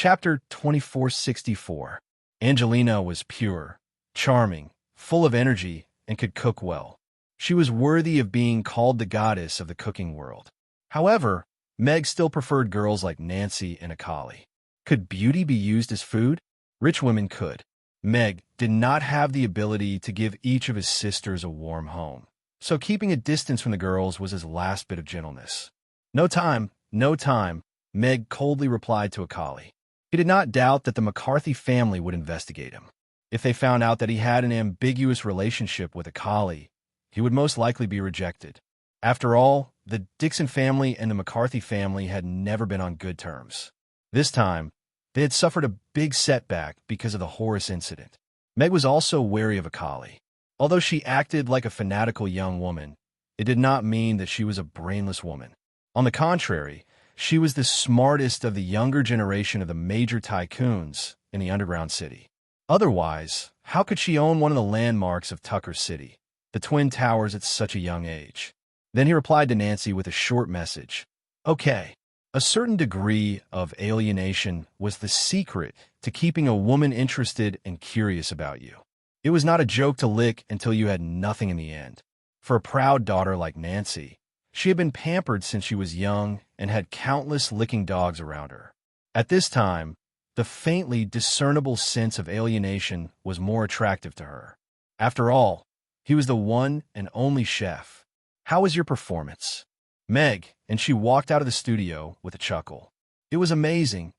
Chapter 2464. Angelina was pure, charming, full of energy, and could cook well. She was worthy of being called the goddess of the cooking world. However, Meg still preferred girls like Nancy and Akali. Could beauty be used as food? Rich women could. Meg did not have the ability to give each of his sisters a warm home, so keeping a distance from the girls was his last bit of gentleness. No time, no time, Meg coldly replied to Akali. He did not doubt that the McCarthy family would investigate him. If they found out that he had an ambiguous relationship with Akali, he would most likely be rejected. After all, the Dixon family and the McCarthy family had never been on good terms. This time, they had suffered a big setback because of the Horace incident. Meg was also wary of Akali. Although she acted like a fanatical young woman, it did not mean that she was a brainless woman. On the contrary, she was the smartest of the younger generation of the major tycoons in the underground city. Otherwise, how could she own one of the landmarks of Tucker City, the Twin Towers, at such a young age? Then he replied to Nancy with a short message. Okay. A certain degree of alienation was the secret to keeping a woman interested and curious about you. It was not a joke to lick until you had nothing in the end. For a proud daughter like Nancy, she had been pampered since she was young and had countless licking dogs around her. At this time, the faintly discernible sense of alienation was more attractive to her. After all, he was the one and only chef. How was your performance? Meg, and she walked out of the studio with a chuckle. It was amazing,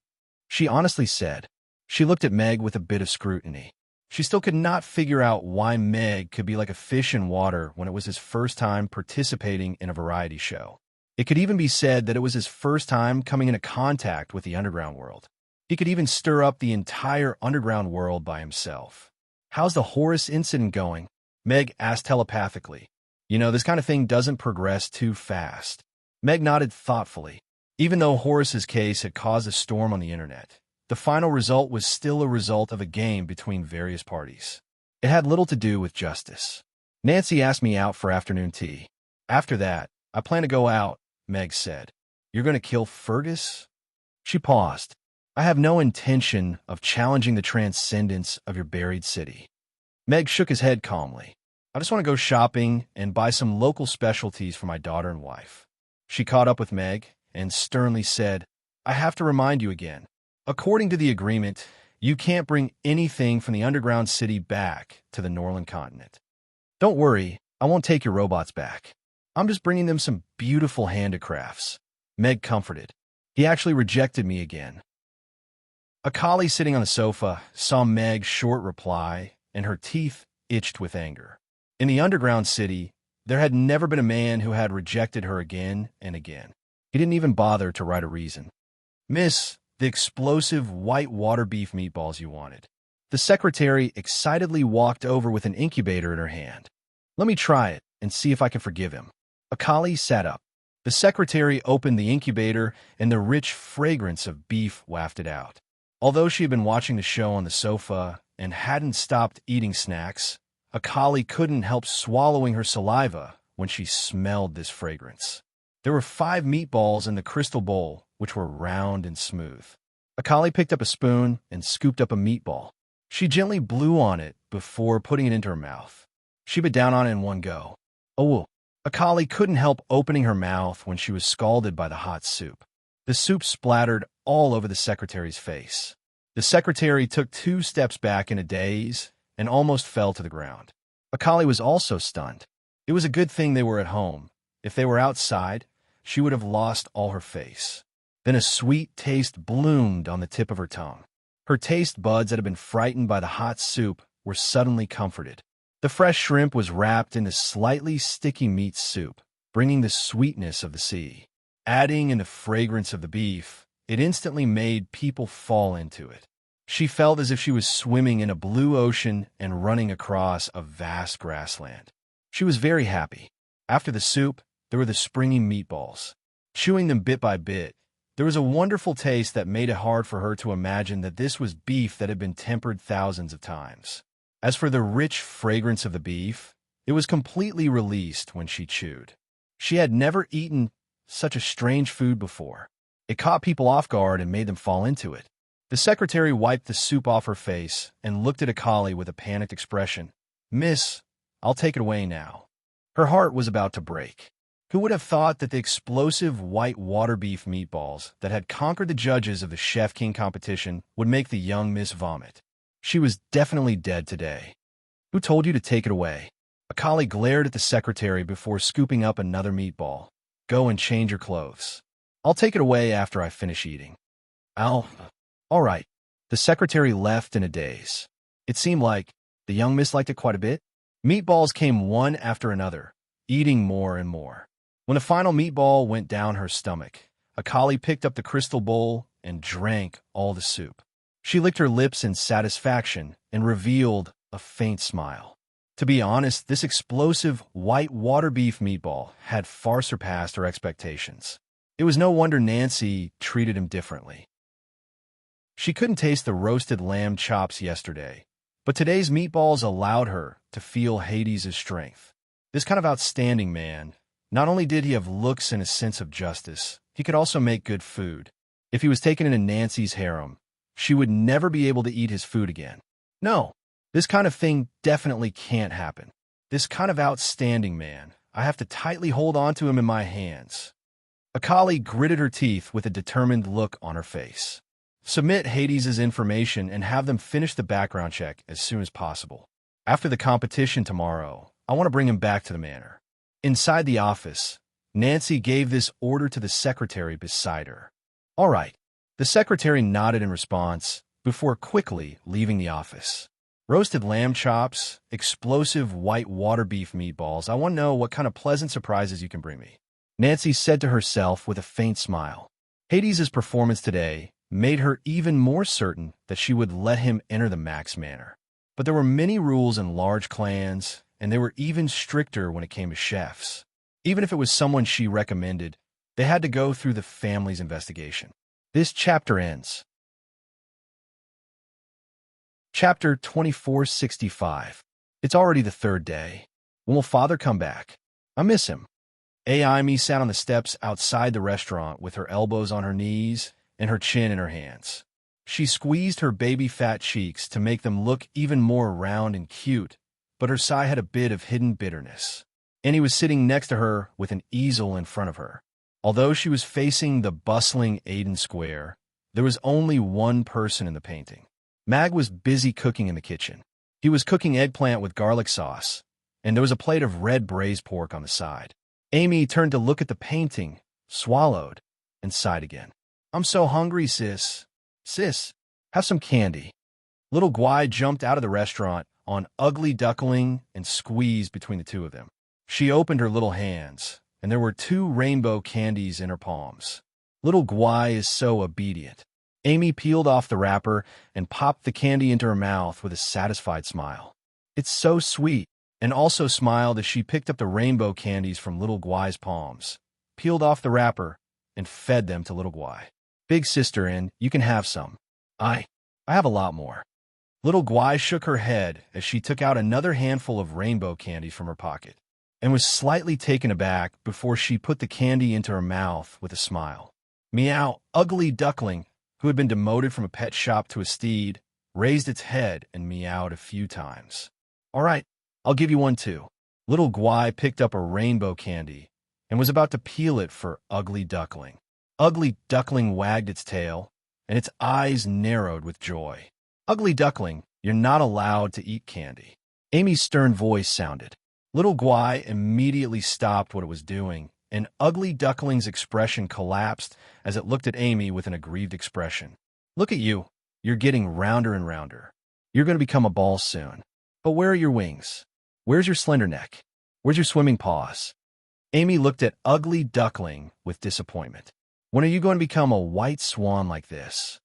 she honestly said. She looked at Meg with a bit of scrutiny. She still could not figure out why Meg could be like a fish in water when it was his first time participating in a variety show. It could even be said that it was his first time coming into contact with the underground world. He could even stir up the entire underground world by himself. How's the Horace incident going? Meg asked telepathically. You know, this kind of thing doesn't progress too fast. Meg nodded thoughtfully. Even though Horace's case had caused a storm on the internet, the final result was still a result of a game between various parties. It had little to do with justice. Nancy asked me out for afternoon tea. After that, I plan to go out, Meg said. You're going to kill Fergus? She paused. I have no intention of challenging the transcendence of your buried city. Meg shook his head calmly. I just want to go shopping and buy some local specialties for my daughter and wife. She caught up with Meg and sternly said, I have to remind you again. According to the agreement, you can't bring anything from the underground city back to the Norland continent. Don't worry, I won't take your robots back. I'm just bringing them some beautiful handicrafts. Meg comforted. He actually rejected me again. Akali, sitting on the sofa, saw Meg's short reply, and her teeth itched with anger. In the underground city, there had never been a man who had rejected her again and again. He didn't even bother to write a reason. Miss, the explosive white water beef meatballs you wanted. The secretary excitedly walked over with an incubator in her hand. Let me try it and see if I can forgive him. Akali sat up. The secretary opened the incubator and the rich fragrance of beef wafted out. Although she had been watching the show on the sofa and hadn't stopped eating snacks, Akali couldn't help swallowing her saliva when she smelled this fragrance. There were 5 meatballs in the crystal bowl, which were round and smooth. Akali picked up a spoon and scooped up a meatball. She gently blew on it before putting it into her mouth. She bit down on it in one go. Oh, Akali couldn't help opening her mouth when she was scalded by the hot soup. The soup splattered all over the secretary's face. The secretary took 2 steps back in a daze and almost fell to the ground. Akali was also stunned. It was a good thing they were at home. If they were outside, she would have lost all her face. Then a sweet taste bloomed on the tip of her tongue. Her taste buds that had been frightened by the hot soup were suddenly comforted. The fresh shrimp was wrapped in the slightly sticky meat soup, bringing the sweetness of the sea. Adding in the fragrance of the beef, it instantly made people fall into it. She felt as if she was swimming in a blue ocean and running across a vast grassland. She was very happy. After the soup, there were the springy meatballs. Chewing them bit by bit, there was a wonderful taste that made it hard for her to imagine that this was beef that had been tempered thousands of times. As for the rich fragrance of the beef, it was completely released when she chewed. She had never eaten such a strange food before. It caught people off guard and made them fall into it. The The secretary wiped the soup off her face and looked at Akali with a panicked expression. Miss, I'll take it away now. Her heart was about to break. Who would have thought that the explosive white water beef meatballs that had conquered the judges of the Chef King competition would make the young miss vomit? She was definitely dead today. Who told you to take it away? Akali glared at the secretary before scooping up another meatball. Go and change your clothes. I'll take it away after I finish eating. All right. The secretary left in a daze. It seemed like the young miss liked it quite a bit. Meatballs came one after another, eating more and more. When the final meatball went down her stomach, Akali picked up the crystal bowl and drank all the soup. She licked her lips in satisfaction and revealed a faint smile. To be honest, this explosive white water beef meatball had far surpassed her expectations. It was no wonder Nancy treated him differently. She couldn't taste the roasted lamb chops yesterday, but today's meatballs allowed her to feel Hades' strength. This kind of outstanding man, not only did he have looks and a sense of justice, he could also make good food. If he was taken into Nancy's harem, she would never be able to eat his food again. No, this kind of thing definitely can't happen. This kind of outstanding man, I have to tightly hold on to him in my hands. Akali gritted her teeth with a determined look on her face. Submit Hades' information and have them finish the background check as soon as possible. After the competition tomorrow, I want to bring him back to the manor. Inside the office, Nancy gave this order to the secretary beside her. All right. The secretary nodded in response before quickly leaving the office. Roasted lamb chops, explosive white water beef meatballs. I want to know what kind of pleasant surprises you can bring me. Nancy said to herself with a faint smile. Hades' performance today made her even more certain that she would let him enter the Max Manor. But there were many rules in large clans, and they were even stricter when it came to chefs. Even if it was someone she recommended, they had to go through the family's investigation. This chapter ends. Chapter 2465. It's already the third day. When will Father come back? I miss him. Amy sat on the steps outside the restaurant with her elbows on her knees and her chin in her hands. She squeezed her baby-fat cheeks to make them look even more round and cute, but her sigh had a bit of hidden bitterness. Annie was sitting next to her with an easel in front of her. Although she was facing the bustling Aiden Square, there was only one person in the painting. Mag was busy cooking in the kitchen. He was cooking eggplant with garlic sauce, and there was a plate of red braised pork on the side. Amy turned to look at the painting, swallowed, and sighed again. I'm so hungry, sis. Sis, have some candy. Little Guy jumped out of the restaurant on Ugly Duckling and squeezed between the two of them. She opened her little hands, and there were 2 rainbow candies in her palms. Little Guy is so obedient. Amy peeled off the wrapper and popped the candy into her mouth with a satisfied smile. It's so sweet, and also smiled as she picked up the rainbow candies from Little Guy's palms, peeled off the wrapper, and fed them to Little Guy. Big sister, and you can have some. I have a lot more. Little Guy shook her head as she took out another handful of rainbow candies from her pocket, and was slightly taken aback before she put the candy into her mouth with a smile. Meow, Ugly Duckling, who had been demoted from a pet shop to a steed, raised its head and meowed a few times. All right, I'll give you one too. Little Guy picked up a rainbow candy and was about to peel it for Ugly Duckling. Ugly Duckling wagged its tail, and its eyes narrowed with joy. Ugly Duckling, you're not allowed to eat candy. Amy's stern voice sounded. Little Guy immediately stopped what it was doing, and Ugly Duckling's expression collapsed as it looked at Amy with an aggrieved expression. Look at you. You're getting rounder and rounder. You're going to become a ball soon. But where are your wings? Where's your slender neck? Where's your swimming paws? Amy looked at Ugly Duckling with disappointment. When are you going to become a white swan like this?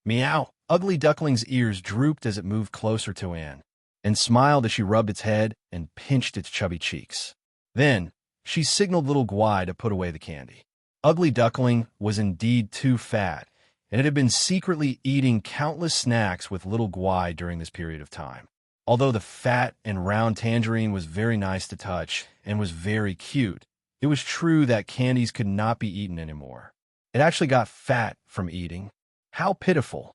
Meow. Ugly Duckling's ears drooped as it moved closer to Anne, and smiled as she rubbed its head and pinched its chubby cheeks. Then, she signaled Little Guy to put away the candy. Ugly Duckling was indeed too fat, and it had been secretly eating countless snacks with Little Guy during this period of time. Although the fat and round tangerine was very nice to touch and was very cute, it was true that candies could not be eaten anymore. It actually got fat from eating. How pitiful.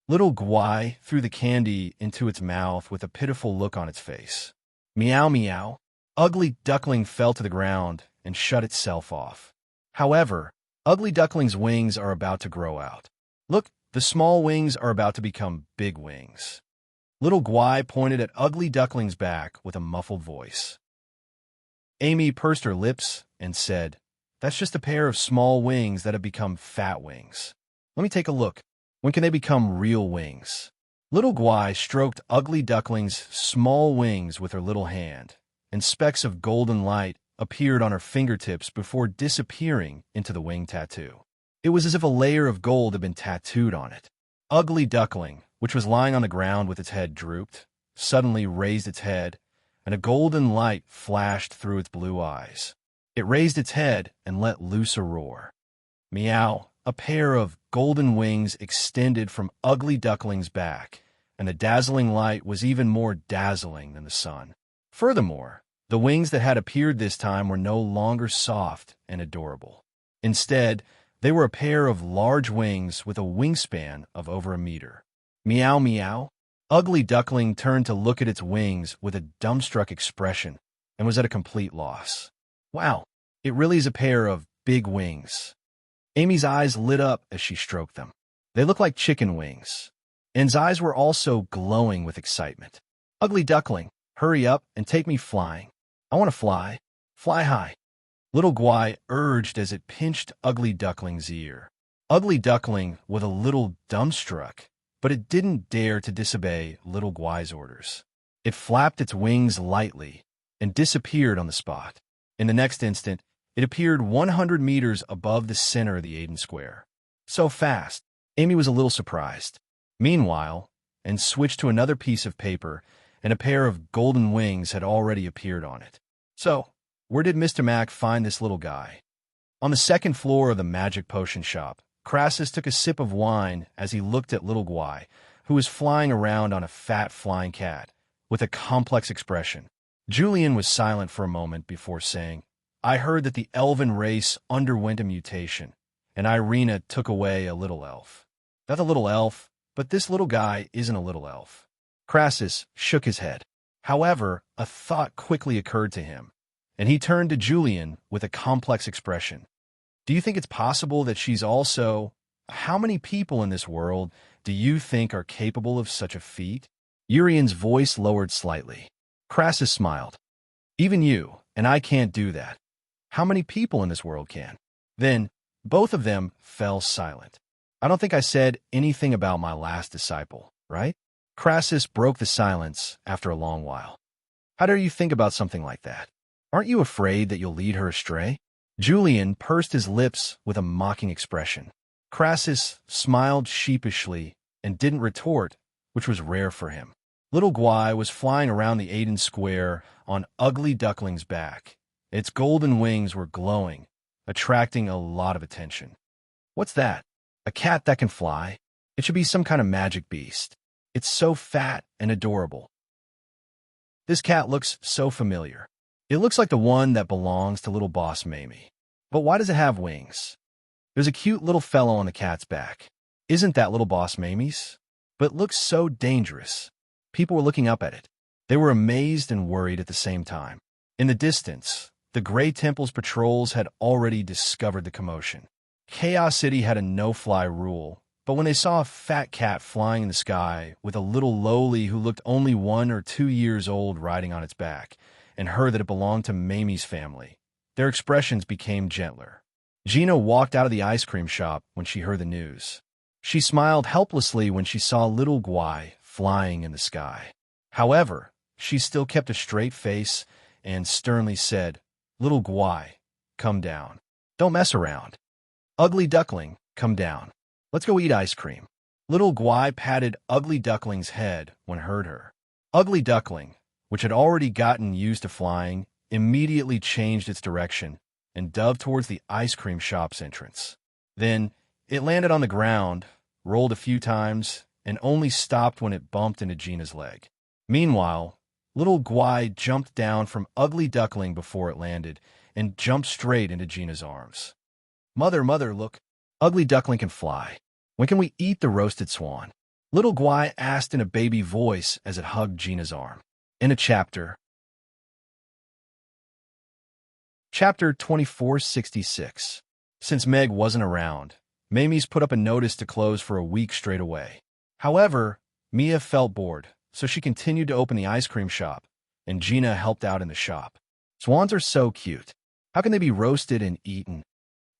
Little Gwai threw the candy into its mouth with a pitiful look on its face. Meow meow. Ugly Duckling fell to the ground and shut itself off. However, Ugly Duckling's wings are about to grow out. Look, the small wings are about to become big wings. Little Gwai pointed at Ugly Duckling's back with a muffled voice. Amy pursed her lips and said, "That's just a pair of small wings that have become fat wings. Let me take a look. When can they become real wings?" Little Gwai stroked Ugly Duckling's small wings with her little hand, and specks of golden light appeared on her fingertips before disappearing into the wing tattoo. It was as if a layer of gold had been tattooed on it. Ugly Duckling, which was lying on the ground with its head drooped, suddenly raised its head, and a golden light flashed through its blue eyes. It raised its head and let loose a roar. Meow! A pair of golden wings extended from Ugly Duckling's back, and the dazzling light was even more dazzling than the sun. Furthermore, the wings that had appeared this time were no longer soft and adorable. Instead, they were a pair of large wings with a wingspan of over a meter. Meow meow. Ugly Duckling turned to look at its wings with a dumbstruck expression and was at a complete loss. Wow, it really is a pair of big wings. Amy's eyes lit up as she stroked them. They looked like chicken wings. Anne's eyes were also glowing with excitement. Ugly Duckling, hurry up and take me flying. I want to fly. Fly high. Little Gwai urged as it pinched Ugly Duckling's ear. Ugly Duckling was a little dumbstruck, but it didn't dare to disobey Little Gwai's orders. It flapped its wings lightly and disappeared on the spot. In the next instant, it appeared 100 meters above the center of the Aiden Square. So fast, Amy was a little surprised. Meanwhile, Anne switched to another piece of paper, and a pair of golden wings had already appeared on it. So, where did Mr. Mac find this little guy? On the second floor of the magic potion shop, Crassus took a sip of wine as he looked at Little Gwai, who was flying around on a fat flying cat, with a complex expression. Julian was silent for a moment before saying, "I heard that the elven race underwent a mutation, and Irina took away a little elf." "Not a little elf, but this little guy isn't a little elf." Crassus shook his head. However, a thought quickly occurred to him, and he turned to Julian with a complex expression. "Do you think it's possible that she's also... How many people in this world do you think are capable of such a feat?" Urian's voice lowered slightly. Crassus smiled. "Even you, and I can't do that. How many people in this world can?" Then, both of them fell silent. "I don't think I said anything about my last disciple, right?" Crassus broke the silence after a long while. "How dare you think about something like that? Aren't you afraid that you'll lead her astray?" Julian pursed his lips with a mocking expression. Crassus smiled sheepishly and didn't retort, which was rare for him. Little Gwai was flying around the Aiden Square on Ugly Duckling's back. Its golden wings were glowing, attracting a lot of attention. "What's that? A cat that can fly? It should be some kind of magic beast. It's so fat and adorable. This cat looks so familiar. It looks like the one that belongs to little boss Mamie. But why does it have wings? There's a cute little fellow on the cat's back. Isn't that little boss Mamie's? But it looks so dangerous." People were looking up at it. They were amazed and worried at the same time. In the distance, the Grey Temple's patrols had already discovered the commotion. Chaos City had a no-fly rule, but when they saw a fat cat flying in the sky with a little lowly who looked only 1 or 2 years old riding on its back, and heard that it belonged to Mamie's family, their expressions became gentler. Gina walked out of the ice cream shop when she heard the news. She smiled helplessly when she saw Little Gwai flying in the sky. However, she still kept a straight face and sternly said, "Little Gwai, come down. Don't mess around. Ugly Duckling, come down. Let's go eat ice cream." Little Gwai patted Ugly Duckling's head when heard her. Ugly Duckling, which had already gotten used to flying, immediately changed its direction and dove towards the ice cream shop's entrance. Then it landed on the ground, rolled a few times, and only stopped when it bumped into Gina's leg. Meanwhile, Little Gwai jumped down from Ugly Duckling before it landed and jumped straight into Gina's arms. Mother, look. Ugly Duckling can fly. When can we eat the roasted swan?" Little Guy asked in a baby voice as it hugged Gina's arm. In a chapter. Chapter 2466. Since Meg wasn't around, Mamie's put up a notice to close for a week straight away. However, Mia felt bored, so she continued to open the ice cream shop, and Gina helped out in the shop. Swans are so cute. How can they be roasted and eaten?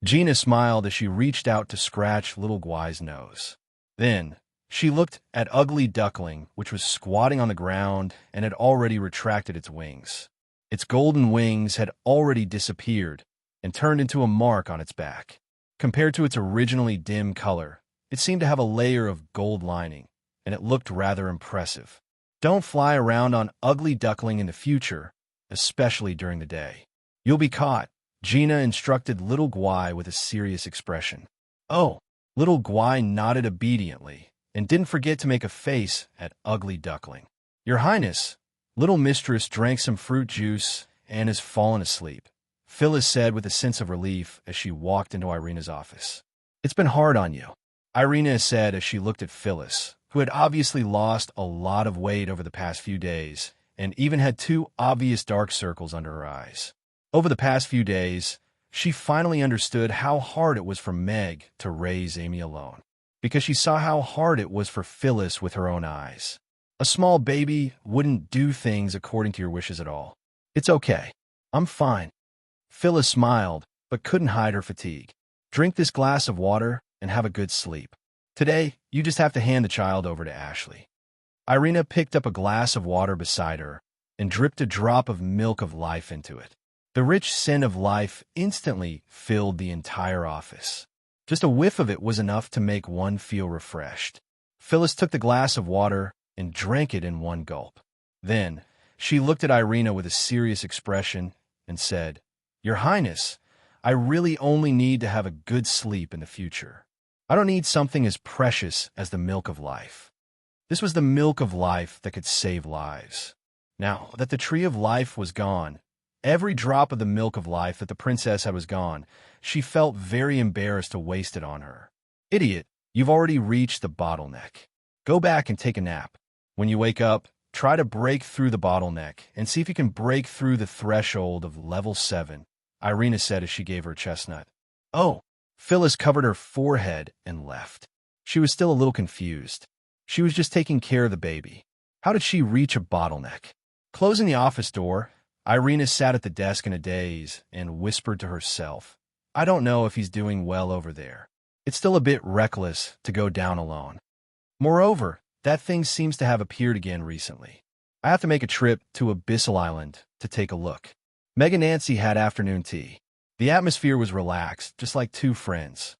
Gina smiled as she reached out to scratch Little Guy's nose. Then, she looked at Ugly Duckling, which was squatting on the ground and had already retracted its wings. Its golden wings had already disappeared and turned into a mark on its back. Compared to its originally dim color, it seemed to have a layer of gold lining, and it looked rather impressive. Don't fly around on Ugly Duckling in the future, especially during the day. You'll be caught, Gina instructed Little Guy with a serious expression. Oh, Little Guy nodded obediently and didn't forget to make a face at Ugly Duckling. Your Highness, Little Mistress drank some fruit juice and has fallen asleep, Phyllis said with a sense of relief as she walked into Irina's office. It's been hard on you, Irina said as she looked at Phyllis, who had obviously lost a lot of weight over the past few days and even had 2 obvious dark circles under her eyes. Over the past few days, she finally understood how hard it was for Meg to raise Amy alone, because she saw how hard it was for Phyllis with her own eyes. A small baby wouldn't do things according to your wishes at all. It's okay. I'm fine. Phyllis smiled, but couldn't hide her fatigue. Drink this glass of water and have a good sleep. Today, you just have to hand the child over to Ashley. Irina picked up a glass of water beside her and dripped a drop of milk of life into it. The rich scent of life instantly filled the entire office. Just a whiff of it was enough to make one feel refreshed. Phyllis took the glass of water and drank it in one gulp. Then, she looked at Irina with a serious expression and said, Your Highness, I really only need to have a good sleep in the future. I don't need something as precious as the milk of life. This was the milk of life that could save lives. Now that the tree of life was gone, every drop of the milk of life that the princess had was gone, she felt very embarrassed to waste it on her. Idiot, you've already reached the bottleneck. Go back and take a nap. When you wake up, try to break through the bottleneck and see if you can break through the threshold of level 7, Irina said as she gave her a chestnut. Oh, Phyllis covered her forehead and left. She was still a little confused. She was just taking care of the baby. How did she reach a bottleneck? Closing the office door, Irina sat at the desk in a daze and whispered to herself, I don't know if he's doing well over there. It's still a bit reckless to go down alone. Moreover, that thing seems to have appeared again recently. I have to make a trip to Abyssal Island to take a look. Meg and Nancy had afternoon tea. The atmosphere was relaxed, just like 2 friends.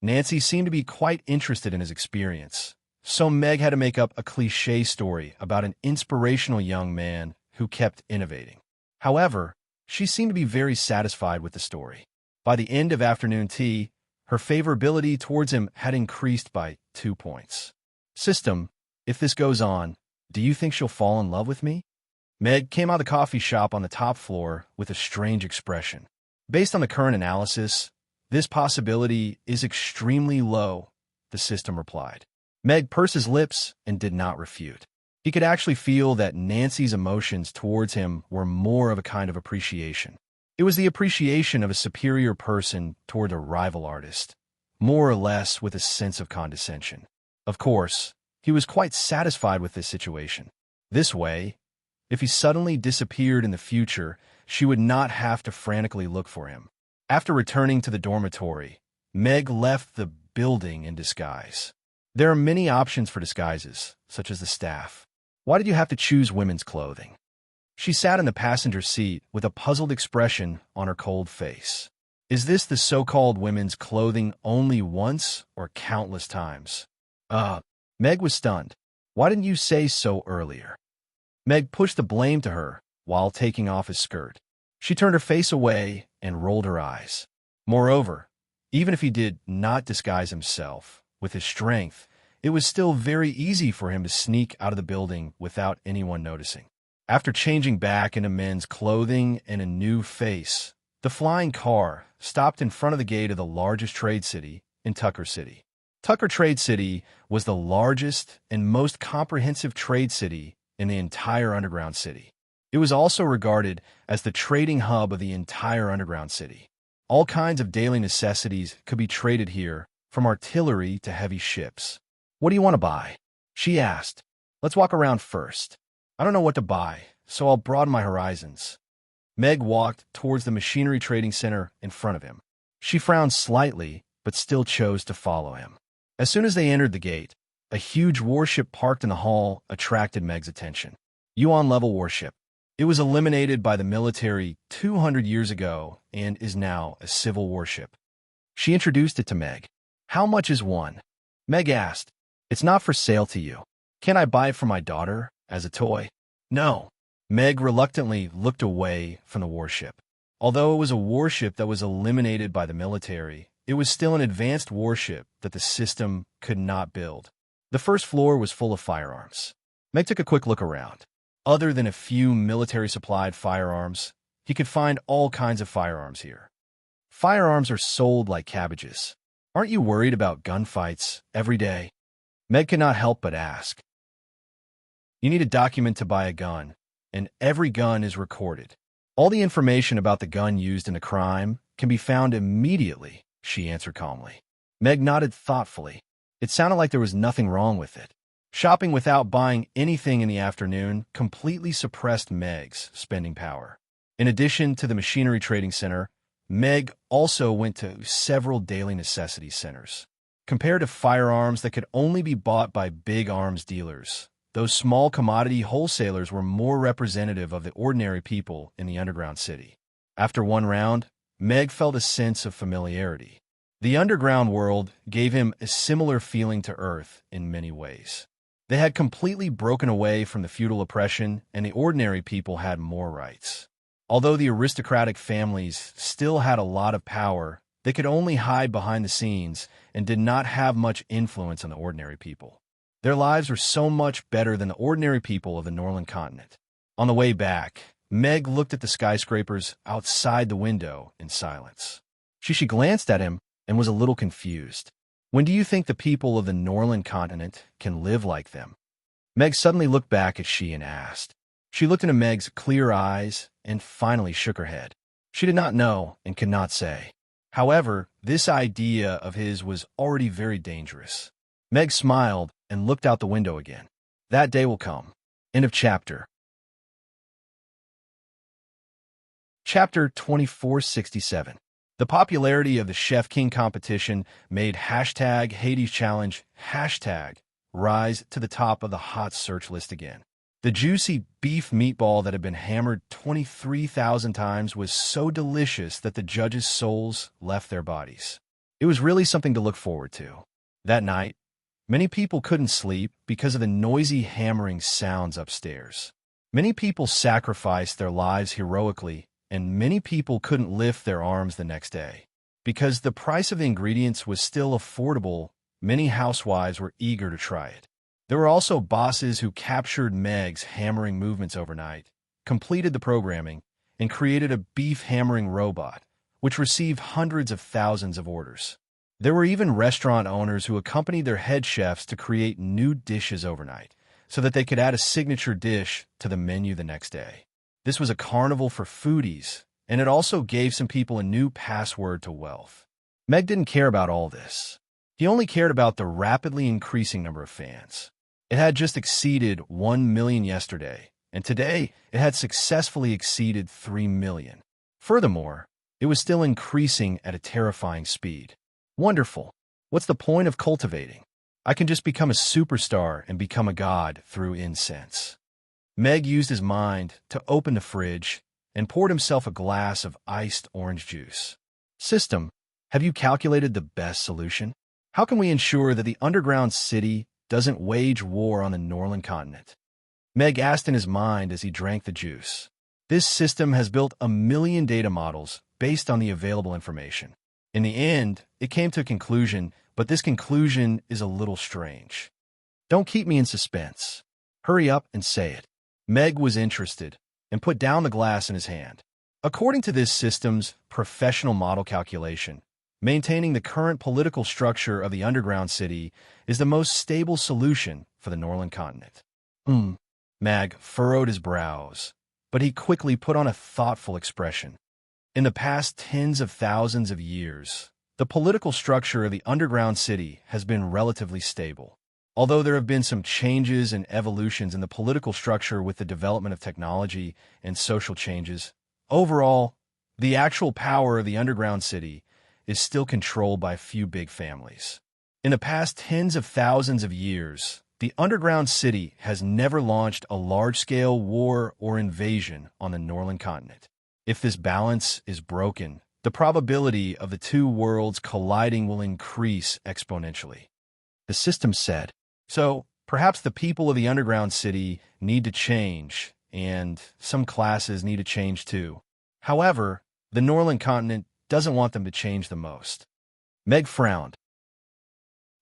Nancy seemed to be quite interested in his experience, so Meg had to make up a cliché story about an inspirational young man who kept innovating. However, she seemed to be very satisfied with the story. By the end of afternoon tea, her favorability towards him had increased by 2 points. System, if this goes on, do you think she'll fall in love with me? Meg came out of the coffee shop on the top floor with a strange expression. Based on the current analysis, this possibility is extremely low, the system replied. Meg pursed his lips and did not refute. He could actually feel that Nancy's emotions towards him were more of a kind of appreciation. It was the appreciation of a superior person toward a rival artist, more or less with a sense of condescension. Of course, he was quite satisfied with this situation. This way, if he suddenly disappeared in the future, she would not have to frantically look for him. After returning to the dormitory, Meg left the building in disguise. There are many options for disguises, such as the staff. Why did you have to choose women's clothing? She sat in the passenger seat with a puzzled expression on her cold face. Is this the so-called women's clothing only once or countless times? Meg was stunned. Why didn't you say so earlier? Meg pushed the blame to her while taking off his skirt. She turned her face away and rolled her eyes. Moreover, even if he did not disguise himself with his strength, it was still very easy for him to sneak out of the building without anyone noticing. After changing back into men's clothing and a new face, the flying car stopped in front of the gate of the largest trade city in Tucker City. Tucker Trade City was the largest and most comprehensive trade city in the entire underground city. It was also regarded as the trading hub of the entire underground city. All kinds of daily necessities could be traded here, from artillery to heavy ships. "What do you want to buy?" she asked. "Let's walk around first. I don't know what to buy, so I'll broaden my horizons." Meg walked towards the machinery trading center in front of him. She frowned slightly, but still chose to follow him. As soon as they entered the gate, a huge warship parked in the hall attracted Meg's attention. Yuan-level warship. It was eliminated by the military 200 years ago and is now a civil warship. She introduced it to Meg. "How much is one?" Meg asked. "It's not for sale to you. Can I buy it for my daughter, as a toy?" "No." Meg reluctantly looked away from the warship. Although it was a warship that was eliminated by the military, it was still an advanced warship that the system could not build. The first floor was full of firearms. Meg took a quick look around. Other than a few military-supplied firearms, he could find all kinds of firearms here. Firearms are sold like cabbages. "Aren't you worried about gunfights every day?" Meg could not help but ask. "You need a document to buy a gun, and every gun is recorded. All the information about the gun used in a crime can be found immediately," she answered calmly. Meg nodded thoughtfully. It sounded like there was nothing wrong with it. Shopping without buying anything in the afternoon completely suppressed Meg's spending power. In addition to the machinery trading center, Meg also went to several daily necessities centers. Compared to firearms that could only be bought by big arms dealers, those small commodity wholesalers were more representative of the ordinary people in the underground city. After one round, Meg felt a sense of familiarity. The underground world gave him a similar feeling to Earth in many ways. They had completely broken away from the feudal oppression, and the ordinary people had more rights. Although the aristocratic families still had a lot of power, they could only hide behind the scenes and did not have much influence on the ordinary people. Their lives were so much better than the ordinary people of the Norland continent. On the way back, Meg looked at the skyscrapers outside the window in silence. She glanced at him and was a little confused. "When do you think the people of the Norland continent can live like them?" Meg suddenly looked back at she and asked. She looked into Meg's clear eyes and finally shook her head. She did not know and could not say. However, this idea of his was already very dangerous. Meg smiled and looked out the window again. That day will come. End of chapter. Chapter 2467. The popularity of the Chef King competition made #Hades Challenge rise to the top of the hot search list again. The juicy beef meatball that had been hammered 23,000 times was so delicious that the judges' souls left their bodies. It was really something to look forward to. That night, many people couldn't sleep because of the noisy hammering sounds upstairs. Many people sacrificed their lives heroically, and many people couldn't lift their arms the next day. Because the price of the ingredients was still affordable, many housewives were eager to try it. There were also bosses who captured Meg's hammering movements overnight, completed the programming, and created a beef hammering robot, which received hundreds of thousands of orders. There were even restaurant owners who accompanied their head chefs to create new dishes overnight, so that they could add a signature dish to the menu the next day. This was a carnival for foodies, and it also gave some people a new password to wealth. Meg didn't care about all this. He only cared about the rapidly increasing number of fans. It had just exceeded 1 million yesterday, and today it had successfully exceeded 3 million. Furthermore, it was still increasing at a terrifying speed. Wonderful. What's the point of cultivating? I can just become a superstar and become a god through incense. Meg used his mind to open the fridge and poured himself a glass of iced orange juice. System, have you calculated the best solution? How can we ensure that the underground city doesn't wage war on the Norland continent? Meg asked in his mind as he drank the juice. This system has built 1 million data models based on the available information. In the end, it came to a conclusion, but this conclusion is a little strange. Don't keep me in suspense. Hurry up and say it. Meg was interested and put down the glass in his hand. According to this system's professional model calculation, Maintaining the current political structure of the underground city is the most stable solution for the Norland continent. Mag furrowed his brows, but he quickly put on a thoughtful expression. In the past tens of thousands of years, the political structure of the underground city has been relatively stable. Although there have been some changes and evolutions in the political structure with the development of technology and social changes, overall, the actual power of the underground city is still controlled by a few big families. In the past tens of thousands of years, the underground city has never launched a large-scale war or invasion on the Norland continent. If this balance is broken, the probability of the two worlds colliding will increase exponentially. The system said. So, perhaps the people of the underground city need to change, and some classes need to change too. However, the Norland continent doesn't want them to change the most. Meg frowned.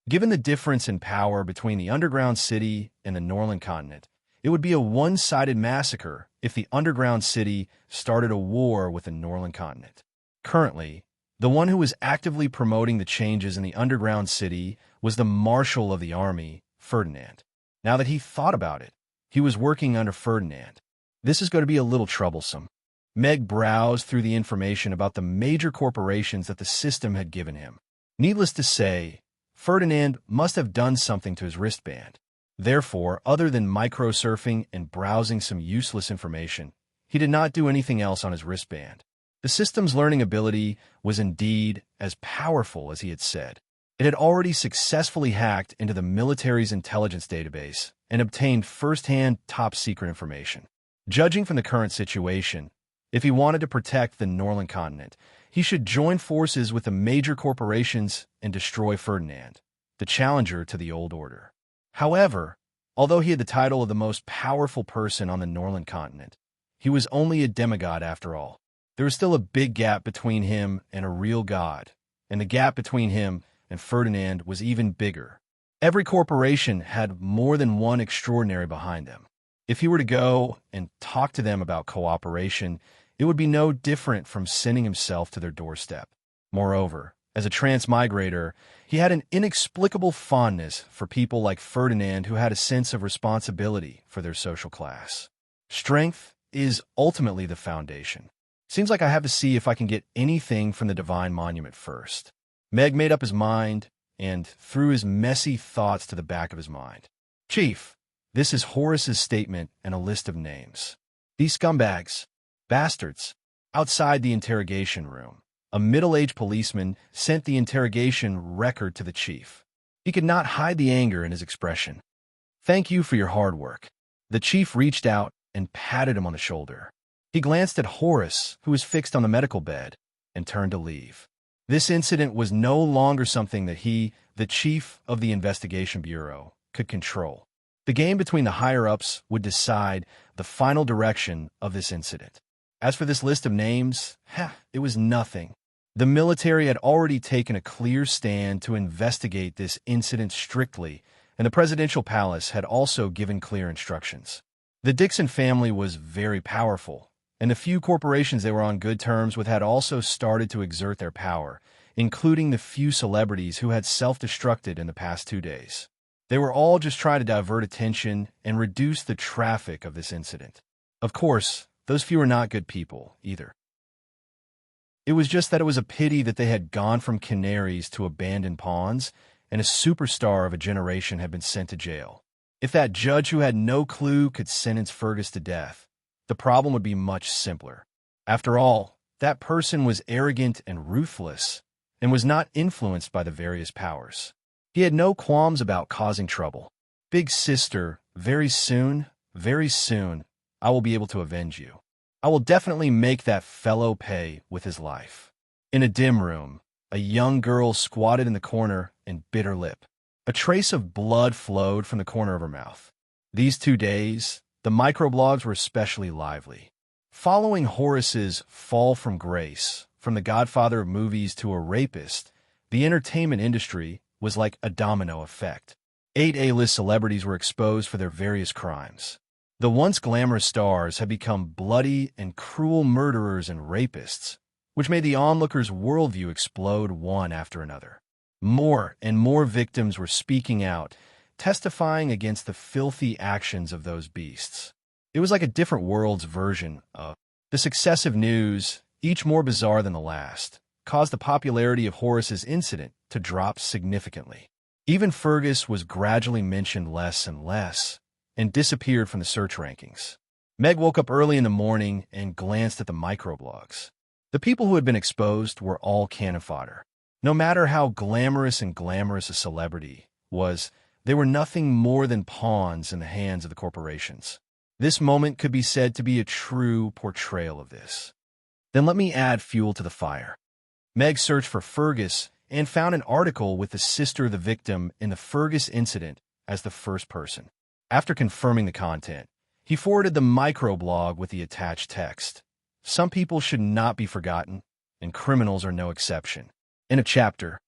Given the difference in power between the underground city and the Norland continent, it would be a one-sided massacre if the underground city started a war with the Norland continent. Currently, the one who was actively promoting the changes in the underground city was the Marshal of the Army, Ferdinand. Now that he thought about it, he was working under Ferdinand. This is going to be a little troublesome. Meg browsed through the information about the major corporations that the system had given him. Needless to say, Ferdinand must have done something to his wristband. Therefore, other than microsurfing and browsing some useless information, he did not do anything else on his wristband. The system's learning ability was indeed as powerful as he had said. It had already successfully hacked into the military's intelligence database and obtained first-hand top-secret information. Judging from the current situation, if he wanted to protect the Norland continent, he should join forces with the major corporations and destroy Ferdinand, the challenger to the old order. However, although he had the title of the most powerful person on the Norland continent, he was only a demigod after all. There was still a big gap between him and a real god, and the gap between him and Ferdinand was even bigger. Every corporation had more than one extraordinary behind them. If he were to go and talk to them about cooperation, it would be no different from sending himself to their doorstep. Moreover, as a transmigrator, he had an inexplicable fondness for people like Ferdinand who had a sense of responsibility for their social class. Strength is ultimately the foundation. Seems like I have to see if I can get anything from the Divine Monument first. Meg made up his mind and threw his messy thoughts to the back of his mind. Chief, this is Horace's statement and a list of names. These scumbags, bastards. Outside the interrogation room, a middle-aged policeman sent the interrogation record to the chief. He could not hide the anger in his expression. Thank you for your hard work. The chief reached out and patted him on the shoulder. He glanced at Horace, who was fixed on the medical bed, and turned to leave. This incident was no longer something that he, the chief of the investigation bureau, could control. The game between the higher-ups would decide the final direction of this incident. As for this list of names, it was nothing. The military had already taken a clear stand to investigate this incident strictly, and the presidential palace had also given clear instructions. The Dixon family was very powerful, and the few corporations they were on good terms with had also started to exert their power, including the few celebrities who had self-destructed in the past 2 days. They were all just trying to divert attention and reduce the traffic of this incident. Of course, those few were not good people, either. It was just that it was a pity that they had gone from canaries to abandoned pawns, and a superstar of a generation had been sent to jail. If that judge who had no clue could sentence Fergus to death, the problem would be much simpler. After all, that person was arrogant and ruthless, and was not influenced by the various powers. He had no qualms about causing trouble. Big sister, very soon, I will be able to avenge you. I will definitely make that fellow pay with his life. In a dim room, a young girl squatted in the corner and bit her lip. A trace of blood flowed from the corner of her mouth. These 2 days, the microblogs were especially lively. Following Horace's fall from grace, from the godfather of movies to a rapist, the entertainment industry was like a domino effect. 8 A-list celebrities were exposed for their various crimes. The once glamorous stars had become bloody and cruel murderers and rapists, which made the onlookers' worldview explode one after another. More and more victims were speaking out, testifying against the filthy actions of those beasts. It was like a different world's version of the successive news, each more bizarre than the last, caused the popularity of Horace's incident to drop significantly. Even Fergus was gradually mentioned less and less, and disappeared from the search rankings. Meg woke up early in the morning and glanced at the microblogs. The people who had been exposed were all cannon fodder. No matter how glamorous a celebrity was, they were nothing more than pawns in the hands of the corporations. This moment could be said to be a true portrayal of this. Then let me add fuel to the fire. Meg searched for Fergus and found an article with the sister of the victim in the Fergus incident as the first person. After confirming the content, he forwarded the microblog with the attached text. Some people should not be forgotten, and criminals are no exception. In a chapter.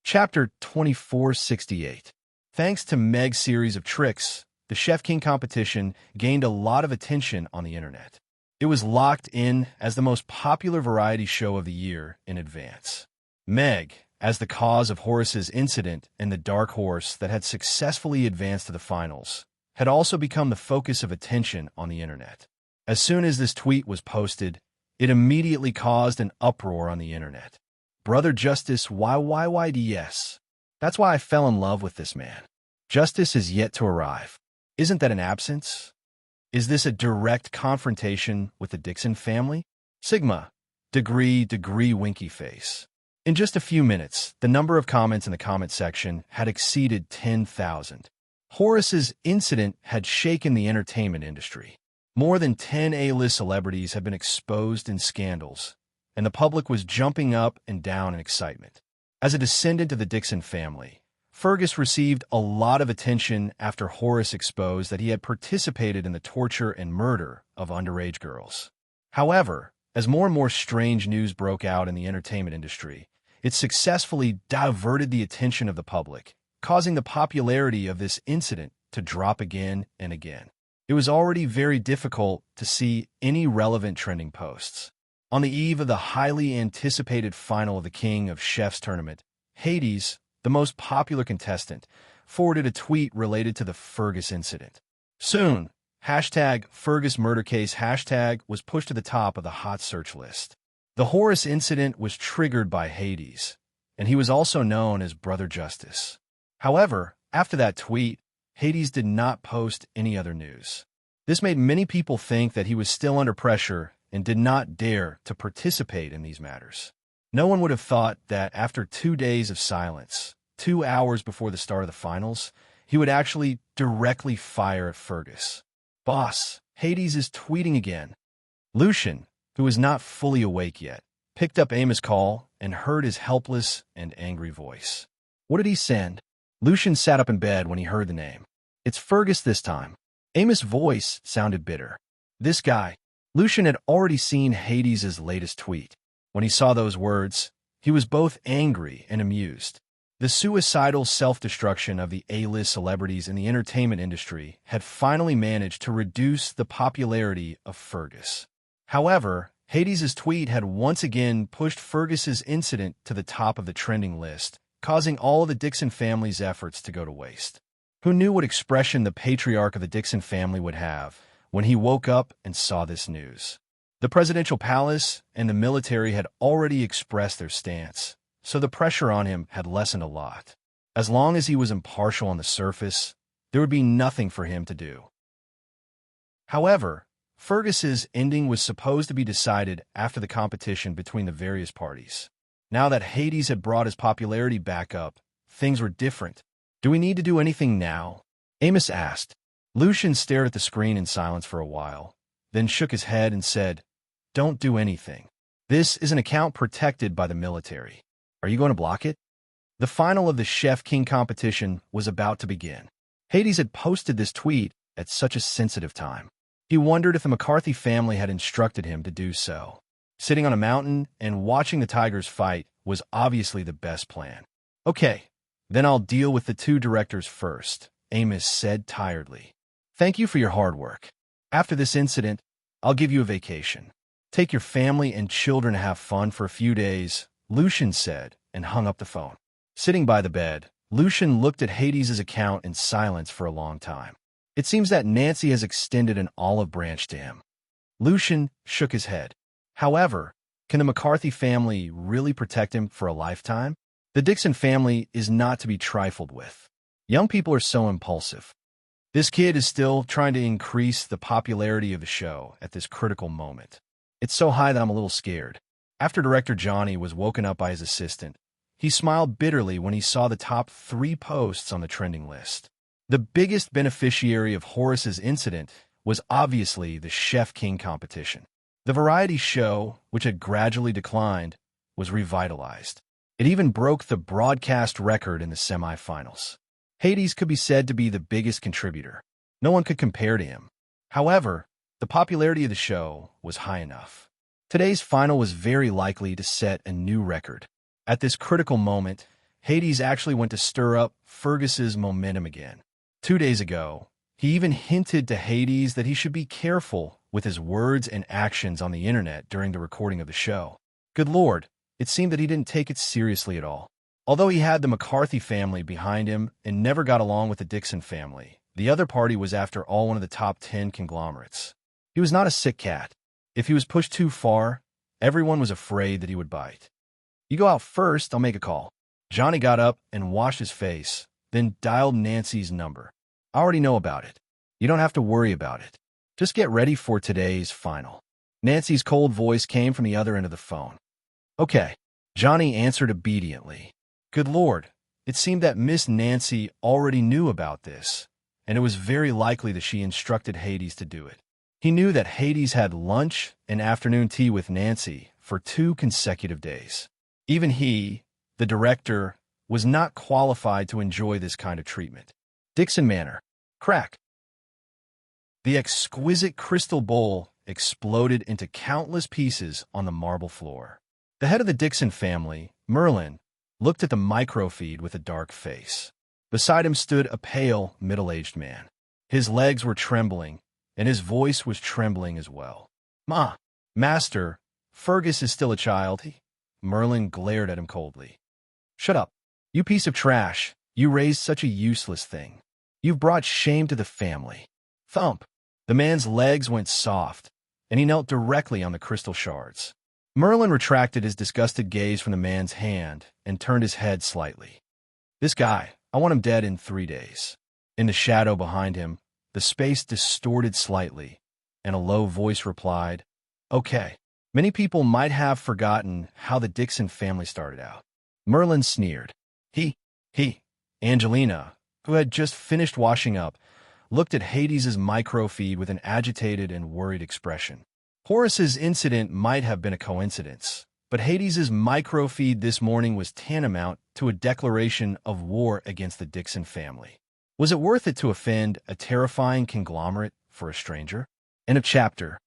Chapter 2468. Thanks to Meg's series of tricks, the Chef King competition gained a lot of attention on the internet. It was locked in as the most popular variety show of the year in advance. Meg, as the cause of Horace's incident and the dark horse that had successfully advanced to the finals, had also become the focus of attention on the internet. As soon as this tweet was posted, it immediately caused an uproar on the internet. Brother Justice YYYDS. That's why I fell in love with this man. Justice is yet to arrive. Isn't that an absence? Is this a direct confrontation with the Dixon family? Sigma. Degree winky face. In just a few minutes, the number of comments in the comment section had exceeded 10,000. Horace's incident had shaken the entertainment industry. More than 10 A-list celebrities had been exposed in scandals, and the public was jumping up and down in excitement. As a descendant of the Dixon family, Fergus received a lot of attention after Horace exposed that he had participated in the torture and murder of underage girls. However, as more and more strange news broke out in the entertainment industry, it successfully diverted the attention of the public, causing the popularity of this incident to drop again and again. It was already very difficult to see any relevant trending posts. On the eve of the highly anticipated final of the King of Chefs tournament, Hades, the most popular contestant, forwarded a tweet related to the Fergus incident. Soon, #FergusMurderCase was pushed to the top of the hot search list. The Horace incident was triggered by Hades, and he was also known as Brother Justice. However, after that tweet, Hades did not post any other news. This made many people think that he was still under pressure and did not dare to participate in these matters. No one would have thought that after 2 days of silence, 2 hours before the start of the finals, he would actually directly fire at Fergus. Boss, Hades is tweeting again. Lucian, who was not fully awake yet, picked up Amos' call and heard his helpless and angry voice. What did he send? Lucian sat up in bed when he heard the name. It's Fergus this time. Amos' voice sounded bitter. This guy. Lucian had already seen Hades' latest tweet. When he saw those words, he was both angry and amused. The suicidal self-destruction of the A-list celebrities in the entertainment industry had finally managed to reduce the popularity of Fergus. However, Hades' tweet had once again pushed Fergus's incident to the top of the trending list, causing all of the Dixon family's efforts to go to waste. Who knew what expression the patriarch of the Dixon family would have when he woke up and saw this news? The presidential palace and the military had already expressed their stance, so the pressure on him had lessened a lot. As long as he was impartial on the surface, there would be nothing for him to do. However, Fergus's ending was supposed to be decided after the competition between the various parties. Now that Hades had brought his popularity back up, things were different. Do we need to do anything now? Amos asked. Lucian stared at the screen in silence for a while, then shook his head and said, Don't do anything. This is an account protected by the military. Are you going to block it? The final of the Chef King competition was about to begin. Hades had posted this tweet at such a sensitive time. He wondered if the McCarthy family had instructed him to do so. Sitting on a mountain and watching the Tigers fight was obviously the best plan. Okay, then I'll deal with the 2 directors first, Amos said tiredly. Thank you for your hard work. After this incident, I'll give you a vacation. Take your family and children to have fun for a few days, Lucian said, and hung up the phone. Sitting by the bed, Lucian looked at Hades' account in silence for a long time. It seems that Nancy has extended an olive branch to him. Lucian shook his head. However, can the McCarthy family really protect him for a lifetime? The Dixon family is not to be trifled with. Young people are so impulsive. This kid is still trying to increase the popularity of the show at this critical moment. It's so high that I'm a little scared. After director Johnny was woken up by his assistant, he smiled bitterly when he saw the top 3 posts on the trending list. The biggest beneficiary of Horace's incident was obviously the Chef King competition. The variety show, which had gradually declined, was revitalized. It even broke the broadcast record in the semifinals. Hades could be said to be the biggest contributor. No one could compare to him. However, the popularity of the show was high enough. Today's final was very likely to set a new record. At this critical moment, Hades actually went to stir up Fergus's momentum again. 2 days ago, he even hinted to Hades that he should be careful with his words and actions on the internet during the recording of the show. Good Lord, it seemed that he didn't take it seriously at all. Although he had the McCarthy family behind him and never got along with the Dixon family, the other party was after all one of the top 10 conglomerates. He was not a sick cat. If he was pushed too far, everyone was afraid that he would bite. You go out first, I'll make a call. Johnny got up and washed his face, then dialed Nancy's number. I already know about it. You don't have to worry about it. Just get ready for today's final. Nancy's cold voice came from the other end of the phone. Okay. Johnny answered obediently. Good Lord, it seemed that Miss Nancy already knew about this, and it was very likely that she instructed Hades to do it. He knew that Hades had lunch and afternoon tea with Nancy for 2 consecutive days. Even he, the director, was not qualified to enjoy this kind of treatment. Dixon Manor. Crack. The exquisite crystal bowl exploded into countless pieces on the marble floor. The head of the Dixon family, Merlin, looked at the microfeed with a dark face. Beside him stood a pale, middle-aged man. His legs were trembling, and his voice was trembling as well. Master, Fergus is still a child. Merlin glared at him coldly. Shut up. You piece of trash. You raised such a useless thing. You've brought shame to the family. Thump. The man's legs went soft, and he knelt directly on the crystal shards. Merlin retracted his disgusted gaze from the man's hand and turned his head slightly. This guy, I want him dead in 3 days. In the shadow behind him, the space distorted slightly, and a low voice replied, Okay. Many people might have forgotten how the Dixon family started out. Merlin sneered. Angelina, who had just finished washing up, looked at Hades' microfeed with an agitated and worried expression. Horace's incident might have been a coincidence, but Hades' microfeed this morning was tantamount to a declaration of war against the Dixon family. Was it worth it to offend a terrifying conglomerate for a stranger? End of chapter.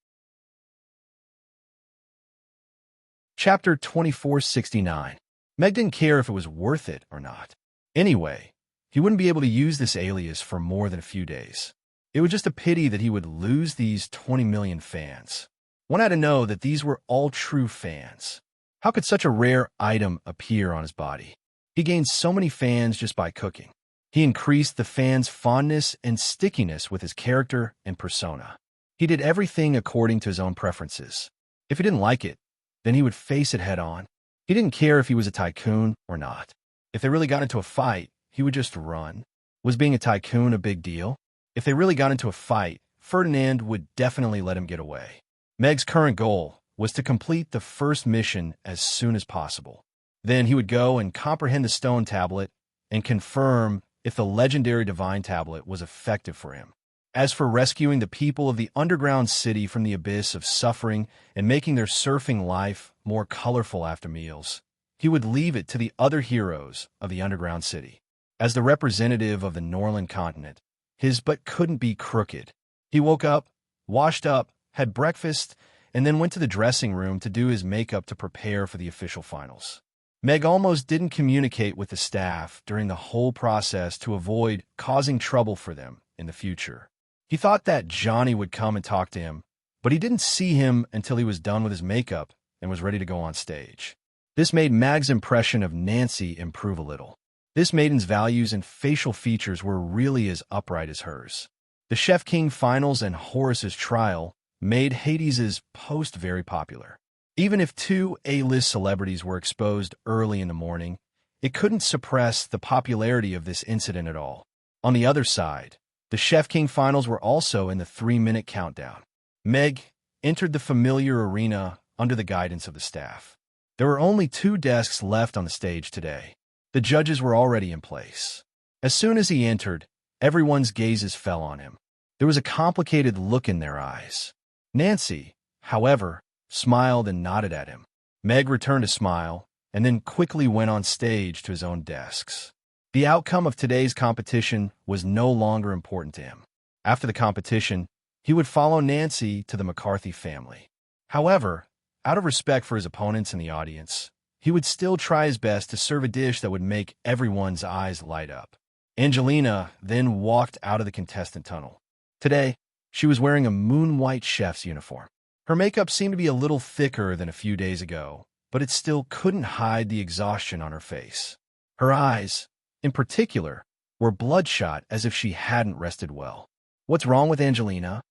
Chapter 2469. Meg didn't care if it was worth it or not. Anyway, he wouldn't be able to use this alias for more than a few days. It was just a pity that he would lose these 20 million fans. One had to know that these were all true fans. How could such a rare item appear on his body? He gained so many fans just by cooking. He increased the fans' fondness and stickiness with his character and persona. He did everything according to his own preferences. If he didn't like it, then he would face it head on. He didn't care if he was a tycoon or not. If they really got into a fight, he would just run. Was being a tycoon a big deal? If they really got into a fight, Ferdinand would definitely let him get away. Meg's current goal was to complete the first mission as soon as possible. Then he would go and comprehend the stone tablet and confirm if the legendary divine tablet was effective for him. As for rescuing the people of the underground city from the abyss of suffering and making their surfing life more colorful after meals, he would leave it to the other heroes of the underground city. As the representative of the Norland continent, his butt couldn't be crooked. He woke up, washed up, had breakfast, and then went to the dressing room to do his makeup to prepare for the official finals. Meg almost didn't communicate with the staff during the whole process to avoid causing trouble for them in the future. He thought that Johnny would come and talk to him, but he didn't see him until he was done with his makeup and was ready to go on stage. This made Mag's impression of Nancy improve a little. This maiden's values and facial features were really as upright as hers. The Chef King finals and Horace's trial made Hades's post very popular. Even if two A-list celebrities were exposed early in the morning, it couldn't suppress the popularity of this incident at all. On the other side, the Chef King finals were also in the 3-minute countdown. Meg entered the familiar arena under the guidance of the staff. There were only 2 desks left on the stage today. The judges were already in place. As soon as he entered, everyone's gazes fell on him. There was a complicated look in their eyes. Nancy, however, smiled and nodded at him. Meg returned a smile and then quickly went on stage to his own desks. The outcome of today's competition was no longer important to him. After the competition, he would follow Nancy to the McCarthy family. However, out of respect for his opponents in the audience, he would still try his best to serve a dish that would make everyone's eyes light up. Angelina then walked out of the contestant tunnel. Today, she was wearing a moon-white chef's uniform. Her makeup seemed to be a little thicker than a few days ago, but it still couldn't hide the exhaustion on her face. Her eyes, in particular, were bloodshot as if she hadn't rested well. "What's wrong with Angelina?"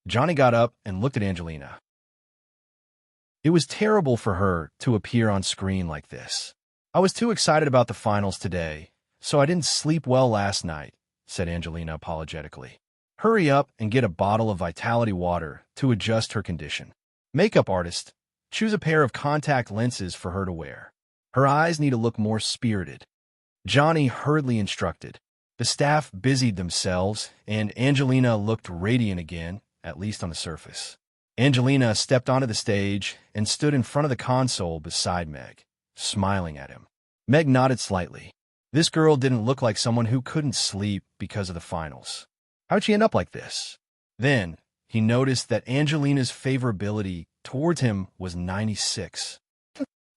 Johnny got up and looked at Angelina. It was terrible for her to appear on screen like this. "I was too excited about the finals today, so I didn't sleep well last night," said Angelina apologetically. "Hurry up and get a bottle of Vitality water to adjust her condition. Makeup artist, choose a pair of contact lenses for her to wear. Her eyes need to look more spirited." Johnny hurriedly instructed. The staff busied themselves, and Angelina looked radiant again, at least on the surface. Angelina stepped onto the stage and stood in front of the console beside Meg, smiling at him. Meg nodded slightly. This girl didn't look like someone who couldn't sleep because of the finals. How'd she end up like this? Then, he noticed that Angelina's favorability towards him was 96.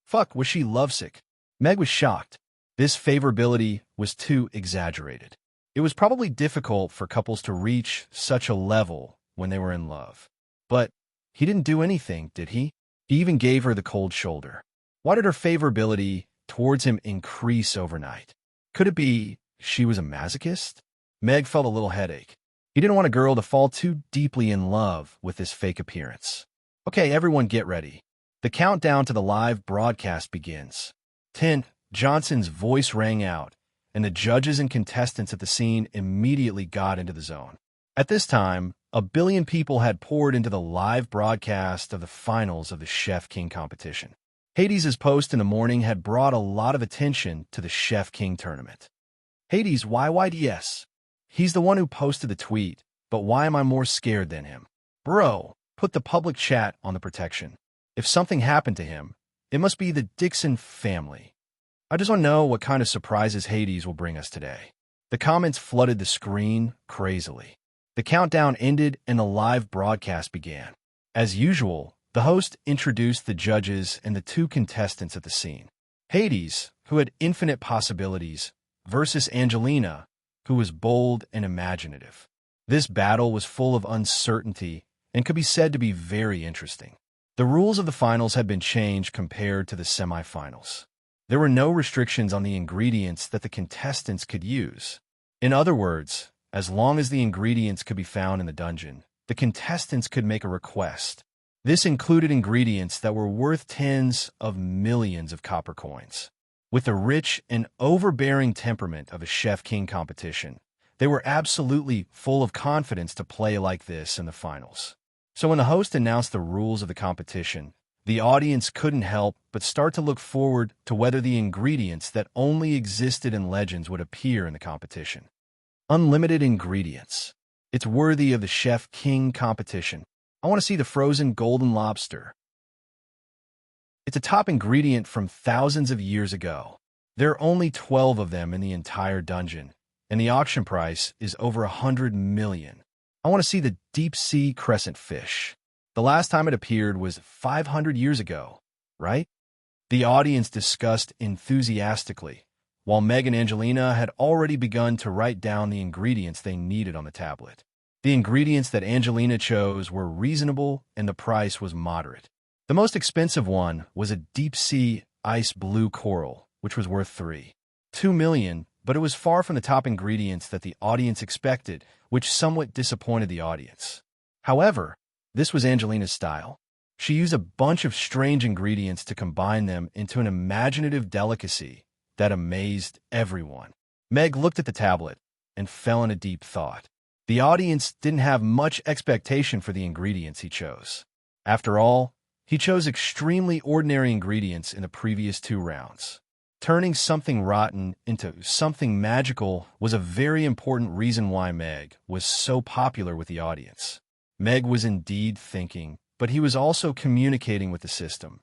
Fuck, was she lovesick? Meg was shocked. This favorability was too exaggerated. It was probably difficult for couples to reach such a level when they were in love. But he didn't do anything, did he? He even gave her the cold shoulder. Why did her favorability towards him increase overnight? Could it be she was a masochist? Meg felt a little headache. He didn't want a girl to fall too deeply in love with this fake appearance. Okay, everyone get ready. The countdown to the live broadcast begins. 10. Johnson's voice rang out, and the judges and contestants at the scene immediately got into the zone. At this time, 1 billion people had poured into the live broadcast of the finals of the Chef King competition. Hades's post in the morning had brought a lot of attention to the Chef King tournament. Hades, YYDS. He's the one who posted the tweet, but why am I more scared than him? Bro, put the public chat on the protection. If something happened to him, it must be the Dixon family. I just want to know what kind of surprises Hades will bring us today. The comments flooded the screen crazily. The countdown ended and the live broadcast began. As usual, the host introduced the judges and the 2 contestants at the scene. Hades, who had infinite possibilities, versus Angelina, who was bold and imaginative. This battle was full of uncertainty and could be said to be very interesting. The rules of the finals had been changed compared to the semifinals. There were no restrictions on the ingredients that the contestants could use. In other words, as long as the ingredients could be found in the dungeon, the contestants could make a request. This included ingredients that were worth tens of millions of copper coins. With the rich and overbearing temperament of a Chef King competition, they were absolutely full of confidence to play like this in the finals. So when the host announced the rules of the competition, the audience couldn't help but start to look forward to whether the ingredients that only existed in legends would appear in the competition. Unlimited ingredients. It's worthy of the Chef King competition. I want to see the frozen golden lobster. It's a top ingredient from thousands of years ago. There are only 12 of them in the entire dungeon, and the auction price is over 100 million. I want to see the deep-sea crescent fish. The last time it appeared was 500 years ago, right? The audience discussed enthusiastically, while Meg and Angelina had already begun to write down the ingredients they needed on the tablet. The ingredients that Angelina chose were reasonable and the price was moderate. The most expensive one was a deep-sea ice blue coral, which was worth $2 million, but it was far from the top ingredients that the audience expected, which somewhat disappointed the audience. However, this was Angelina's style. She used a bunch of strange ingredients to combine them into an imaginative delicacy that amazed everyone. Meg looked at the tablet and fell in a deep thought. The audience didn't have much expectation for the ingredients he chose. After all, he chose extremely ordinary ingredients in the previous 2 rounds. Turning something rotten into something magical was a very important reason why Meg was so popular with the audience. Meg was indeed thinking, but he was also communicating with the system.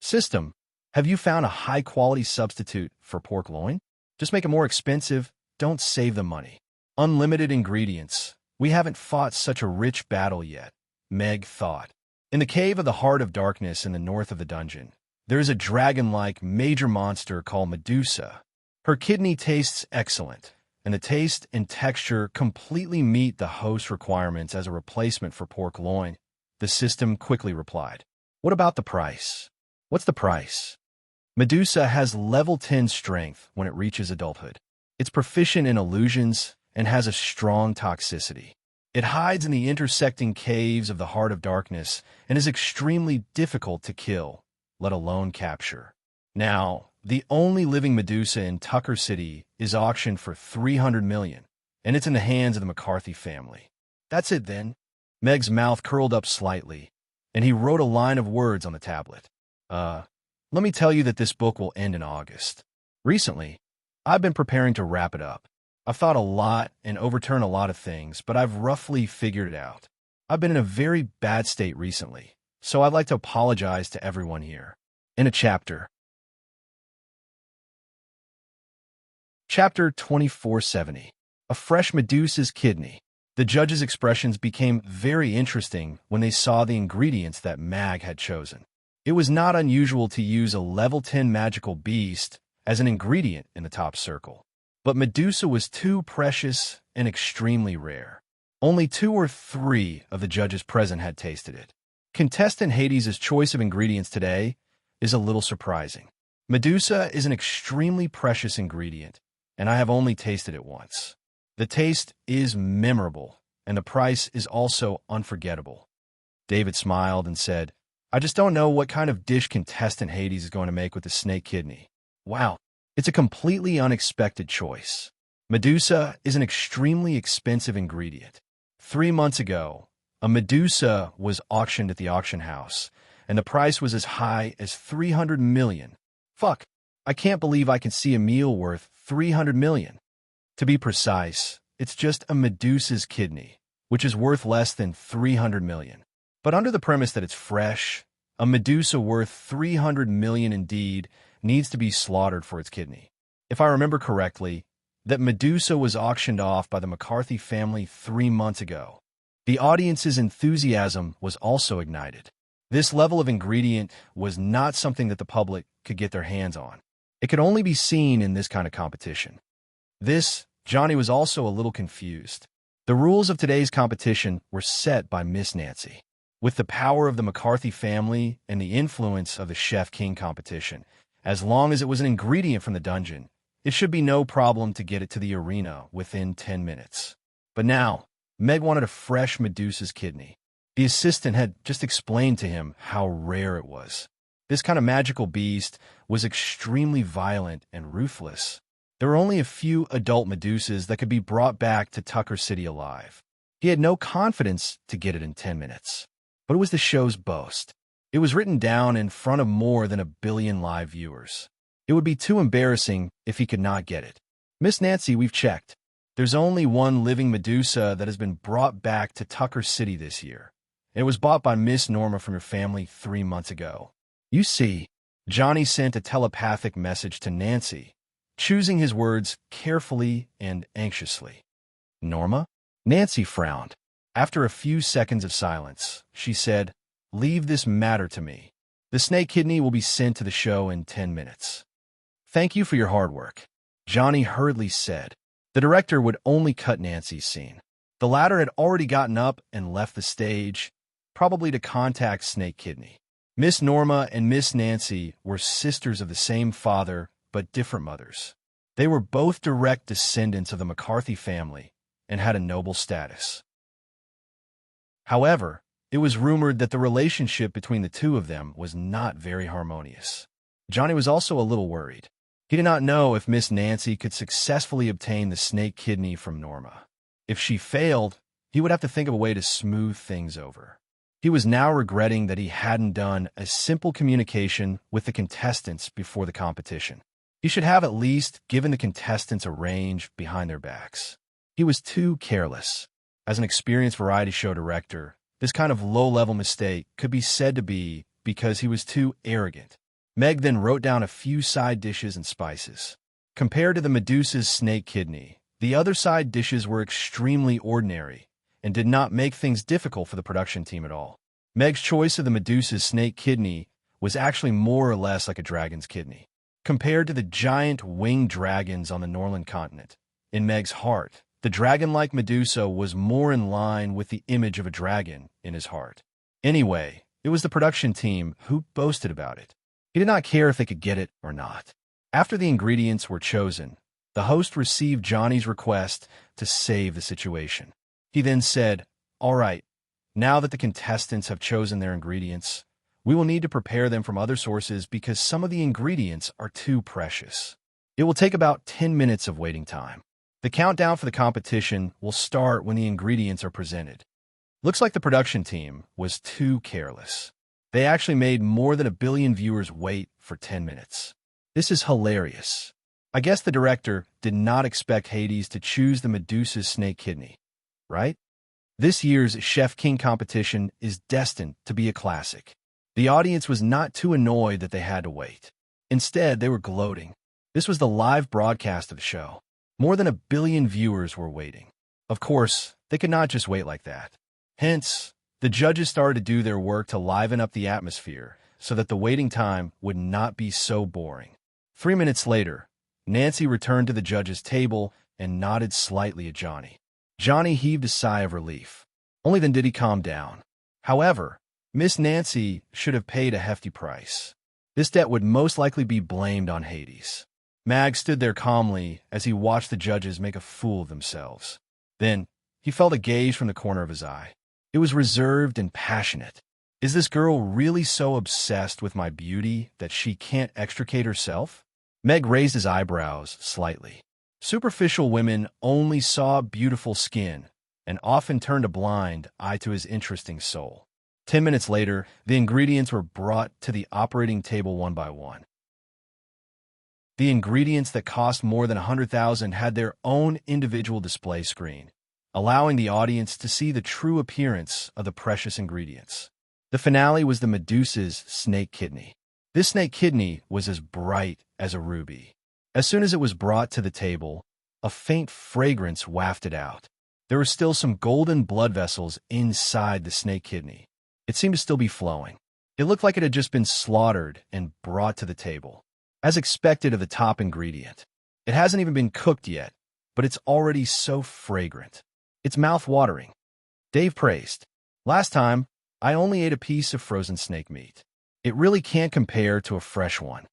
System, have you found a high-quality substitute for pork loin? Just make it more expensive, don't save the money. Unlimited ingredients. We haven't fought such a rich battle yet, Meg thought. In the cave of the Heart of Darkness in the north of the dungeon, there is a dragon-like major monster called Medusa. Her kidney tastes excellent, and the taste and texture completely meet the host's requirements as a replacement for pork loin. The system quickly replied. What about the price? What's the price? Medusa has level 10 strength when it reaches adulthood. It's proficient in illusions and has a strong toxicity. It hides in the intersecting caves of the Heart of Darkness and is extremely difficult to kill, let alone capture. Now, the only living Medusa in Tucker City is auctioned for $300 million, and it's in the hands of the McCarthy family. That's it then. Meg's mouth curled up slightly, and he wrote a line of words on the tablet. Let me tell you that this book will end in August. Recently, I've been preparing to wrap it up. I've thought a lot and overturned a lot of things, but I've roughly figured it out. I've been in a very bad state recently, so I'd like to apologize to everyone here. In a chapter. Chapter 2470. A Fresh Medusa's Kidney. The judges' expressions became very interesting when they saw the ingredients that Mag had chosen. It was not unusual to use a level 10 magical beast as an ingredient in the top circle. But Medusa was too precious and extremely rare. Only 2 or 3 of the judges present had tasted it. Contestant Hades' choice of ingredients today is a little surprising. Medusa is an extremely precious ingredient, and I have only tasted it once. The taste is memorable, and the price is also unforgettable. David smiled and said, I just don't know what kind of dish contestant Hades is going to make with the snake kidney. Wow, it's a completely unexpected choice. Medusa is an extremely expensive ingredient. 3 months ago, a Medusa was auctioned at the auction house, and the price was as high as $300 million. Fuck, I can't believe I can see a meal worth $300 million. To be precise, it's just a Medusa's kidney, which is worth less than $300 million. But under the premise that it's fresh, a Medusa worth $300 million indeed needs to be slaughtered for its kidney. If I remember correctly, that Medusa was auctioned off by the McCarthy family 3 months ago. The audience's enthusiasm was also ignited. This level of ingredient was not something that the public could get their hands on. It could only be seen in this kind of competition. Johnny was also a little confused. The rules of today's competition were set by Miss Nancy. With the power of the McCarthy family and the influence of the Chef King competition, as long as it was an ingredient from the dungeon, it should be no problem to get it to the arena within 10 minutes. But now, Meg wanted a fresh Medusa's kidney. The assistant had just explained to him how rare it was. This kind of magical beast was extremely violent and ruthless. There were only a few adult Medusas that could be brought back to Tucker City alive. He had no confidence to get it in 10 minutes. But it was the show's boast. It was written down in front of more than 1 billion live viewers. It would be too embarrassing if he could not get it. Miss Nancy, we've checked. There's only one living Medusa that has been brought back to Tucker City this year. And it was bought by Miss Norma from your family 3 months ago. You see, Johnny sent a telepathic message to Nancy, choosing his words carefully and anxiously. Norma? Nancy frowned. After a few seconds of silence, she said, Leave this matter to me. The snake kidney will be sent to the show in 10 minutes. Thank you for your hard work, Johnny hurriedly said. The director would only cut Nancy's scene. The latter had already gotten up and left the stage, probably to contact Snake Kidney. Miss Norma and Miss Nancy were sisters of the same father, but different mothers. They were both direct descendants of the McCarthy family and had a noble status. However, it was rumored that the relationship between the two of them was not very harmonious. Johnny was also a little worried. He did not know if Miss Nancy could successfully obtain the snake kidney from Norma. If she failed, he would have to think of a way to smooth things over. He was now regretting that he hadn't done a simple communication with the contestants before the competition. He should have at least given the contestants a range behind their backs. He was too careless. As an experienced variety show director, this kind of low-level mistake could be said to be because he was too arrogant. Meg then wrote down a few side dishes and spices. Compared to the Medusa's snake kidney, the other side dishes were extremely ordinary and did not make things difficult for the production team at all. Meg's choice of the Medusa's snake kidney was actually more or less like a dragon's kidney. Compared to the giant winged dragons on the Norland continent, in Meg's heart, the dragon-like Medusa was more in line with the image of a dragon in his heart. Anyway, it was the production team who boasted about it. He did not care if they could get it or not. After the ingredients were chosen, the host received Johnny's request to save the situation. He then said, "All right, now that the contestants have chosen their ingredients, we will need to prepare them from other sources because some of the ingredients are too precious. It will take about 10 minutes of waiting time. The countdown for the competition will start when the ingredients are presented." Looks like the production team was too careless. They actually made more than 1 billion viewers wait for 10 minutes. This is hilarious. I guess the director did not expect Hades to choose the Medusa's snake kidney, right? This year's Chef King competition is destined to be a classic. The audience was not too annoyed that they had to wait. Instead, they were gloating. This was the live broadcast of the show. More than 1 billion viewers were waiting. Of course, they could not just wait like that. Hence, the judges started to do their work to liven up the atmosphere so that the waiting time would not be so boring. 3 minutes later, Nancy returned to the judges' table and nodded slightly at Johnny. Johnny heaved a sigh of relief. Only then did he calm down. However, Miss Nancy should have paid a hefty price. This debt would most likely be blamed on Hades. Mag stood there calmly as he watched the judges make a fool of themselves. Then, he felt a gaze from the corner of his eye. It was reserved and passionate. Is this girl really so obsessed with my beauty that she can't extricate herself? Meg raised his eyebrows slightly. Superficial women only saw beautiful skin and often turned a blind eye to his interesting soul. 10 minutes later, the ingredients were brought to the operating table one by one. The ingredients that cost more than $100,000 had their own individual display screen, allowing the audience to see the true appearance of the precious ingredients. The finale was the Medusa's snake kidney. This snake kidney was as bright as a ruby. As soon as it was brought to the table, a faint fragrance wafted out. There were still some golden blood vessels inside the snake kidney. It seemed to still be flowing. It looked like it had just been slaughtered and brought to the table. As expected of the top ingredient. It hasn't even been cooked yet, but it's already so fragrant. It's mouth-watering. Dave praised. Last time, I only ate a piece of frozen snake meat. It really can't compare to a fresh one.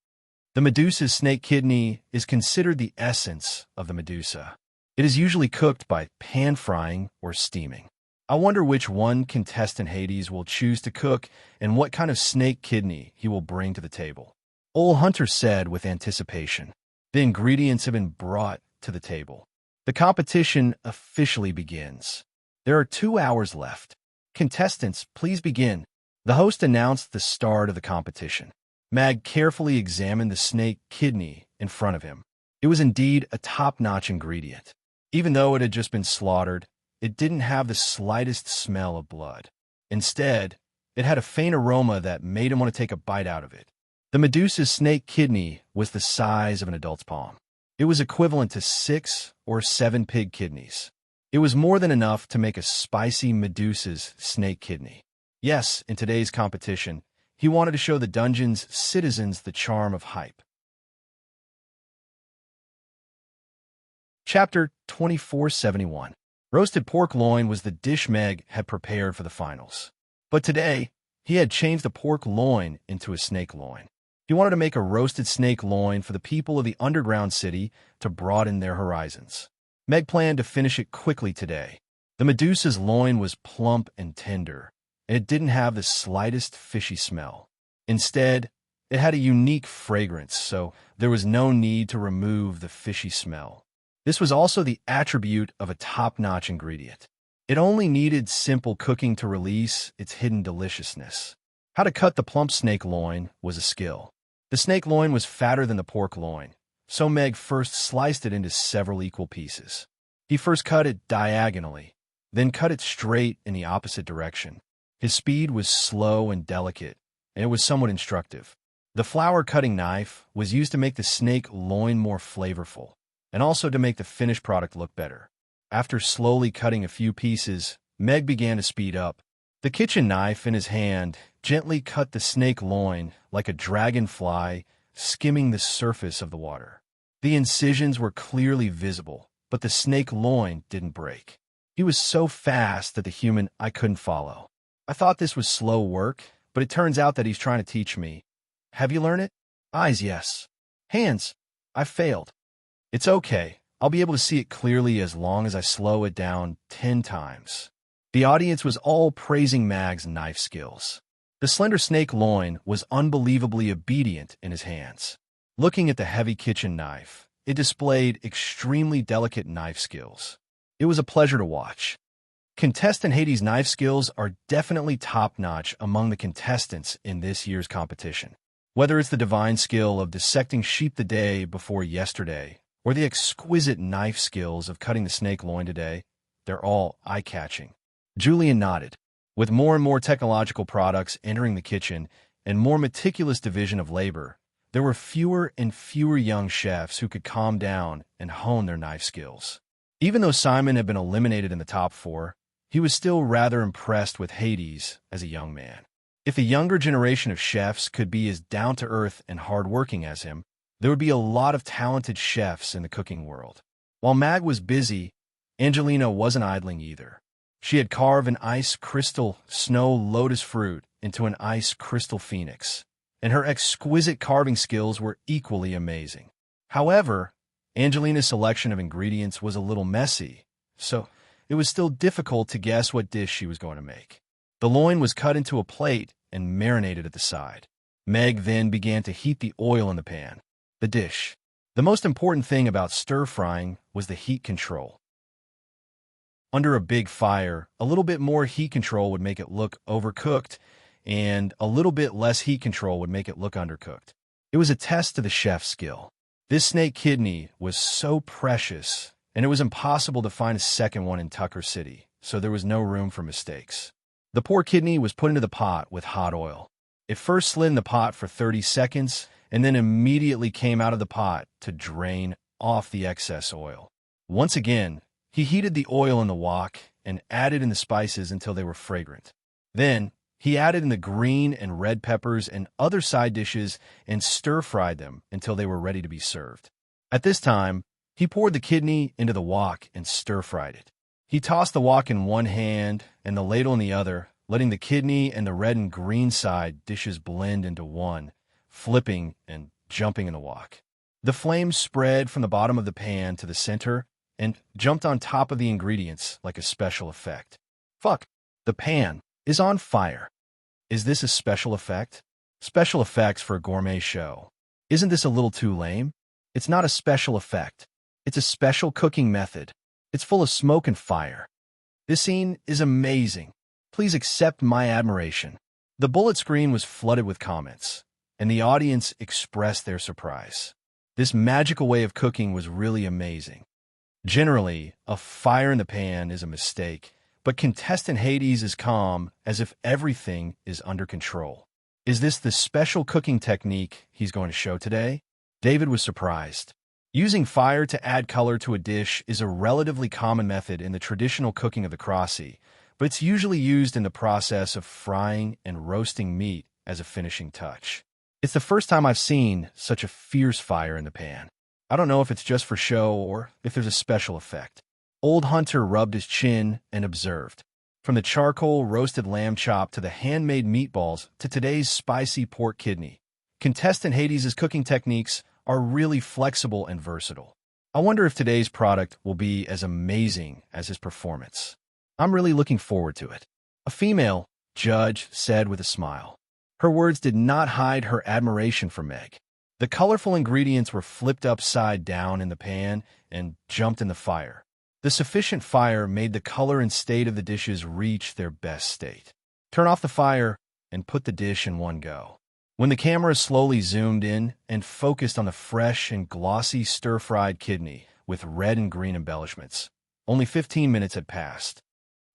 The Medusa's snake kidney is considered the essence of the Medusa. It is usually cooked by pan-frying or steaming. I wonder which one contestant Hades will choose to cook and what kind of snake kidney he will bring to the table. Old Hunter said with anticipation. The ingredients have been brought to the table. The competition officially begins. There are 2 hours left. Contestants, please begin. The host announced the start of the competition. Mag carefully examined the snake kidney in front of him. It was indeed a top-notch ingredient. Even though it had just been slaughtered, it didn't have the slightest smell of blood. Instead, it had a faint aroma that made him want to take a bite out of it. The Medusa's snake kidney was the size of an adult's palm. It was equivalent to 6 or 7 pig kidneys. It was more than enough to make a spicy Medusa's snake kidney. Yes, in today's competition, he wanted to show the dungeon's citizens the charm of hype. Chapter 2471. Roasted pork loin was the dish Meg had prepared for the finals. But today, he had changed the pork loin into a snake loin. He wanted to make a roasted snake loin for the people of the underground city to broaden their horizons. Meg planned to finish it quickly today. The Medusa's loin was plump and tender, and it didn't have the slightest fishy smell. Instead, it had a unique fragrance, so there was no need to remove the fishy smell. This was also the attribute of a top-notch ingredient. It only needed simple cooking to release its hidden deliciousness. How to cut the plump snake loin was a skill. The snake loin was fatter than the pork loin, so Meg first sliced it into several equal pieces. He first cut it diagonally, then cut it straight in the opposite direction. His speed was slow and delicate, and it was somewhat instructive. The flour cutting knife was used to make the snake loin more flavorful, and also to make the finished product look better. After slowly cutting a few pieces, Meg began to speed up. The kitchen knife in his hand gently cut the snake loin like a dragonfly skimming the surface of the water. The incisions were clearly visible, but the snake loin didn't break. He was so fast that the human I couldn't follow. I thought this was slow work, but it turns out that he's trying to teach me. Have you learned it? Eyes, yes. Hands, I failed. It's okay. I'll be able to see it clearly as long as I slow it down 10 times. The audience was all praising Mag's knife skills. The slender snake loin was unbelievably obedient in his hands. Looking at the heavy kitchen knife, it displayed extremely delicate knife skills. It was a pleasure to watch. Contestant Hades' knife skills are definitely top-notch among the contestants in this year's competition. Whether it's the divine skill of dissecting sheep the day before yesterday, or the exquisite knife skills of cutting the snake loin today, they're all eye-catching. Julian nodded. With more and more technological products entering the kitchen and more meticulous division of labor, there were fewer and fewer young chefs who could calm down and hone their knife skills. Even though Simon had been eliminated in the top 4, he was still rather impressed with Hades as a young man. If a younger generation of chefs could be as down-to-earth and hard-working as him, there would be a lot of talented chefs in the cooking world. While Mag was busy, Angelina wasn't idling either. She had carved an ice crystal snow lotus fruit into an ice crystal phoenix, and her exquisite carving skills were equally amazing. However, Angelina's selection of ingredients was a little messy, so it was still difficult to guess what dish she was going to make. The loin was cut into a plate and marinated at the side. Meg then began to heat the oil in the pan. The dish. The most important thing about stir-frying was the heat control. Under a big fire, a little bit more heat control would make it look overcooked, and a little bit less heat control would make it look undercooked. It was a test to the chef's skill. This snake kidney was so precious, and it was impossible to find a second one in Tucker City, so there was no room for mistakes. The poor kidney was put into the pot with hot oil. It first slid in the pot for 30 seconds, and then immediately came out of the pot to drain off the excess oil. Once again, he heated the oil in the wok and added in the spices until they were fragrant. Then, he added in the green and red peppers and other side dishes and stir-fried them until they were ready to be served. At this time, he poured the kidney into the wok and stir-fried it. He tossed the wok in one hand and the ladle in the other, letting the kidney and the red and green side dishes blend into one, flipping and jumping in the wok. The flames spread from the bottom of the pan to the center and jumped on top of the ingredients like a special effect. Fuck, the pan is on fire. Is this a special effect? Special effects for a gourmet show. Isn't this a little too lame? It's not a special effect. It's a special cooking method. It's full of smoke and fire. This scene is amazing. Please accept my admiration. The bullet screen was flooded with comments, and the audience expressed their surprise. This magical way of cooking was really amazing. Generally, a fire in the pan is a mistake, but contestant Hades is calm as if everything is under control. Is this the special cooking technique he's going to show today? David was surprised. Using fire to add color to a dish is a relatively common method in the traditional cooking of the Crossy, but it's usually used in the process of frying and roasting meat as a finishing touch. It's the first time I've seen such a fierce fire in the pan. I don't know if it's just for show or if there's a special effect. Old Hunter rubbed his chin and observed. From the charcoal roasted lamb chop to the handmade meatballs to today's spicy pork kidney, contestant Hades' cooking techniques are really flexible and versatile. I wonder if today's product will be as amazing as his performance. I'm really looking forward to it. A female judge said with a smile. Her words did not hide her admiration for Meg. The colorful ingredients were flipped upside down in the pan and jumped in the fire. The sufficient fire made the color and state of the dishes reach their best state. Turn off the fire and put the dish in one go. When the camera slowly zoomed in and focused on the fresh and glossy stir-fried kidney with red and green embellishments, only 15 minutes had passed.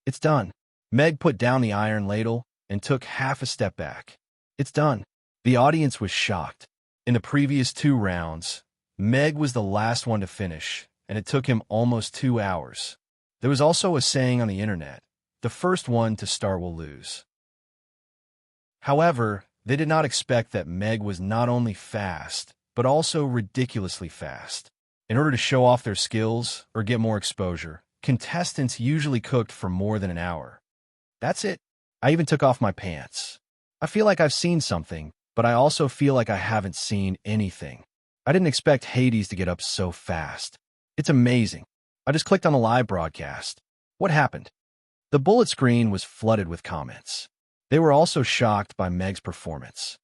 It's done. Meg put down the iron ladle and took half a step back. It's done. The audience was shocked. In the previous 2 rounds, Meg was the last one to finish, and it took him almost 2 hours. There was also a saying on the internet, the first one to start will lose. However, they did not expect that Meg was not only fast, but also ridiculously fast. In order to show off their skills or get more exposure, contestants usually cooked for more than an hour. That's it. I even took off my pants. I feel like I've seen something, but I also feel like I haven't seen anything. I didn't expect Hades to get up so fast. It's amazing. I just clicked on the live broadcast. What happened? The bullet screen was flooded with comments. They were also shocked by Meg's performance.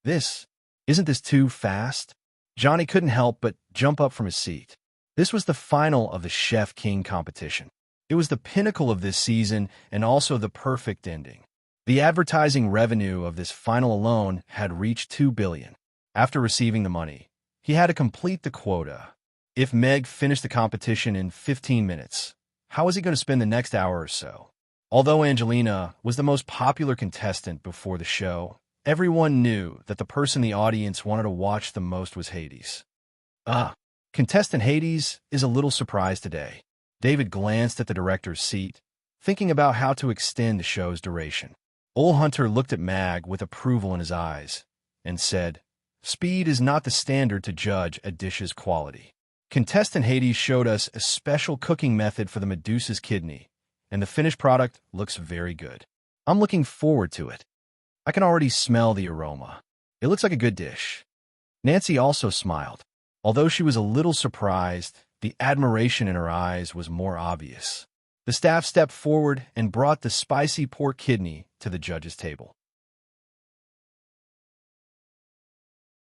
Isn't this too fast? Johnny couldn't help but jump up from his seat. This was the final of the Chef King competition. It was the pinnacle of this season and also the perfect ending. The advertising revenue of this final alone had reached $2 billion. After receiving the money, he had to complete the quota. If Meg finished the competition in 15 minutes, how was he going to spend the next hour or so? Although Angelina was the most popular contestant before the show, everyone knew that the person the audience wanted to watch the most was Hades. Contestant Hades is a little surprised today. David glanced at the director's seat, thinking about how to extend the show's duration. Old Hunter looked at Mag with approval in his eyes and said, "Speed is not the standard to judge a dish's quality." Contestant Hades showed us a special cooking method for the Medusa's kidney, and the finished product looks very good. I'm looking forward to it. I can already smell the aroma. It looks like a good dish. Nancy also smiled. Although she was a little surprised, the admiration in her eyes was more obvious. The staff stepped forward and brought the spicy pork kidney to the judges' table.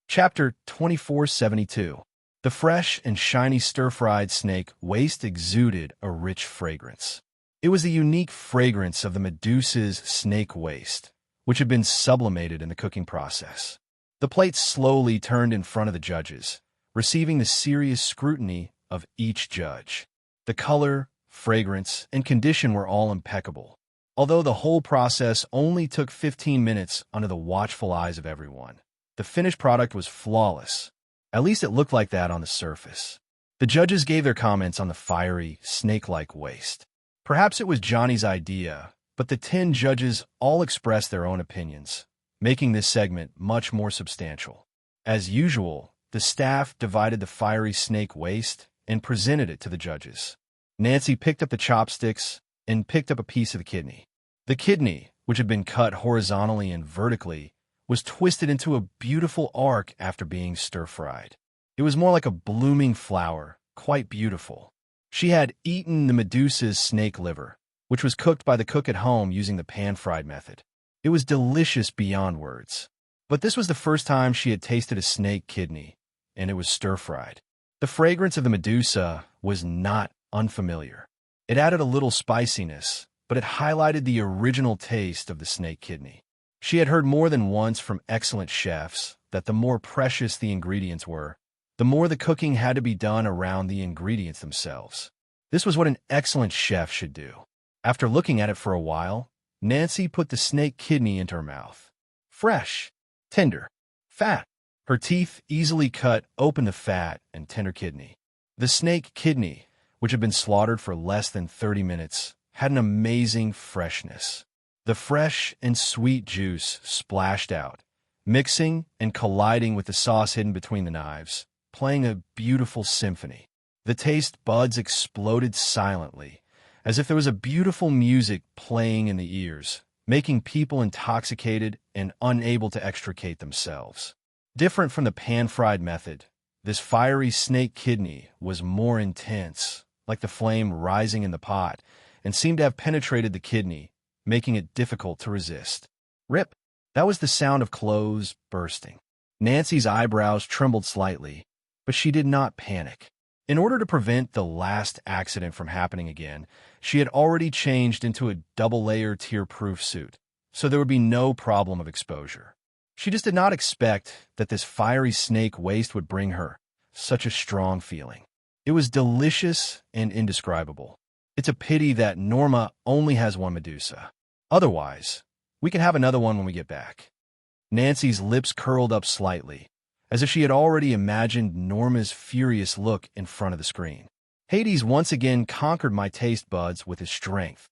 Chapter 2472. The fresh and shiny stir-fried snake waste exuded a rich fragrance. It was the unique fragrance of the Medusa's snake waste, which had been sublimated in the cooking process. The plate slowly turned in front of the judges, receiving the serious scrutiny of each judge. The color, fragrance, and condition were all impeccable, although the whole process only took 15 minutes under the watchful eyes of everyone. The finished product was flawless. At least it looked like that on the surface. The judges gave their comments on the fiery, snake-like waste. Perhaps it was Johnny's idea, but the 10 judges all expressed their own opinions, making this segment much more substantial. As usual, the staff divided the fiery snake waste and presented it to the judges. Nancy picked up the chopsticks and picked up a piece of the kidney. The kidney, which had been cut horizontally and vertically, was twisted into a beautiful arc after being stir-fried. It was more like a blooming flower, quite beautiful. She had eaten the Medusa's snake liver, which was cooked by the cook at home using the pan-fried method. It was delicious beyond words. But this was the first time she had tasted a snake kidney, and it was stir-fried. The fragrance of the Medusa was not unfamiliar. It added a little spiciness, but it highlighted the original taste of the snake kidney. She had heard more than once from excellent chefs that the more precious the ingredients were, the more the cooking had to be done around the ingredients themselves. This was what an excellent chef should do. After looking at it for a while, Nancy put the snake kidney into her mouth. Fresh, tender, fat. Her teeth easily cut open the fat and tender kidney. The snake kidney, which had been slaughtered for less than 30 minutes, had an amazing freshness. The fresh and sweet juice splashed out, mixing and colliding with the sauce hidden between the knives, playing a beautiful symphony. The taste buds exploded silently, as if there was a beautiful music playing in the ears, making people intoxicated and unable to extricate themselves. Different from the pan-fried method, this fiery snake kidney was more intense, like the flame rising in the pot, and seemed to have penetrated the kidney, making it difficult to resist. Rip! That was the sound of clothes bursting. Nancy's eyebrows trembled slightly, but she did not panic. In order to prevent the last accident from happening again, she had already changed into a double-layer tear-proof suit, so there would be no problem of exposure. She just did not expect that this fiery snake waste would bring her such a strong feeling. It was delicious and indescribable. It's a pity that Norma only has one Medusa. Otherwise, we can have another one when we get back. Nancy's lips curled up slightly, as if she had already imagined Norma's furious look in front of the screen. Hades once again conquered my taste buds with his strength.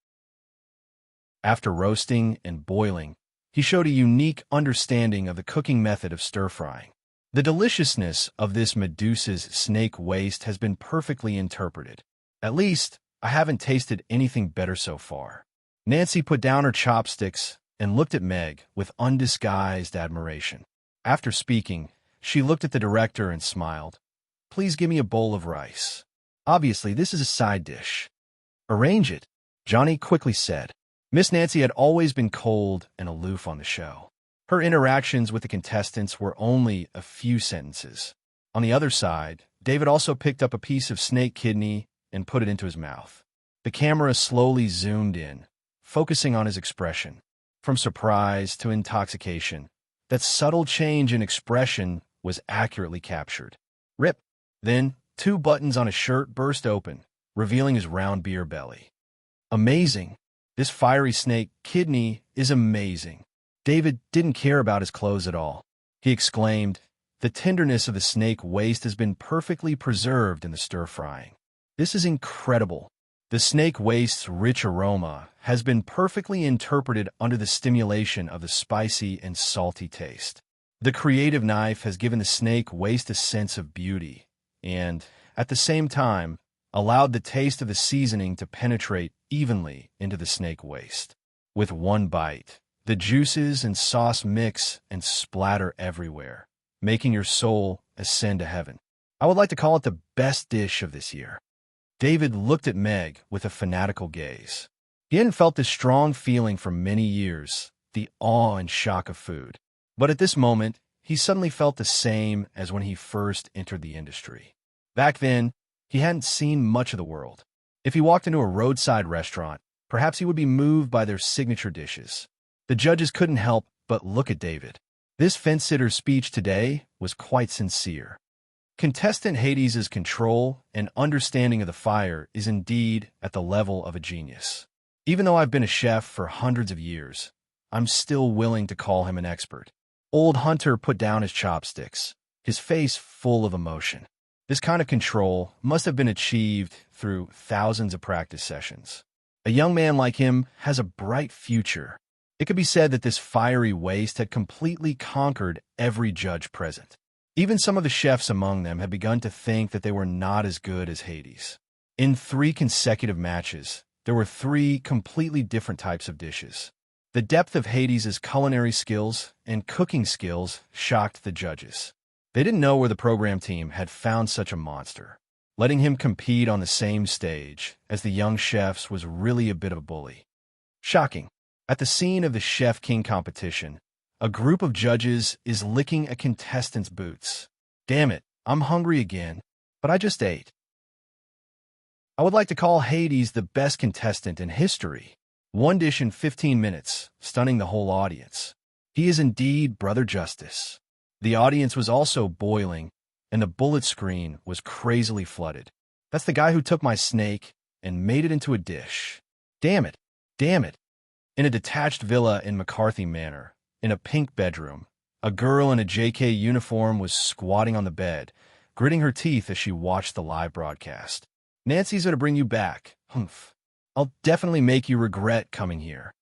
After roasting and boiling, he showed a unique understanding of the cooking method of stir-frying. The deliciousness of this Medusa's snake waste has been perfectly interpreted. At least, I haven't tasted anything better so far. Nancy put down her chopsticks and looked at Meg with undisguised admiration. After speaking, she looked at the director and smiled. "Please give me a bowl of rice. Obviously, this is a side dish." "Arrange it," Johnny quickly said. Miss Nancy had always been cold and aloof on the show. Her interactions with the contestants were only a few sentences. On the other side, David also picked up a piece of snake kidney and put it into his mouth. The camera slowly zoomed in, focusing on his expression. From surprise to intoxication, that subtle change in expression was accurately captured. Rip! Then, 2 buttons on his shirt burst open, revealing his round beer belly. Amazing! This fiery snake kidney is amazing. David didn't care about his clothes at all. He exclaimed, "The tenderness of the snake waste has been perfectly preserved in the stir-frying. This is incredible. The snake waste's rich aroma has been perfectly interpreted under the stimulation of the spicy and salty taste. The creative knife has given the snake waste a sense of beauty and, at the same time, allowed the taste of the seasoning to penetrate evenly into the snake waste. With one bite, the juices and sauce mix and splatter everywhere, making your soul ascend to heaven. I would like to call it the best dish of this year." David looked at Meg with a fanatical gaze. He hadn't felt this strong feeling for many years, the awe and shock of food. But at this moment, he suddenly felt the same as when he first entered the industry. Back then, he hadn't seen much of the world. If he walked into a roadside restaurant, perhaps he would be moved by their signature dishes. The judges couldn't help but look at David. This fence-sitter's speech today was quite sincere. Contestant Hades' control and understanding of the fire is indeed at the level of a genius. Even though I've been a chef for hundreds of years, I'm still willing to call him an expert. Old Hunter put down his chopsticks, his face full of emotion. This kind of control must have been achieved through thousands of practice sessions. A young man like him has a bright future. It could be said that this fiery waste had completely conquered every judge present. Even some of the chefs among them had begun to think that they were not as good as Hades. In 3 consecutive matches, there were 3 completely different types of dishes. The depth of Hades' culinary skills and cooking skills shocked the judges. They didn't know where the program team had found such a monster. Letting him compete on the same stage as the young chefs was really a bit of a bully. Shocking. At the scene of the Chef King competition, a group of judges is licking a contestant's boots. Damn it, I'm hungry again, but I just ate. I would like to call Hades the best contestant in history. 1 dish in 15 minutes, stunning the whole audience. He is indeed Brother Justice. The audience was also boiling, and the bullet screen was crazily flooded. That's the guy who took my snake and made it into a dish. Damn it, damn it. In a detached villa in McCarthy Manor, in a pink bedroom, a girl in a JK uniform was squatting on the bed, gritting her teeth as she watched the live broadcast. "Nancy's going to bring you back. Humph. I'll definitely make you regret coming here."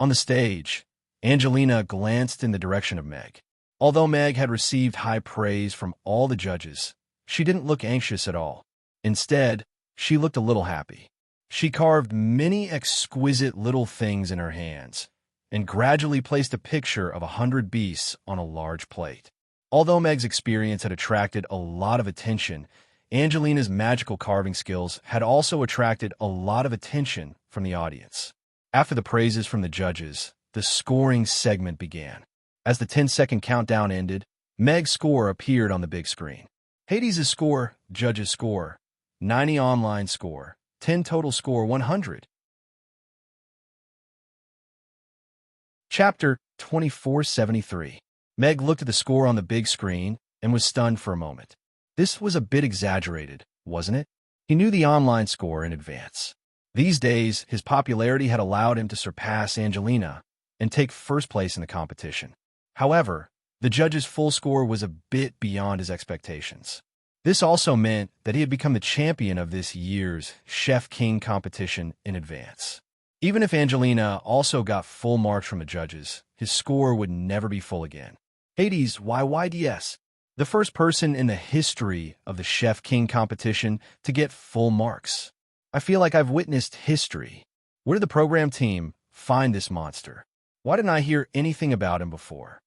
On the stage, Angelina glanced in the direction of Meg. Although Meg had received high praise from all the judges, she didn't look anxious at all. Instead, she looked a little happy. She carved many exquisite little things in her hands and gradually placed a picture of 100 beasts on a large plate. Although Meg's experience had attracted a lot of attention, Angelina's magical carving skills had also attracted a lot of attention from the audience. After the praises from the judges, the scoring segment began. As the 10-second countdown ended, Meg's score appeared on the big screen. Hades' score, judges' score, 90 online score, 10 total score, 100. Chapter 2473. Meg looked at the score on the big screen and was stunned for a moment. This was a bit exaggerated, wasn't it? He knew the online score in advance. These days, his popularity had allowed him to surpass Angelina and take first place in the competition. However, the judge's full score was a bit beyond his expectations. This also meant that he had become the champion of this year's Chef King competition in advance. Even if Angelina also got full marks from the judges, his score would never be full again. Hades, YYDS, the first person in the history of the Chef King competition to get full marks. I feel like I've witnessed history. Where did the program team find this monster? Why didn't I hear anything about him before?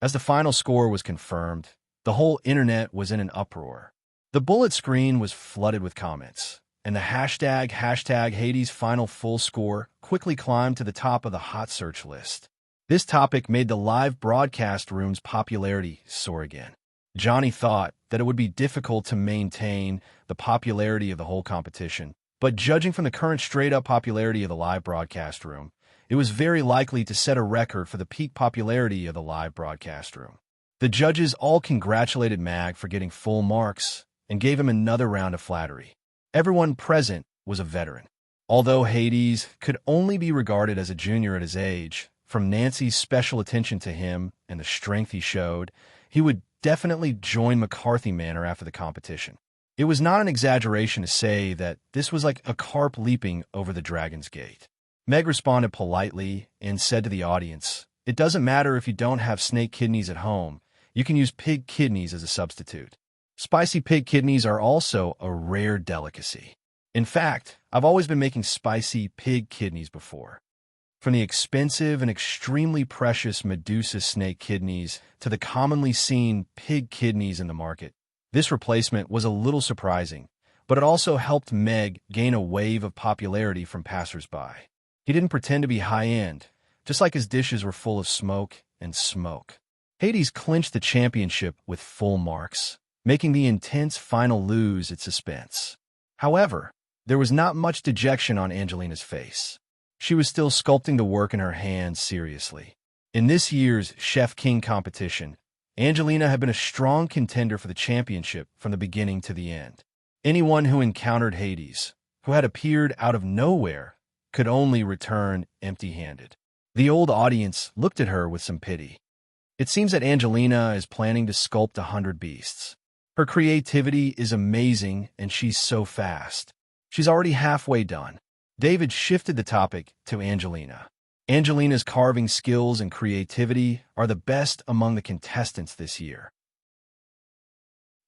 As the final score was confirmed, the whole internet was in an uproar. The bullet screen was flooded with comments, and the hashtag Hades final full score quickly climbed to the top of the hot search list. This topic made the live broadcast room's popularity soar again. Johnny thought that it would be difficult to maintain the popularity of the whole competition, but judging from the current straight-up popularity of the live broadcast room, it was very likely to set a record for the peak popularity of the live broadcast room. The judges all congratulated Mag for getting full marks and gave him another round of flattery. Everyone present was a veteran. Although Hades could only be regarded as a junior at his age, from Nancy's special attention to him and the strength he showed, he would definitely join McCarthy Manor after the competition. It was not an exaggeration to say that this was like a carp leaping over the Dragon's Gate. Meg responded politely and said to the audience, "It doesn't matter if you don't have snake kidneys at home. You can use pig kidneys as a substitute. Spicy pig kidneys are also a rare delicacy. In fact, I've always been making spicy pig kidneys before." From the expensive and extremely precious Medusa snake kidneys to the commonly seen pig kidneys in the market, this replacement was a little surprising, but it also helped Meg gain a wave of popularity from passersby. He didn't pretend to be high-end, just like his dishes were full of smoke and smoke. Hades clinched the championship with full marks, making the intense final lose its suspense. However, there was not much dejection on Angelina's face. She was still sculpting the work in her hands seriously. In this year's Chef King competition, Angelina had been a strong contender for the championship from the beginning to the end. Anyone who encountered Hades, who had appeared out of nowhere, could only return empty-handed. The old audience looked at her with some pity. It seems that Angelina is planning to sculpt 100 beasts. Her creativity is amazing, and she's so fast. She's already halfway done. David shifted the topic to Angelina. Angelina's carving skills and creativity are the best among the contestants this year.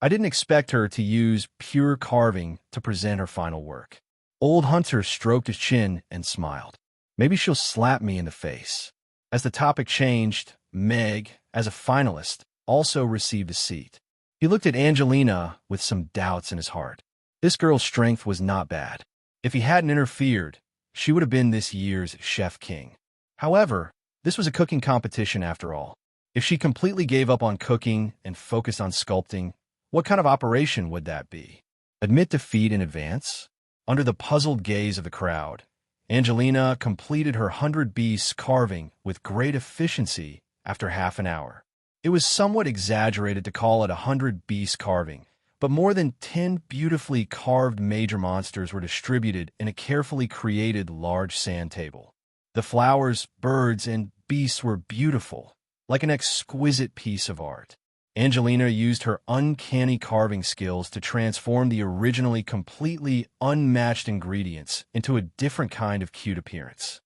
I didn't expect her to use pure carving to present her final work. Old Hunter stroked his chin and smiled. Maybe she'll slap me in the face. As the topic changed, Meg, as a finalist, also received a seat. He looked at Angelina with some doubts in his heart. This girl's strength was not bad. If he hadn't interfered, she would have been this year's Chef King. However, this was a cooking competition after all. If she completely gave up on cooking and focused on sculpting, what kind of operation would that be? Admit defeat in advance? Under the puzzled gaze of the crowd, Angelina completed her 100 beasts carving with great efficiency after half an hour. It was somewhat exaggerated to call it 100 beast carving, but more than 10 beautifully carved major monsters were distributed in a carefully created large sand table. The flowers, birds, and beasts were beautiful, like an exquisite piece of art. Angelina used her uncanny carving skills to transform the originally completely unmatched ingredients into a different kind of cute appearance.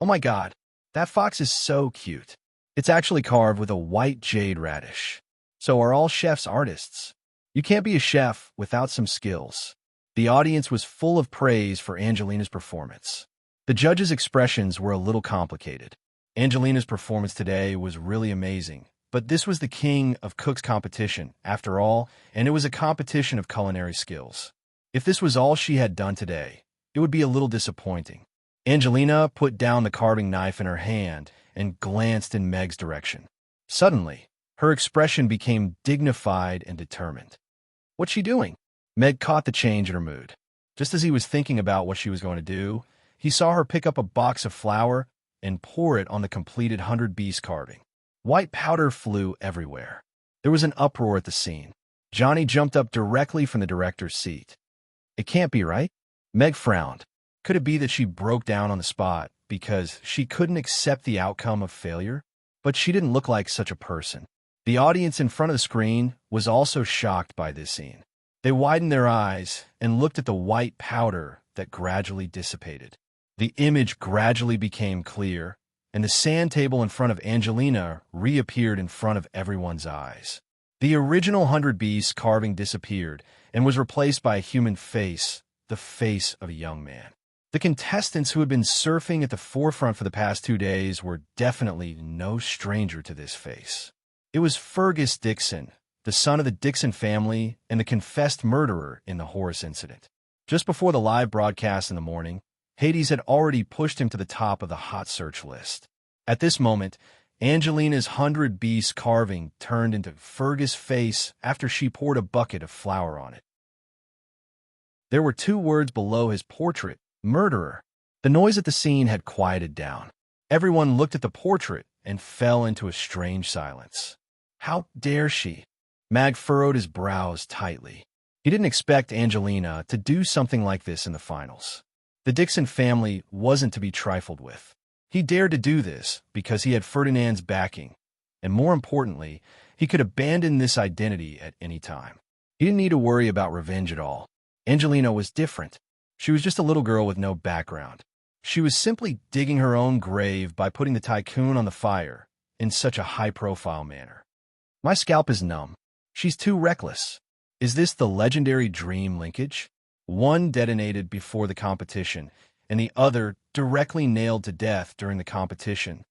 Oh my god, that fox is so cute. It's actually carved with a white jade radish. So are all chefs artists? You can't be a chef without some skills. The audience was full of praise for Angelina's performance. The judges' expressions were a little complicated. Angelina's performance today was really amazing, but this was the King of Cooks competition, after all, and it was a competition of culinary skills. If this was all she had done today, it would be a little disappointing. Angelina put down the carving knife in her hand and glanced in Meg's direction. Suddenly, her expression became dignified and determined. "What's she doing?" Meg caught the change in her mood. Just as he was thinking about what she was going to do, he saw her pick up a box of flour and pour it on the completed 100 beast carving. White powder flew everywhere. There was an uproar at the scene. Johnny jumped up directly from the director's seat. "It can't be right." Meg frowned. Could it be that she broke down on the spot because she couldn't accept the outcome of failure? But she didn't look like such a person. The audience in front of the screen was also shocked by this scene. They widened their eyes and looked at the white powder that gradually dissipated. The image gradually became clear, and the sand table in front of Angelina reappeared in front of everyone's eyes. The original 100 beasts carving disappeared and was replaced by a human face, the face of a young man. The contestants who had been surfing at the forefront for the past 2 days were definitely no stranger to this face. It was Fergus Dixon, the son of the Dixon family and the confessed murderer in the Horace incident. Just before the live broadcast in the morning, Hades had already pushed him to the top of the hot search list. At this moment, Angelina's 100 beast carving turned into Fergus' face after she poured a bucket of flour on it. There were 2 words below his portrait: murderer. The noise at the scene had quieted down. Everyone looked at the portrait and fell into a strange silence. How dare she? Mag furrowed his brows tightly. He didn't expect Angelina to do something like this in the finals. The Dixon family wasn't to be trifled with. He dared to do this because he had Ferdinand's backing, and more importantly, he could abandon this identity at any time. He didn't need to worry about revenge at all. Angelina was different. She was just a little girl with no background. She was simply digging her own grave by putting the tycoon on the fire in such a high-profile manner. My scalp is numb. She's too reckless. Is this the legendary dream linkage? One detonated before the competition, and the other directly nailed to death during the competition.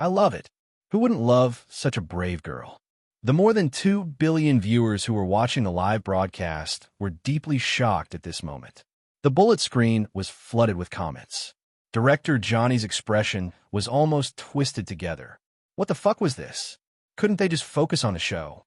I love it. Who wouldn't love such a brave girl? The more than 2 billion viewers who were watching the live broadcast were deeply shocked at this moment. The bullet screen was flooded with comments. Director Johnny's expression was almost twisted together. What the fuck was this? Couldn't they just focus on the show?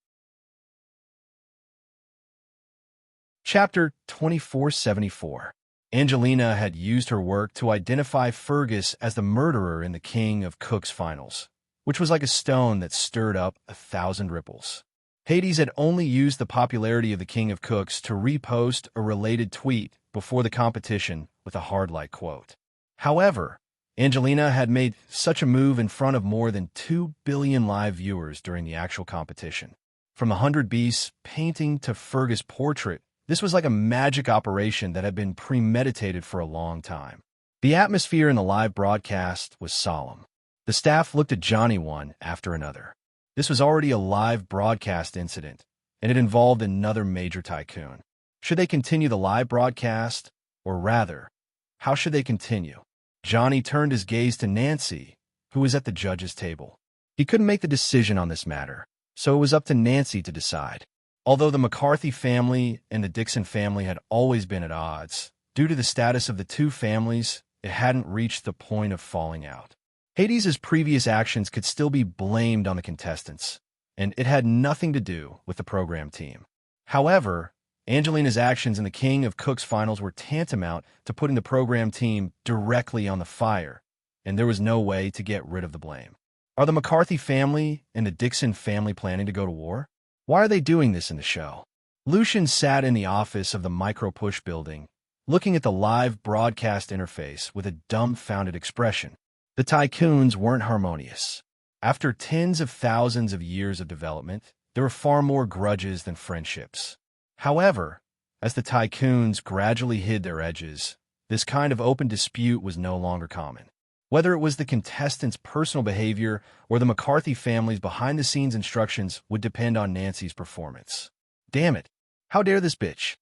Chapter 2474. Angelina had used her work to identify Fergus as the murderer in the King of Cooks finals, which was like a stone that stirred up 1,000 ripples. Hades had only used the popularity of the King of Cooks to repost a related tweet before the competition with a hard-like quote. However, Angelina had made such a move in front of more than 2 billion live viewers during the actual competition. From the 100 beasts painting to Fergus' portrait, this was like a magic operation that had been premeditated for a long time. The atmosphere in the live broadcast was solemn. The staff looked at Johnny one after another. This was already a live broadcast incident, and it involved another major tycoon. Should they continue the live broadcast? Or rather, how should they continue? Johnny turned his gaze to Nancy, who was at the judges' table. He couldn't make the decision on this matter, so it was up to Nancy to decide. Although the McCarthy family and the Dixon family had always been at odds, due to the status of the 2 families, it hadn't reached the point of falling out. Hades' previous actions could still be blamed on the contestants, and it had nothing to do with the program team. However, Angelina's actions in the King of Cooks finals were tantamount to putting the program team directly on the fire, and there was no way to get rid of the blame. Are the McCarthy family and the Dixon family planning to go to war? Why are they doing this in the show? Lucian sat in the office of the Micro-Push building, looking at the live broadcast interface with a dumbfounded expression. The tycoons weren't harmonious. After tens of thousands of years of development, there were far more grudges than friendships. However, as the tycoons gradually hid their edges, this kind of open dispute was no longer common. Whether it was the contestants' personal behavior or the McCarthy family's behind-the-scenes instructions would depend on Nancy's performance. Damn it. How dare this bitch?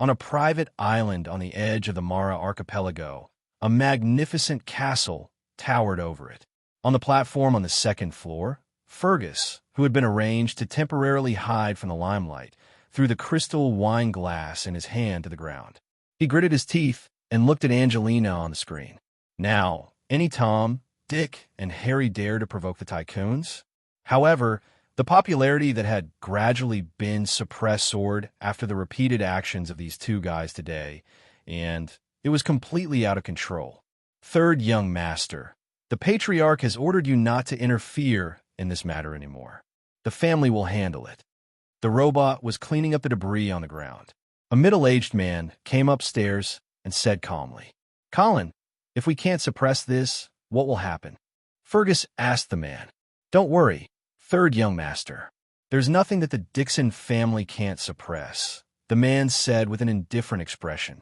On a private island on the edge of the Mara archipelago, a magnificent castle towered over it. On the platform on the second floor, Fergus, who had been arranged to temporarily hide from the limelight, threw the crystal wine glass in his hand to the ground. He gritted his teeth and looked at Angelina on the screen. Now, any Tom, Dick, and Harry dare to provoke the tycoons? However, the popularity that had gradually been suppressed soared after the repeated actions of these two guys today, and it was completely out of control. Third young master, the patriarch has ordered you not to interfere in this matter anymore. The family will handle it. The robot was cleaning up the debris on the ground. A middle-aged man came upstairs and said calmly, "Colin, if we can't suppress this, what will happen?" Fergus asked the man. "Don't worry, third young master. There's nothing that the Dixon family can't suppress," the man said with an indifferent expression.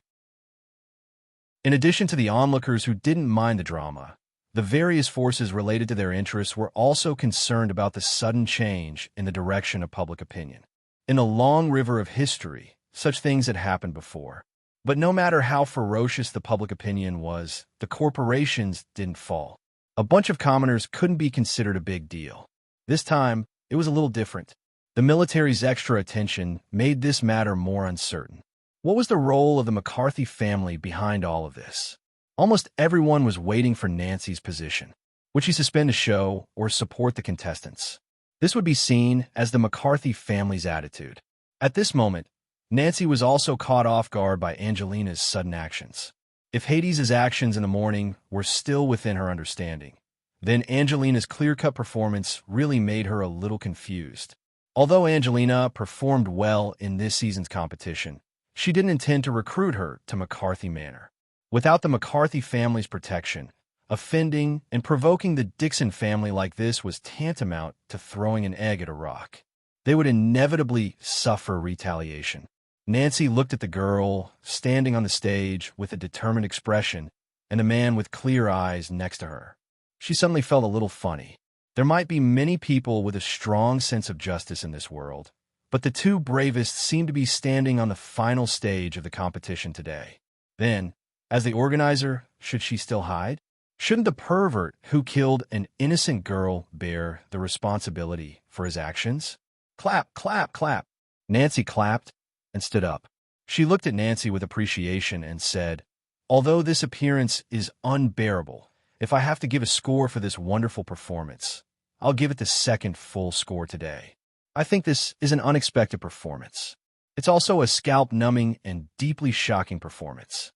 In addition to the onlookers who didn't mind the drama, the various forces related to their interests were also concerned about the sudden change in the direction of public opinion. In the long river of history, such things had happened before. But no matter how ferocious the public opinion was, the corporations didn't fall. A bunch of commoners couldn't be considered a big deal. This time, it was a little different. The military's extra attention made this matter more uncertain. What was the role of the McCarthy family behind all of this? Almost everyone was waiting for Nancy's position. Would she suspend a show or support the contestants? This would be seen as the McCarthy family's attitude. At this moment, Nancy was also caught off guard by Angelina's sudden actions. If Hades' actions in the morning were still within her understanding, then Angelina's clear-cut performance really made her a little confused. Although Angelina performed well in this season's competition, she didn't intend to recruit her to McCarthy Manor. Without the McCarthy family's protection, offending and provoking the Dixon family like this was tantamount to throwing an egg at a rock. They would inevitably suffer retaliation. Nancy looked at the girl standing on the stage with a determined expression and the man with clear eyes next to her. She suddenly felt a little funny. There might be many people with a strong sense of justice in this world, but the two bravest seemed to be standing on the final stage of the competition today. Then, as the organizer, should she still hide? Shouldn't the pervert who killed an innocent girl bear the responsibility for his actions? Clap, clap, clap. Nancy clapped and stood up. She looked at Nancy with appreciation and said, "Although this appearance is unbearable, if I have to give a score for this wonderful performance, I'll give it the second full score today. I think this is an unexpected performance. It's also a scalp-numbing and deeply shocking performance."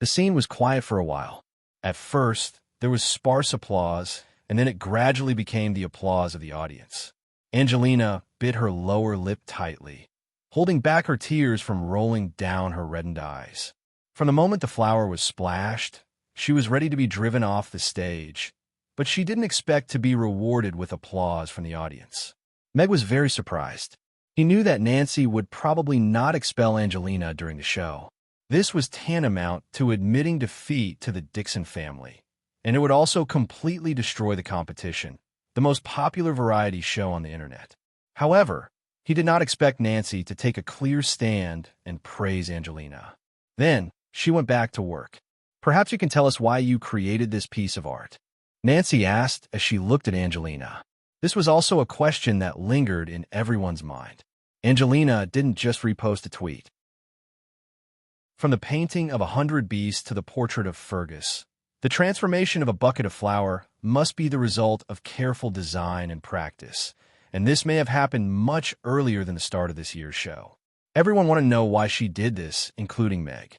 The scene was quiet for a while. At first, there was sparse applause, and then it gradually became the applause of the audience. Angelina bit her lower lip tightly, holding back her tears from rolling down her reddened eyes. From the moment the flour was splashed, she was ready to be driven off the stage, but she didn't expect to be rewarded with applause from the audience. Meg was very surprised. He knew that Nancy would probably not expel Angelina during the show. This was tantamount to admitting defeat to the Dixon family, and it would also completely destroy the competition, the most popular variety show on the internet. However, he did not expect Nancy to take a clear stand and praise Angelina. Then, she went back to work. "Perhaps you can tell us why you created this piece of art?" Nancy asked as she looked at Angelina. This was also a question that lingered in everyone's mind. Angelina didn't just repost a tweet. From the painting of 100 beasts to the portrait of Fergus, the transformation of a bucket of flour must be the result of careful design and practice, and this may have happened much earlier than the start of this year's show. Everyone wanted to know why she did this, including Meg.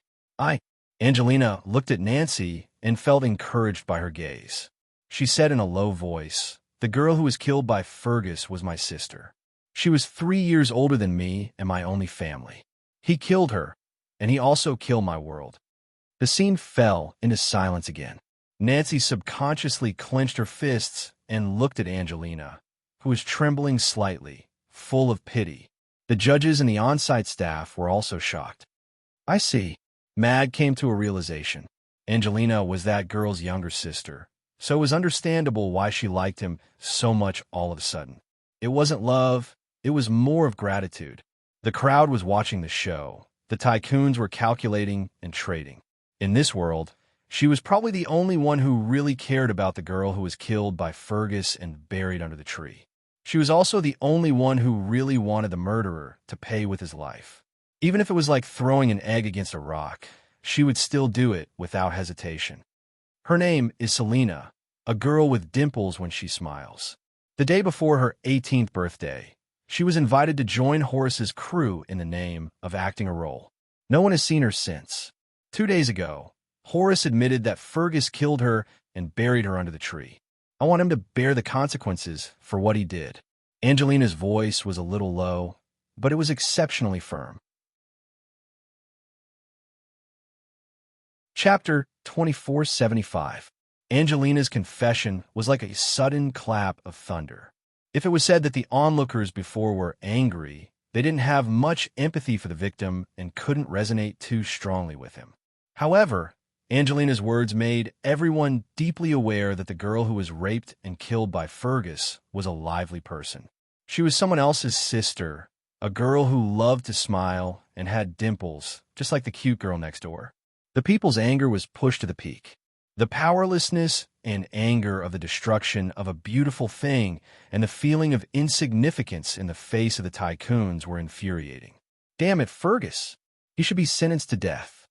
Angelina looked at Nancy and felt encouraged by her gaze. She said in a low voice, "The girl who was killed by Fergus was my sister. She was 3 years older than me and my only family. He killed her, and he also killed my world." The scene fell into silence again. Nancy subconsciously clenched her fists and looked at Angelina, who was trembling slightly, full of pity. The judges and the on-site staff were also shocked. "I see." Mag came to a realization. Angelina was that girl's younger sister, so it was understandable why she liked him so much all of a sudden. It wasn't love, it was more of gratitude. The crowd was watching the show, The tycoons were calculating and trading. In this world, she was probably the only one who really cared about the girl who was killed by Fergus and buried under the tree. She was also the only one who really wanted the murderer to pay with his life. Even if it was like throwing an egg against a rock, she would still do it without hesitation. Her name is Selena, a girl with dimples when she smiles. The day before her 18th birthday, she was invited to join Horace's crew in the name of acting a role. No one has seen her since. 2 days ago, Horace admitted that Fergus killed her and buried her under the tree. I want him to bear the consequences for what he did. Angelina's voice was a little low, but it was exceptionally firm. Chapter 2475. Angelina's confession was like a sudden clap of thunder. If it was said that the onlookers before were angry, they didn't have much empathy for the victim and couldn't resonate too strongly with him. However, Angelina's words made everyone deeply aware that the girl who was raped and killed by Fergus was a lively person. She was someone else's sister, a girl who loved to smile and had dimples, just like the cute girl next door. The people's anger was pushed to the peak. The powerlessness and anger of the destruction of a beautiful thing and the feeling of insignificance in the face of the tycoons were infuriating. Damn it, Fergus! He should be sentenced to death.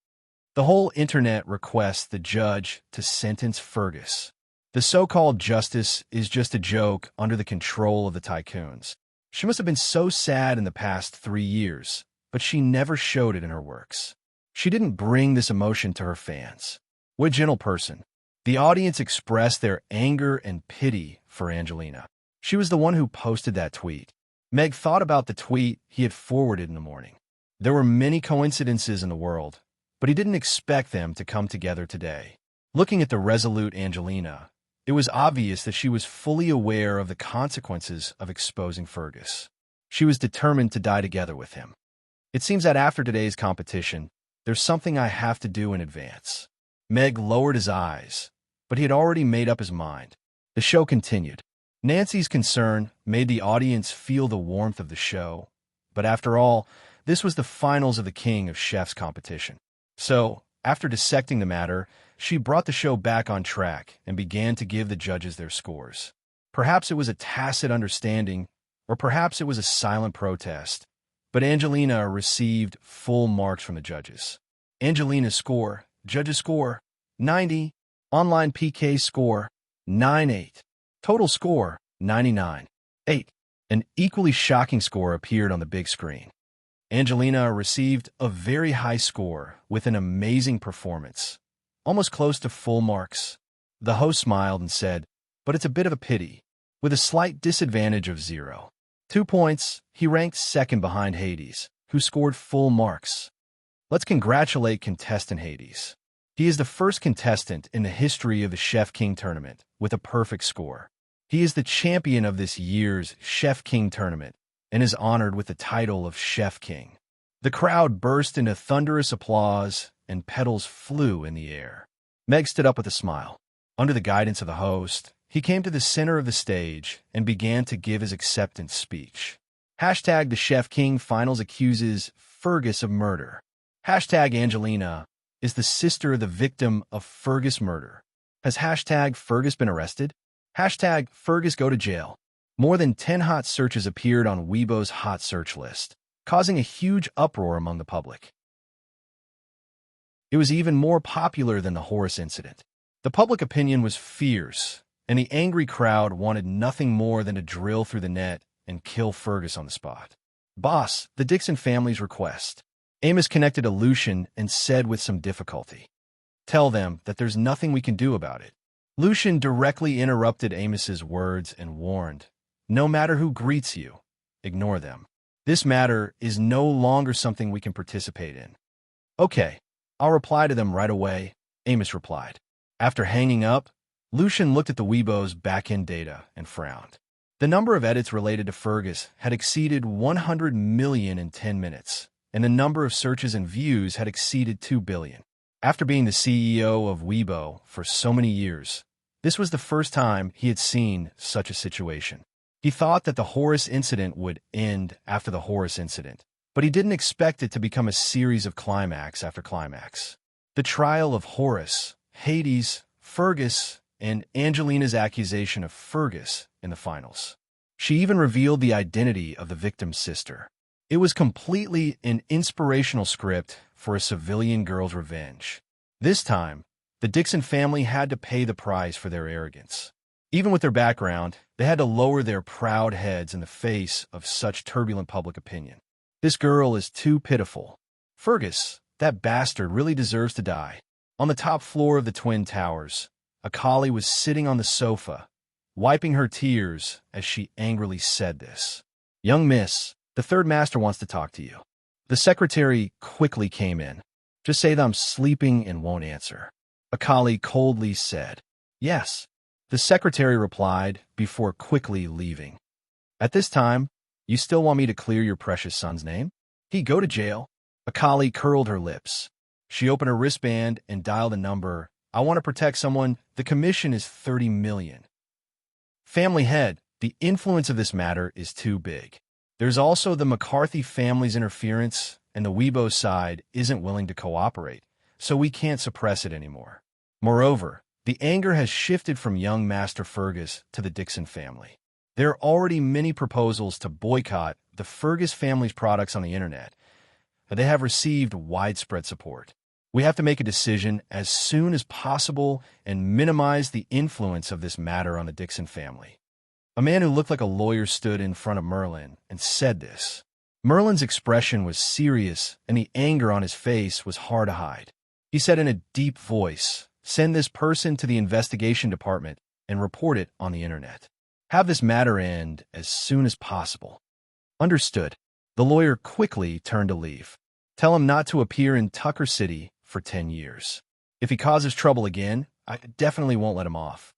The whole internet requests the judge to sentence Fergus. The so-called justice is just a joke under the control of the tycoons. She must have been so sad in the past 3 years, but she never showed it in her works. She didn't bring this emotion to her fans. What a gentle person. The audience expressed their anger and pity for Angelina. She was the one who posted that tweet. Meg thought about the tweet he had forwarded in the morning. There were many coincidences in the world, but he didn't expect them to come together today. Looking at the resolute Angelina, it was obvious that she was fully aware of the consequences of exposing Fergus. She was determined to die together with him. It seems that after today's competition, there's something I have to do in advance. Meg lowered his eyes, but he had already made up his mind. The show continued. Nancy's concern made the audience feel the warmth of the show, but after all, this was the finals of the King of Chefs competition. So, after dissecting the matter, she brought the show back on track and began to give the judges their scores. Perhaps it was a tacit understanding, or perhaps it was a silent protest, but Angelina received full marks from the judges. Angelina's score, judges' score, 90, online PK score, 98, total score, 99, 8. An equally shocking score appeared on the big screen. Angelina received a very high score with an amazing performance, almost close to full marks. The host smiled and said, "But it's a bit of a pity, with a slight disadvantage of 0. 2 points, he ranked second behind Hades, who scored full marks. Let's congratulate contestant Hades. He is the first contestant in the history of the Chef King tournament with a perfect score. He is the champion of this year's Chef King tournament and is honored with the title of Chef King." The crowd burst into thunderous applause and petals flew in the air. Meg stood up with a smile. Under the guidance of the host, he came to the center of the stage and began to give his acceptance speech. Hashtag the Chef King finals accuses Fergus of murder. Hashtag Angelina is the sister of the victim of Fergus murder. Has hashtag Fergus been arrested? Hashtag Fergus go to jail. More than 10 hot searches appeared on Weibo's hot search list, causing a huge uproar among the public. It was even more popular than the Horace incident. The public opinion was fierce, and the angry crowd wanted nothing more than to drill through the net and kill Fergus on the spot. "Boss, the Dixon family's request." Amos connected to Lucian and said with some difficulty, "Tell them that there's nothing we can do about it." Lucian directly interrupted Amos's words and warned, "No matter who greets you, ignore them. This matter is no longer something we can participate in." "Okay, I'll reply to them right away," Amos replied. After hanging up, Lucian looked at the Weibo's back-end data and frowned. The number of edits related to Fergus had exceeded 100 million in 10 minutes, and the number of searches and views had exceeded 2 billion. After being the CEO of Weibo for so many years, this was the first time he had seen such a situation. He thought that the Horace incident would end after the Horace incident, but he didn't expect it to become a series of climax after climax. The trial of Horace, Hades, Fergus, and Angelina's accusation of Fergus in the finals. She even revealed the identity of the victim's sister. It was completely an inspirational script for a civilian girl's revenge. This time, the Dixon family had to pay the price for their arrogance. Even with their background, they had to lower their proud heads in the face of such turbulent public opinion. This girl is too pitiful. Fergus, that bastard, really deserves to die. On the top floor of the Twin Towers, a collie was sitting on the sofa, wiping her tears as she angrily said this. "Young miss, the third master wants to talk to you." The secretary quickly came in. "Just say that I'm sleeping and won't answer." A collie coldly said, "Yes." The secretary replied before quickly leaving. "At this time, you still want me to clear your precious son's name? He'd go to jail." A collie curled her lips. She opened her wristband and dialed a number. "I want to protect someone. The commission is 30 million. Family head, the influence of this matter is too big. There's also the McCarthy family's interference, and the Weibo side isn't willing to cooperate, so we can't suppress it anymore. Moreover, the anger has shifted from young Master Fergus to the Dixon family. There are already many proposals to boycott the Fergus family's products on the internet. They have received widespread support. We have to make a decision as soon as possible and minimize the influence of this matter on the Dixon family." A man who looked like a lawyer stood in front of Merlin and said this. Merlin's expression was serious, and the anger on his face was hard to hide. He said in a deep voice, "Send this person to the investigation department and report it on the internet. Have this matter end as soon as possible." Understood. The lawyer quickly turned to leave. "Tell him not to appear in Tucker City for 10 years. If he causes trouble again, I definitely won't let him off."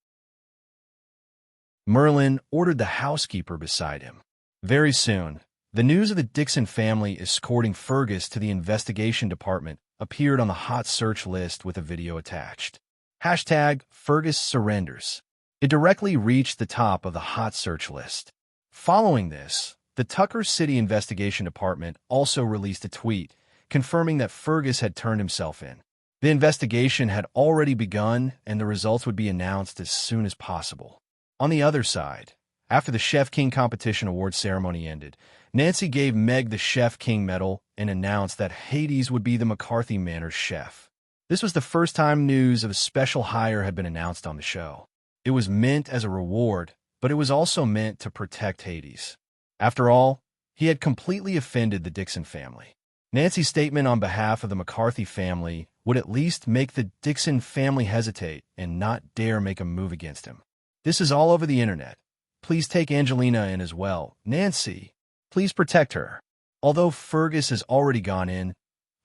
Merlin ordered the housekeeper beside him. Very soon, the news of the Dixon family escorting Fergus to the investigation department appeared on the hot search list with a video attached. Hashtag Fergus surrenders. It directly reached the top of the hot search list. Following this, the Tucker City Investigation Department also released a tweet confirming that Fergus had turned himself in. The investigation had already begun, and the results would be announced as soon as possible. On the other side, after the Chef King competition award ceremony ended, Nancy gave Meg the Chef King medal and announced that Hades would be the McCarthy Manor's chef. This was the first time news of a special hire had been announced on the show. It was meant as a reward, but it was also meant to protect Hades. After all, he had completely offended the Dixon family. Nancy's statement on behalf of the McCarthy family would at least make the Dixon family hesitate and not dare make a move against him. This is all over the internet. Please take Angelina in as well. Nancy, please protect her. Although Fergus has already gone in,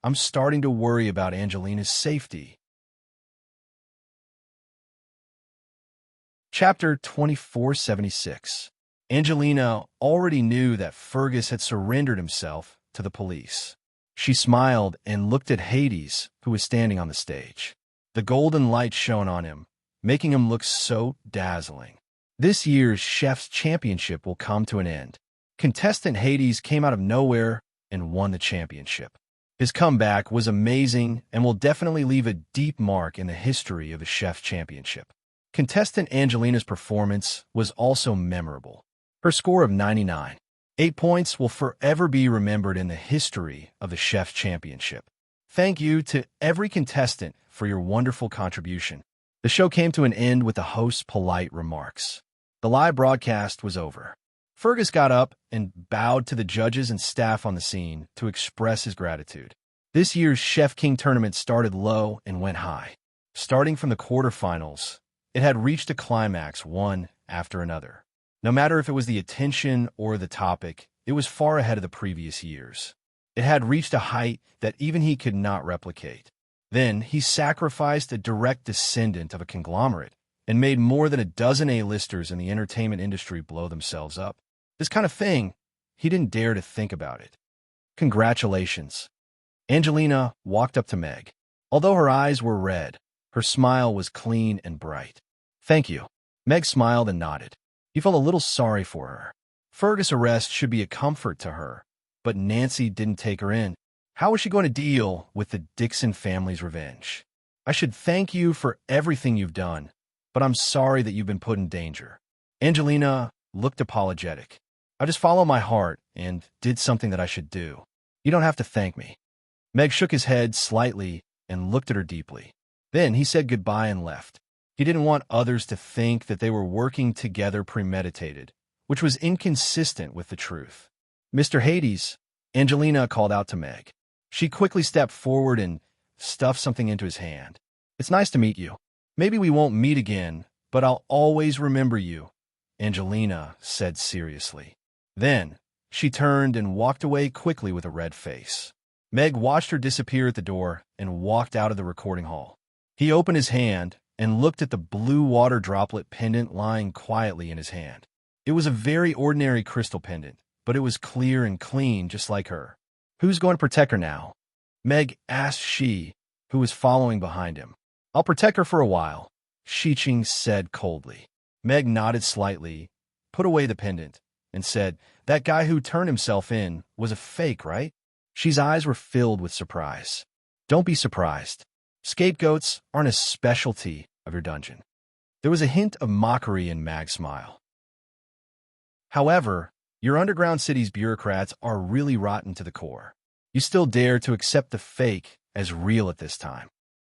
I'm starting to worry about Angelina's safety. Chapter 2476. Angelina already knew that Fergus had surrendered himself to the police. She smiled and looked at Hades, who was standing on the stage. The golden light shone on him, making him look so dazzling. This year's Chef's Championship will come to an end. Contestant Hades came out of nowhere and won the championship. His comeback was amazing and will definitely leave a deep mark in the history of the Chef's Championship. Contestant Angelina's performance was also memorable. Her score of 99. 8 points will forever be remembered in the history of the Chef's Championship. Thank you to every contestant for your wonderful contribution. The show came to an end with the host's polite remarks. The live broadcast was over. Fergus got up and bowed to the judges and staff on the scene to express his gratitude. This year's Chef King tournament started low and went high. Starting from the quarterfinals, it had reached a climax one after another. No matter if it was the attention or the topic, it was far ahead of the previous years. It had reached a height that even he could not replicate. Then he sacrificed a direct descendant of a conglomerate and made more than a dozen A-listers in the entertainment industry blow themselves up. This kind of thing, he didn't dare to think about it. Congratulations. Angelina walked up to Meg. Although her eyes were red, her smile was clean and bright. Thank you. Meg smiled and nodded. He felt a little sorry for her. Fergus' arrest should be a comfort to her, but Nancy didn't take her in. How was she going to deal with the Dixon family's revenge? I should thank you for everything you've done, but I'm sorry that you've been put in danger. Angelina looked apologetic. I just followed my heart and did something that I should do. You don't have to thank me. Meg shook his head slightly and looked at her deeply. Then he said goodbye and left. He didn't want others to think that they were working together premeditated, which was inconsistent with the truth. Mr. Hades, Angelina called out to Meg. She quickly stepped forward and stuffed something into his hand. It's nice to meet you. Maybe we won't meet again, but I'll always remember you, Angelina said seriously. Then she turned and walked away quickly with a red face. Meg watched her disappear at the door and walked out of the recording hall. He opened his hand and looked at the blue water droplet pendant lying quietly in his hand. It was a very ordinary crystal pendant, but it was clear and clean just like her. Who's going to protect her now? Meg asked she, who was following behind him. I'll protect her for a while, Shiqing said coldly. Meg nodded slightly, put away the pendant, and said, that guy who turned himself in was a fake, right? She's eyes were filled with surprise. Don't be surprised. Scapegoats aren't a specialty of your dungeon. There was a hint of mockery in Mag's smile. However, your underground city's bureaucrats are really rotten to the core. You still dare to accept the fake as real at this time.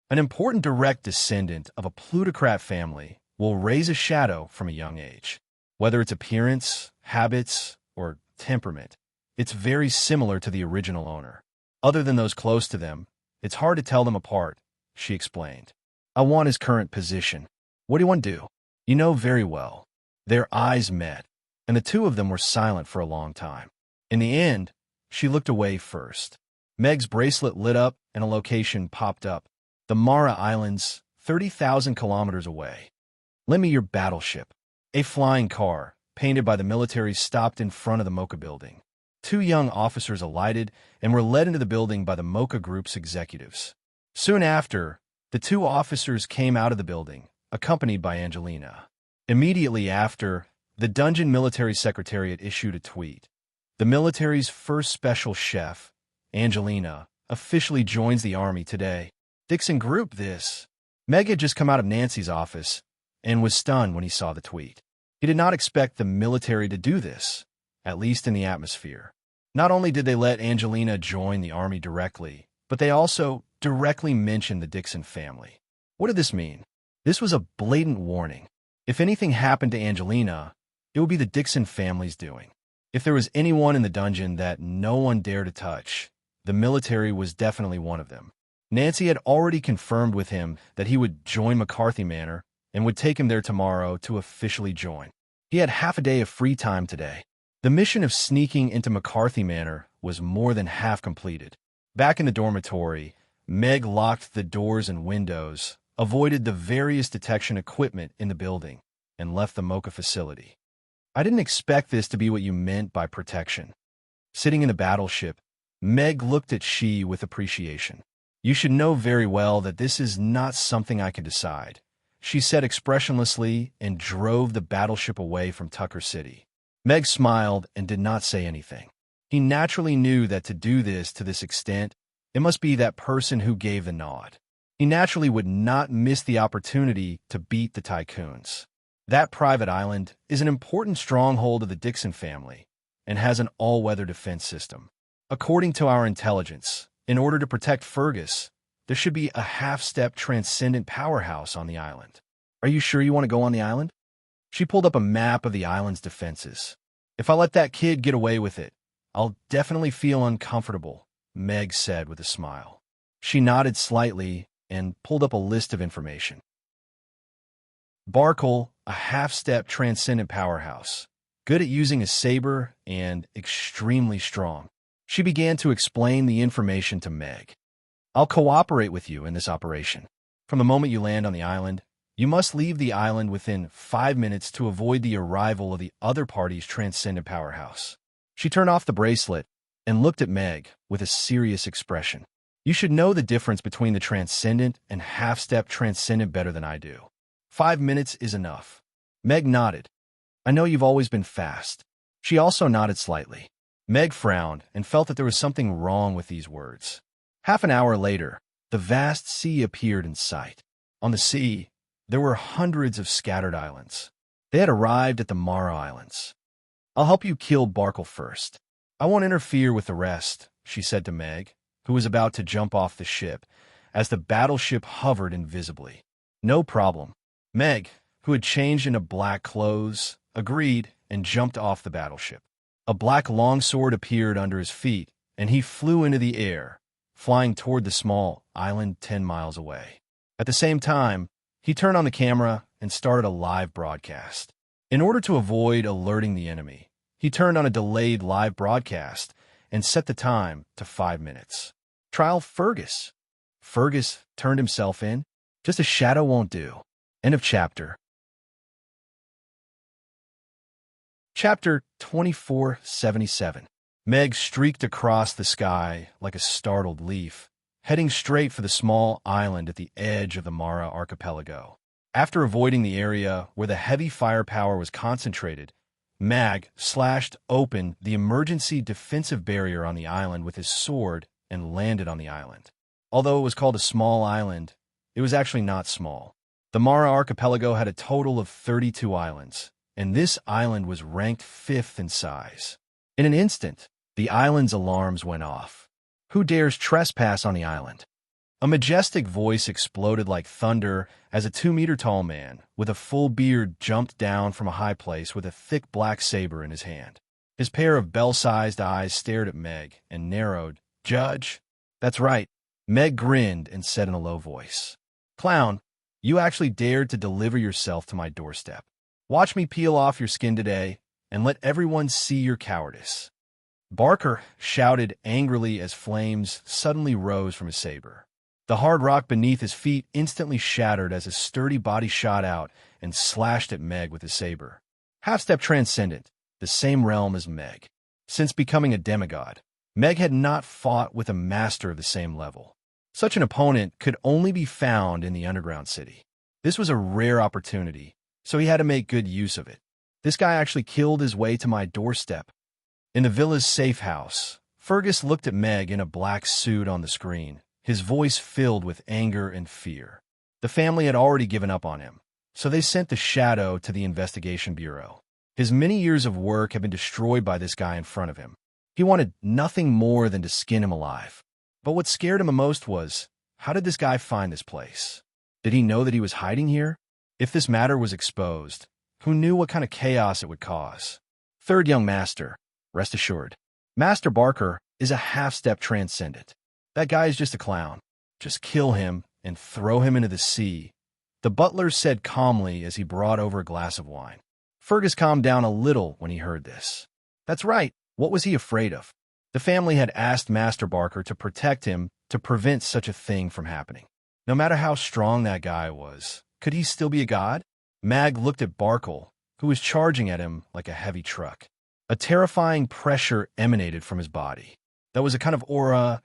An important direct descendant of a plutocrat family will raise a shadow from a young age. Whether it's appearance, habits, or temperament, it's very similar to the original owner. Other than those close to them, it's hard to tell them apart, she explained. I want his current position. What do you want to do? You know very well. Their eyes met, and the two of them were silent for a long time. In the end, she looked away first. Meg's bracelet lit up and a location popped up. The Mara Islands, 30,000 kilometers away. Lend me your battleship. A flying car, painted by the military, stopped in front of the Mocha building. Two young officers alighted and were led into the building by the Mocha Group's executives. Soon after, the two officers came out of the building, accompanied by Angelina. Immediately after, the Dungeon Military Secretariat issued a tweet. The military's first special chef, Angelina, officially joins the army today. Dixon Group this. Meg had just come out of Nancy's office and was stunned when he saw the tweet. He did not expect the military to do this, at least in the atmosphere. Not only did they let Angelina join the army directly, but they also directly mentioned the Dixon family. What did this mean? This was a blatant warning. If anything happened to Angelina, it would be the Dixon family's doing. If there was anyone in the dungeon that no one dared to touch, the military was definitely one of them. Nancy had already confirmed with him that he would join McCarthy Manor and would take him there tomorrow to officially join. He had half a day of free time today. The mission of sneaking into McCarthy Manor was more than half completed. Back in the dormitory, Meg locked the doors and windows, avoided the various detection equipment in the building, and left the Mocha facility. I didn't expect this to be what you meant by protection. Sitting in the battleship, Meg looked at She with appreciation. You should know very well that this is not something I can decide, she said expressionlessly and drove the battleship away from Tucker City. Meg smiled and did not say anything. He naturally knew that to do this to this extent, it must be that person who gave the nod. He naturally would not miss the opportunity to beat the tycoons. That private island is an important stronghold of the Dixon family and has an all-weather defense system. According to our intelligence, in order to protect Fergus, there should be a half-step transcendent powerhouse on the island. Are you sure you want to go on the island? She pulled up a map of the island's defenses. If I let that kid get away with it, I'll definitely feel uncomfortable, Meg said with a smile. She nodded slightly and pulled up a list of information. Barkle, a half-step transcendent powerhouse, good at using a saber and extremely strong. She began to explain the information to Meg. I'll cooperate with you in this operation. From the moment you land on the island, you must leave the island within 5 minutes to avoid the arrival of the other party's transcendent powerhouse. She turned off the bracelet and looked at Meg with a serious expression. You should know the difference between the transcendent and half-step transcendent better than I do. 5 minutes is enough. Meg nodded. I know you've always been fast. She also nodded slightly. Meg frowned and felt that there was something wrong with these words. Half an hour later, the vast sea appeared in sight. On the sea, there were hundreds of scattered islands. They had arrived at the Mara Islands. "I'll help you kill Barkle first. I won't interfere with the rest," she said to Meg, who was about to jump off the ship, as the battleship hovered invisibly. "No problem." Meg, who had changed into black clothes, agreed and jumped off the battleship. A black longsword appeared under his feet, and he flew into the air, flying toward the small island 10 miles away. At the same time, he turned on the camera and started a live broadcast. In order to avoid alerting the enemy, he turned on a delayed live broadcast and set the time to 5 minutes. Trial Fergus. Fergus turned himself in. Just a shadow won't do. End of chapter. Chapter 2477. Meg streaked across the sky like a startled leaf, heading straight for the small island at the edge of the Mara archipelago. After avoiding the area where the heavy firepower was concentrated, Meg slashed open the emergency defensive barrier on the island with his sword and landed on the island. Although it was called a small island, it was actually not small. The Mara archipelago had a total of 32 islands, and this island was ranked 5th in size. In an instant, the island's alarms went off. Who dares trespass on the island? A majestic voice exploded like thunder as a 2-meter-tall man with a full beard jumped down from a high place with a thick black saber in his hand. His pair of bell-sized eyes stared at Meg and narrowed. "Judge?" "That's right." Meg grinned and said in a low voice. "Clown, you actually dared to deliver yourself to my doorstep. Watch me peel off your skin today, and let everyone see your cowardice." Barker shouted angrily as flames suddenly rose from his saber. The hard rock beneath his feet instantly shattered as his sturdy body shot out and slashed at Meg with his saber. Half-step transcendent, the same realm as Meg. Since becoming a demigod, Meg had not fought with a master of the same level. Such an opponent could only be found in the underground city. This was a rare opportunity, so he had to make good use of it. This guy actually killed his way to my doorstep. In the villa's safe house, Fergus looked at Meg in a black suit on the screen, his voice filled with anger and fear. The family had already given up on him, so they sent the Shadow to the investigation bureau. His many years of work had been destroyed by this guy in front of him. He wanted nothing more than to skin him alive. But what scared him the most was, how did this guy find this place? Did he know that he was hiding here? If this matter was exposed, who knew what kind of chaos it would cause? Third young master, rest assured, Master Barker is a half-step transcendent. That guy is just a clown. Just kill him and throw him into the sea, the butler said calmly as he brought over a glass of wine. Fergus calmed down a little when he heard this. That's right. What was he afraid of? The family had asked Master Barker to protect him to prevent such a thing from happening. No matter how strong that guy was, could he still be a god? Mag looked at Barkle, who was charging at him like a heavy truck. A terrifying pressure emanated from his body. That was a kind of aura,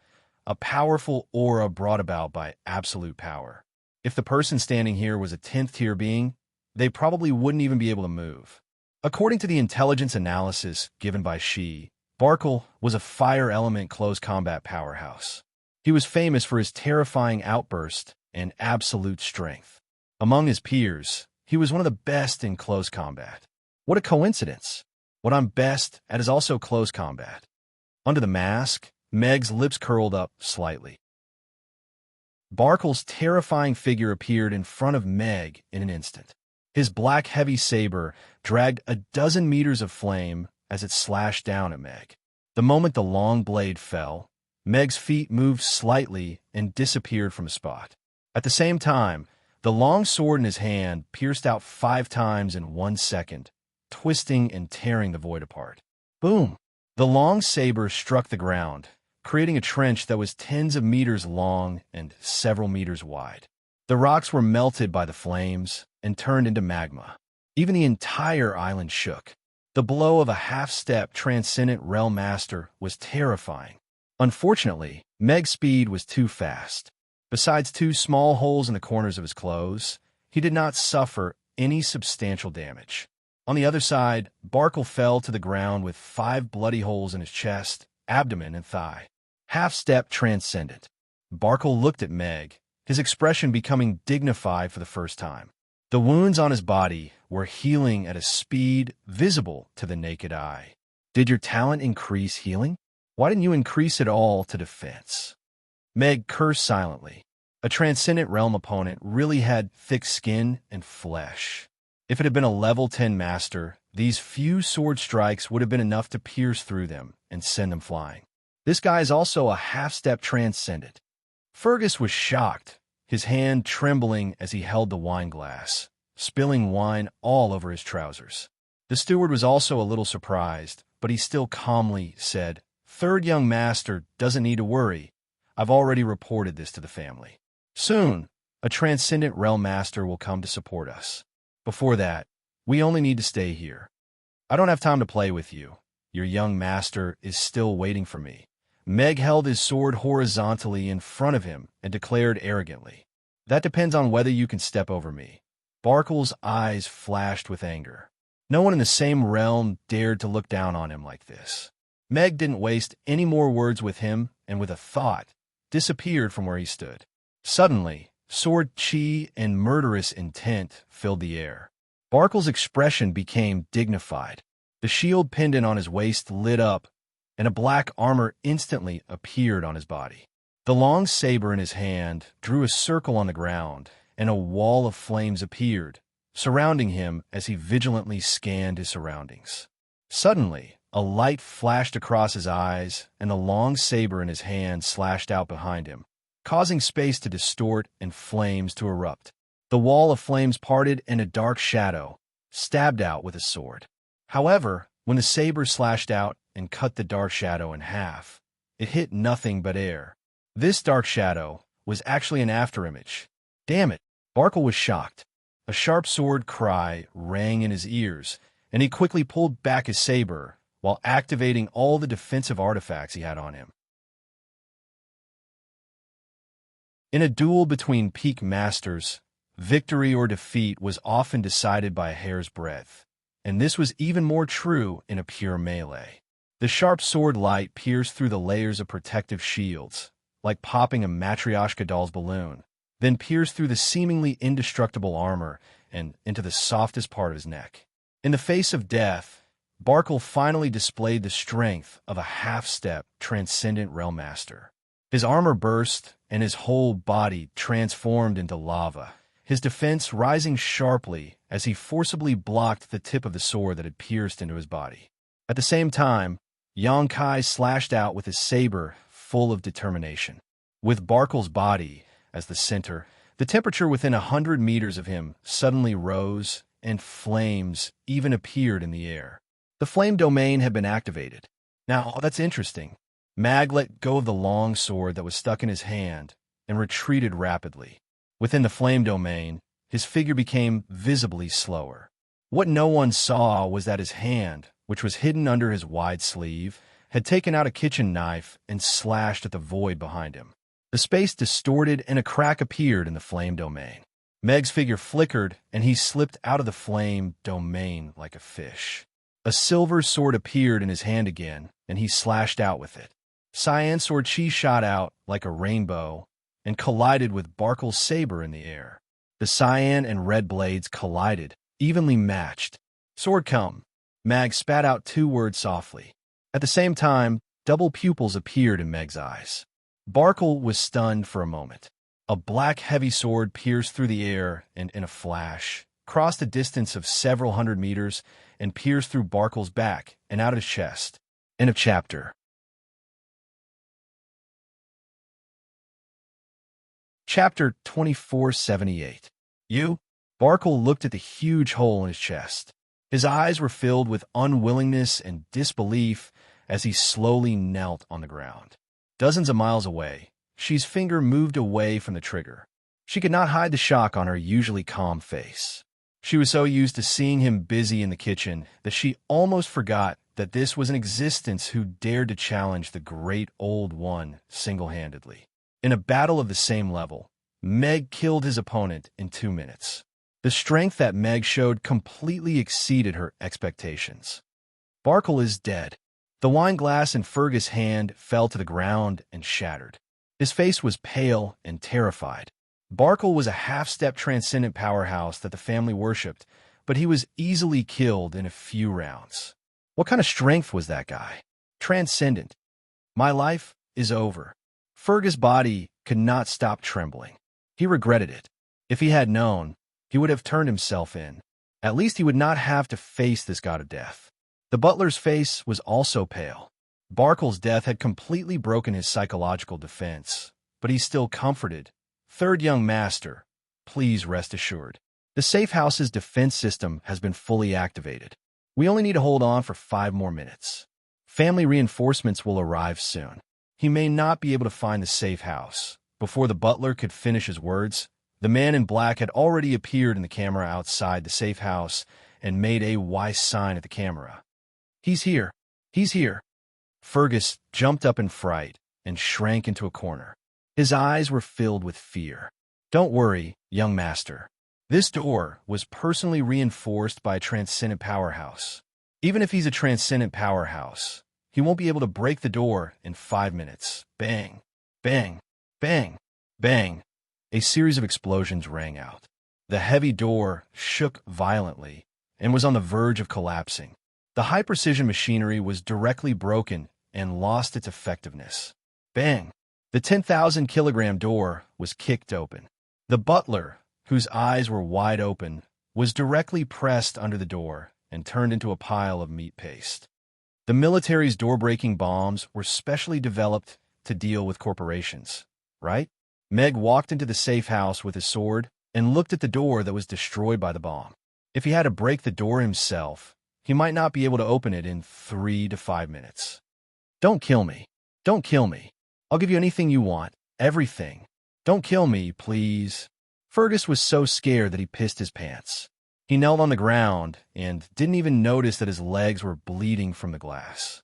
a powerful aura brought about by absolute power. If the person standing here was a 10th tier being, they probably wouldn't even be able to move. According to the intelligence analysis given by She, Barkle was a fire element close combat powerhouse. He was famous for his terrifying outburst and absolute strength. Among his peers, he was one of the best in close combat. What a coincidence. What I'm best at is also close combat. Under the mask, Meg's lips curled up slightly. Barkle's terrifying figure appeared in front of Meg in an instant. His black heavy saber dragged a dozen meters of flame as it slashed down at Meg. The moment the long blade fell, Meg's feet moved slightly and disappeared from a spot. At the same time, the long sword in his hand pierced out 5 times in 1 second, twisting and tearing the void apart. Boom! The long saber struck the ground, creating a trench that was tens of meters long and several meters wide. The rocks were melted by the flames and turned into magma. Even the entire island shook. The blow of a half-step transcendent realm master was terrifying. Unfortunately, Meg's speed was too fast. Besides 2 small holes in the corners of his clothes, he did not suffer any substantial damage. On the other side, Barkle fell to the ground with 5 bloody holes in his chest, abdomen, and thigh. Half-step transcendent. Barkle looked at Meg, his expression becoming dignified for the first time. The wounds on his body were healing at a speed visible to the naked eye. Did your talent increase healing? Why didn't you increase it all to defense? Meg cursed silently. A transcendent realm opponent really had thick skin and flesh. If it had been a level 10 master, these few sword strikes would have been enough to pierce through them and send them flying. This guy is also a half-step transcendent. Fergus was shocked, his hand trembling as he held the wine glass, spilling wine all over his trousers. The steward was also a little surprised, but he still calmly said, "Third young master doesn't need to worry. I've already reported this to the family. Soon, a transcendent realm master will come to support us. Before that, we only need to stay here. I don't have time to play with you. Your young master is still waiting for me." Meg held his sword horizontally in front of him and declared arrogantly, "That depends on whether you can step over me." Barkle's eyes flashed with anger. No one in the same realm dared to look down on him like this. Meg didn't waste any more words with him, and with a thought, disappeared from where he stood. Suddenly, sword chi and murderous intent filled the air. Barkle's expression became dignified. The shield pendant on his waist lit up, and a black armor instantly appeared on his body. The long saber in his hand drew a circle on the ground, and a wall of flames appeared, surrounding him as he vigilantly scanned his surroundings. Suddenly, a light flashed across his eyes, and the long saber in his hand slashed out behind him, causing space to distort and flames to erupt. The wall of flames parted, and a dark shadow stabbed out with his sword. However, when the saber slashed out and cut the dark shadow in half, it hit nothing but air. This dark shadow was actually an afterimage. Damn it! Barkle was shocked. A sharp sword cry rang in his ears, and he quickly pulled back his saber while activating all the defensive artifacts he had on him. In a duel between peak masters, victory or defeat was often decided by a hair's breadth, and this was even more true in a pure melee. The sharp sword light pierced through the layers of protective shields, like popping a Matryoshka doll's balloon, then pierced through the seemingly indestructible armor and into the softest part of his neck. In the face of death, Barkle finally displayed the strength of a half-step transcendent realm master. His armor burst, and his whole body transformed into lava, his defense rising sharply as he forcibly blocked the tip of the sword that had pierced into his body. At the same time, Yang Kai slashed out with his saber full of determination. With Barkle's body as the center, the temperature within 100 meters of him suddenly rose, and flames even appeared in the air. The flame domain had been activated. Now, that's interesting. Mag let go of the long sword that was stuck in his hand and retreated rapidly. Within the flame domain, his figure became visibly slower. What no one saw was that his hand, which was hidden under his wide sleeve, had taken out a kitchen knife and slashed at the void behind him. The space distorted, and a crack appeared in the flame domain. Meg's figure flickered, and he slipped out of the flame domain like a fish. A silver sword appeared in his hand again, and he slashed out with it. Cyan sword chi shot out like a rainbow and collided with Barkle's saber in the air. The cyan and red blades collided, evenly matched. "Sword come." Mag spat out 2 words softly. At the same time, double pupils appeared in Meg's eyes. Barkle was stunned for a moment. A black heavy sword pierced through the air and, in a flash, crossed a distance of several hundred meters and pierced through Barkle's back and out of his chest. End of chapter. Chapter 2478. You? Barkle looked at the huge hole in his chest. His eyes were filled with unwillingness and disbelief as he slowly knelt on the ground. Dozens of miles away, She's finger moved away from the trigger. She could not hide the shock on her usually calm face. She was so used to seeing him busy in the kitchen that she almost forgot that this was an existence who dared to challenge the great old one single-handedly. In a battle of the same level, Meg killed his opponent in 2 minutes. The strength that Meg showed completely exceeded her expectations. Barkle is dead. The wine glass in Fergus' hand fell to the ground and shattered. His face was pale and terrified. Barkle was a half-step transcendent powerhouse that the family worshipped, but he was easily killed in a few rounds. What kind of strength was that guy? Transcendent. My life is over. Fergus' body could not stop trembling. He regretted it. If he had known, he would have turned himself in. At least he would not have to face this god of death. The butler's face was also pale. Barkle's death had completely broken his psychological defense, but he still comforted. Third young master, please rest assured. The safe house's defense system has been fully activated. We only need to hold on for 5 more minutes. Family reinforcements will arrive soon. He may not be able to find the safe house. Before the butler could finish his words, the man in black had already appeared in the camera outside the safe house and made a wise sign at the camera. He's here. He's here. Fergus jumped up in fright and shrank into a corner. His eyes were filled with fear. Don't worry, young master. This door was personally reinforced by a transcendent powerhouse. Even if he's a transcendent powerhouse, he won't be able to break the door in 5 minutes. Bang, bang, bang, bang. A series of explosions rang out. The heavy door shook violently and was on the verge of collapsing. The high-precision machinery was directly broken and lost its effectiveness. Bang! The 10,000-kilogram door was kicked open. The butler, whose eyes were wide open, was directly pressed under the door and turned into a pile of meat paste. The military's door-breaking bombs were specially developed to deal with corporations, right? Meg walked into the safe house with his sword and looked at the door that was destroyed by the bomb. If he had to break the door himself, he might not be able to open it in 3 to 5 minutes. Don't kill me. Don't kill me. I'll give you anything you want. Everything. Don't kill me, please. Fergus was so scared that he pissed his pants. He knelt on the ground and didn't even notice that his legs were bleeding from the glass.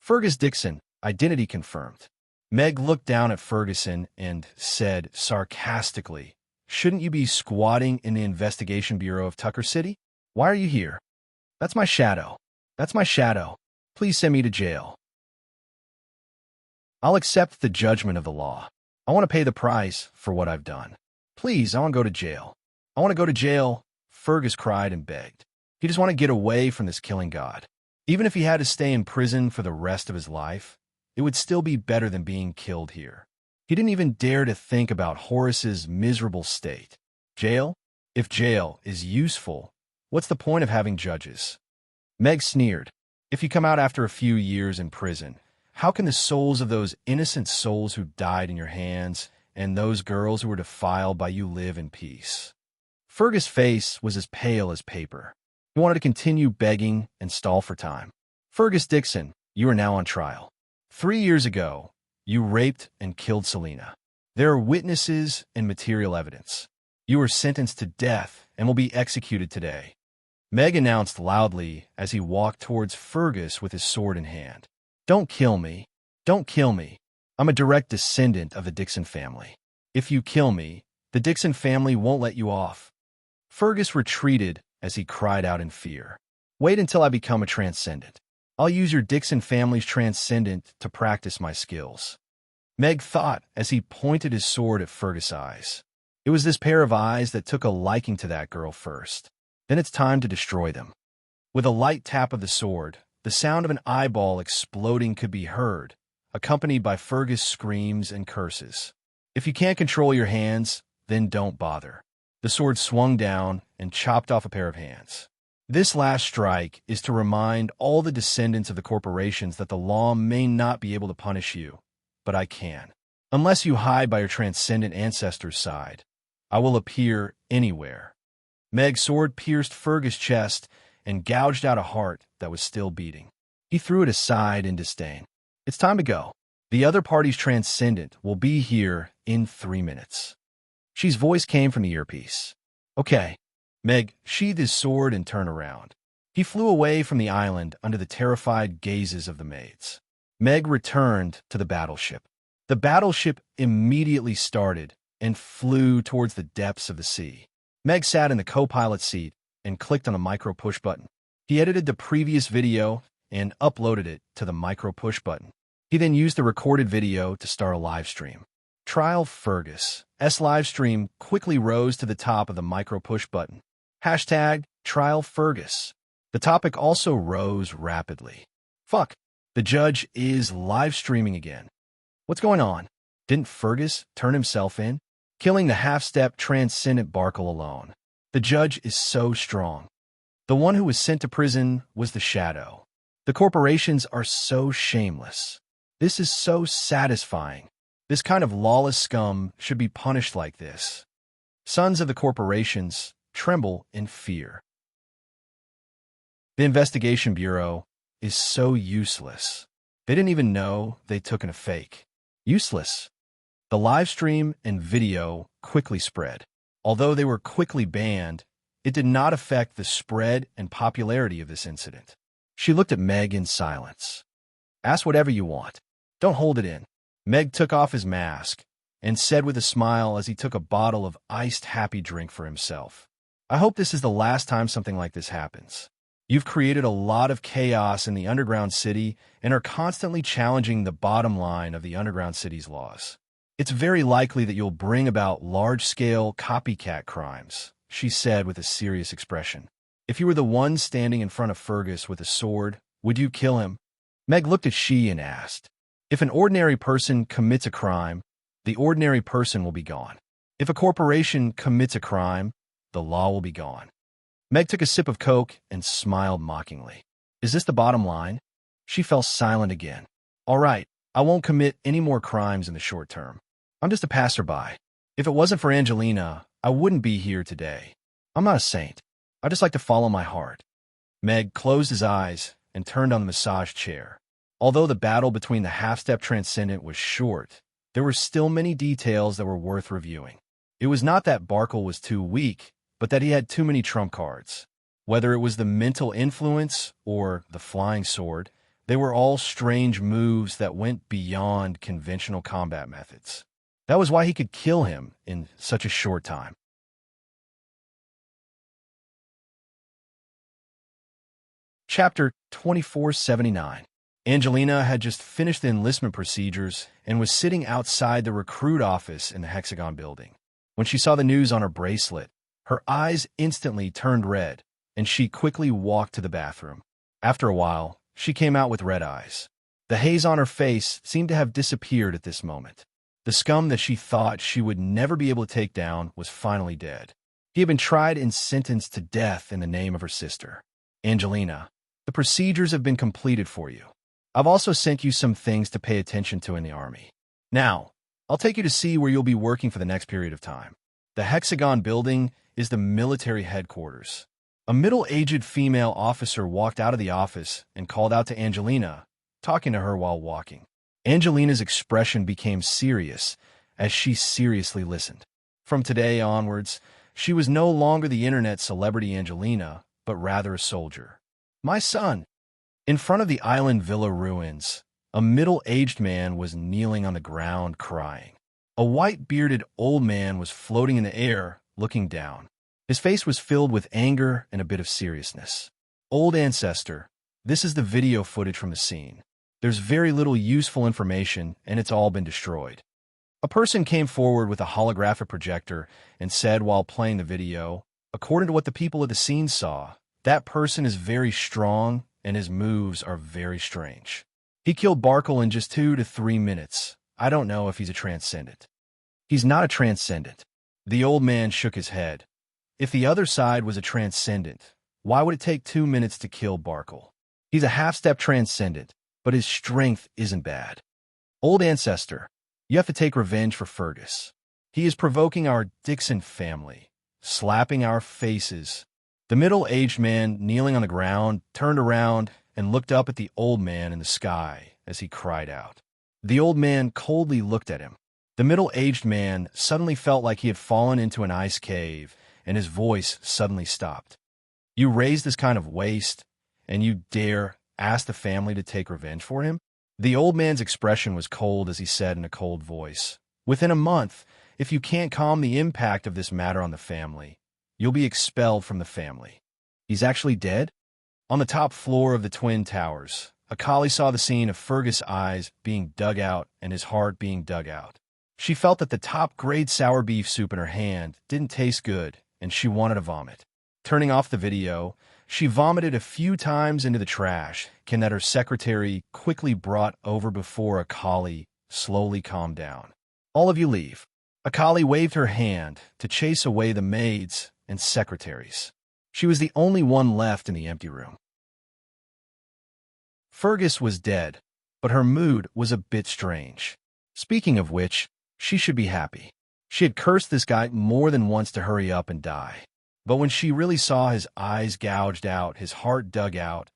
Fergus Dixon, identity confirmed. Meg looked down at Ferguson and said sarcastically, "Shouldn't you be squatting in the investigation bureau of Tucker City? Why are you here?" "That's my shadow. That's my shadow. Please send me to jail." "I'll accept the judgment of the law. I want to pay the price for what I've done. Please, I want to go to jail. I want to go to jail," Fergus cried and begged. He just wanted to get away from this killing god. Even if he had to stay in prison for the rest of his life, it would still be better than being killed here. He didn't even dare to think about Horace's miserable state. Jail? If jail is useful, what's the point of having judges? Meg sneered. "If you come out after a few years in prison, how can the souls of those innocent souls who died in your hands and those girls who were defiled by you live in peace?" Fergus' face was as pale as paper. He wanted to continue begging and stall for time. "Fergus Dixon, you are now on trial. 3 years ago, you raped and killed Selena. There are witnesses and material evidence. You were sentenced to death and will be executed today." Meg announced loudly as he walked towards Fergus with his sword in hand. "Don't kill me. Don't kill me. I'm a direct descendant of the Dixon family. If you kill me, the Dixon family won't let you off." Fergus retreated as he cried out in fear. "Wait until I become a transcendent. I'll use your Dixon family's transcendent to practice my skills." Meg thought as he pointed his sword at Fergus' eyes. It was this pair of eyes that took a liking to that girl first. Then it's time to destroy them. With a light tap of the sword, the sound of an eyeball exploding could be heard, accompanied by Fergus' screams and curses. "If you can't control your hands, then don't bother." The sword swung down and chopped off a pair of hands. This last strike is to remind all the descendants of the corporations that the law may not be able to punish you, but I can. Unless you hide by your transcendent ancestor's side, I will appear anywhere. Meg's sword pierced Fergus' chest and gouged out a heart that was still beating. He threw it aside in disdain. "It's time to go. The other party's transcendent will be here in 3 minutes." She's voice came from the earpiece. "Okay." Meg sheathed his sword and turned around. He flew away from the island under the terrified gazes of the maids. Meg returned to the battleship. The battleship immediately started and flew towards the depths of the sea. Meg sat in the co-pilot seat and clicked on the micro push button. He edited the previous video and uploaded it to the micro push button. He then used the recorded video to start a live stream. Trial Fergus' live stream quickly rose to the top of the micro push button. Hashtag Trial Fergus. The topic also rose rapidly. Fuck. The judge is live streaming again. What's going on? Didn't Fergus turn himself in? Killing the half-step transcendent Barkle alone. The judge is so strong. The one who was sent to prison was the shadow. The corporations are so shameless. This is so satisfying. This kind of lawless scum should be punished like this. Sons of the corporations tremble in fear. The investigation bureau is so useless. They didn't even know they took in a fake. Useless. The live stream and video quickly spread. Although they were quickly banned, it did not affect the spread and popularity of this incident. She looked at Meg in silence. Ask whatever you want. Don't hold it in. Meg took off his mask and said with a smile as he took a bottle of iced happy drink for himself. I hope this is the last time something like this happens. You've created a lot of chaos in the underground city and are constantly challenging the bottom line of the underground city's laws. It's very likely that you'll bring about large-scale copycat crimes, she said with a serious expression. If you were the one standing in front of Fergus with a sword, would you kill him? Meg looked at She and asked, if an ordinary person commits a crime, the ordinary person will be gone. If a corporation commits a crime, the law will be gone. Meg took a sip of Coke and smiled mockingly. Is this the bottom line? She fell silent again. All right, I won't commit any more crimes in the short term. I'm just a passerby. If it wasn't for Angelina, I wouldn't be here today. I'm not a saint. I just like to follow my heart. Meg closed his eyes and turned on the massage chair. Although the battle between the half-step transcendent was short, there were still many details that were worth reviewing. It was not that Barkle was too weak, but that he had too many trump cards. Whether it was the mental influence or the flying sword, they were all strange moves that went beyond conventional combat methods. That was why he could kill him in such a short time. Chapter 2479. Angelina had just finished the enlistment procedures and was sitting outside the recruit office in the Hexagon building. When she saw the news on her bracelet, her eyes instantly turned red, and she quickly walked to the bathroom. After a while, she came out with red eyes. The haze on her face seemed to have disappeared at this moment. The scum that she thought she would never be able to take down was finally dead. He had been tried and sentenced to death in the name of her sister. Angelina, the procedures have been completed for you. I've also sent you some things to pay attention to in the army. Now, I'll take you to see where you'll be working for the next period of time. The Hexagon building is the military headquarters. A middle-aged female officer walked out of the office and called out to Angelina, talking to her while walking. Angelina's expression became serious as she seriously listened. From today onwards, she was no longer the internet celebrity Angelina, but rather a soldier. My son. In front of the island villa ruins, a middle-aged man was kneeling on the ground crying. A white-bearded old man was floating in the air, looking down. His face was filled with anger and a bit of seriousness. Old ancestor, this is the video footage from the scene. There's very little useful information, and it's all been destroyed. A person came forward with a holographic projector and said while playing the video, according to what the people at the scene saw, that person is very strong and his moves are very strange. He killed Barkle in just 2 to 3 minutes. I don't know if he's a transcendent. He's not a transcendent. The old man shook his head. If the other side was a transcendent, why would it take 2 minutes to kill Barkle? He's a half-step transcendent, but his strength isn't bad. Old ancestor, you have to take revenge for Fergus. He is provoking our Dixon family, slapping our faces. The middle-aged man kneeling on the ground turned around and looked up at the old man in the sky as he cried out. The old man coldly looked at him. The middle-aged man suddenly felt like he had fallen into an ice cave, and his voice suddenly stopped. You raise this kind of waste, and you dare ask the family to take revenge for him? The old man's expression was cold as he said in a cold voice, within a month, if you can't calm the impact of this matter on the family, You'll be expelled from the family. He's actually dead? On the top floor of the Twin Towers, Akali saw the scene of Fergus' eyes being dug out and his heart being dug out. She felt that the top-grade sour beef soup in her hand didn't taste good, and she wanted to vomit. Turning off the video, she vomited a few times into the trash, can that her secretary quickly brought over before Akali slowly calmed down. All of you leave. Akali waved her hand to chase away the maids and secretaries. She was the only one left in the empty room. Fergus was dead, but her mood was a bit strange. Speaking of which, she should be happy. She had cursed this guy more than once to hurry up and die. But when she really saw his eyes gouged out, his heart dug out,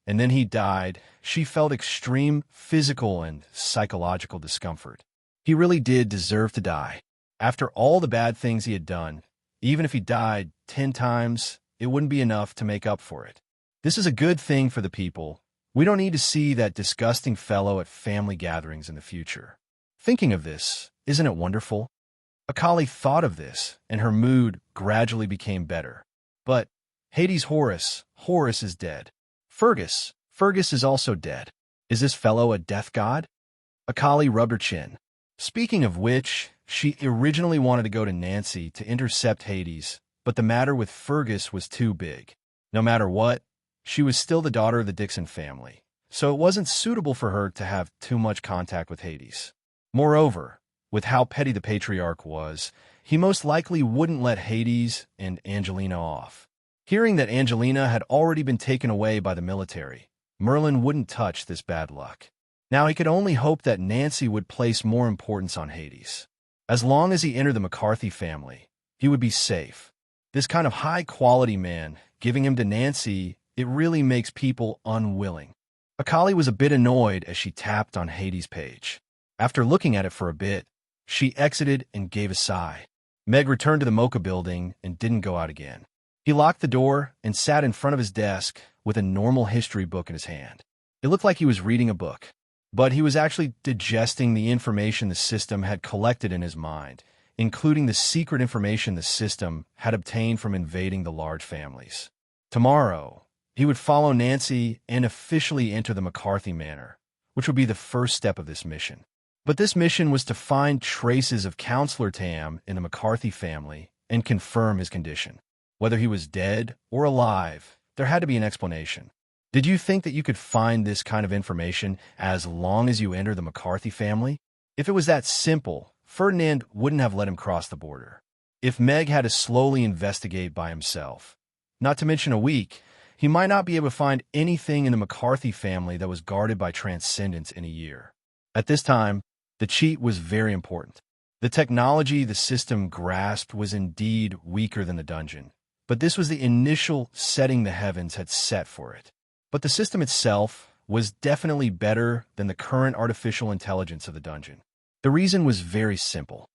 and then he died, she felt extreme physical and psychological discomfort. He really did deserve to die. After all the bad things he had done, even if he died 10 times, it wouldn't be enough to make up for it. This is a good thing for the people. We don't need to see that disgusting fellow at family gatherings in the future. Thinking of this, isn't it wonderful? Akali thought of this, and her mood gradually became better. But Hades' Horus is dead. Fergus is also dead. Is this fellow a death god? Akali rubbed her chin. Speaking of which, she originally wanted to go to Nancy to intercept Hades, but the matter with Fergus was too big. No matter what, she was still the daughter of the Dixon family, so it wasn't suitable for her to have too much contact with Hades. Moreover, with how petty the patriarch was, he most likely wouldn't let Hades and Angelina off. Hearing that Angelina had already been taken away by the military, Merlin wouldn't touch this bad luck. Now he could only hope that Nancy would place more importance on Hades. As long as he entered the McCarthy family, he would be safe. This kind of high-quality man, giving him to Nancy, it really makes people unwilling. Akali was a bit annoyed as she tapped on Hades' page. After looking at it for a bit, she exited and gave a sigh. Meg returned to the Mocha building and didn't go out again. He locked the door and sat in front of his desk with a normal history book in his hand. It looked like he was reading a book, but he was actually digesting the information the system had collected in his mind, including the secret information the system had obtained from invading the large families. Tomorrow, he would follow Nancy and officially enter the McCarthy Manor, which would be the first step of this mission. But this mission was to find traces of Counselor Tam in the McCarthy family and confirm his condition. Whether he was dead or alive, there had to be an explanation. Did you think that you could find this kind of information as long as you enter the McCarthy family? If it was that simple, Ferdinand wouldn't have let him cross the border. If Meg had to slowly investigate by himself, not to mention a week, he might not be able to find anything in the McCarthy family that was guarded by Transcendence in a year. At this time, the cheat was very important. The technology the system grasped was indeed weaker than the dungeon, but this was the initial setting the heavens had set for it. But the system itself was definitely better than the current artificial intelligence of the dungeon. The reason was very simple.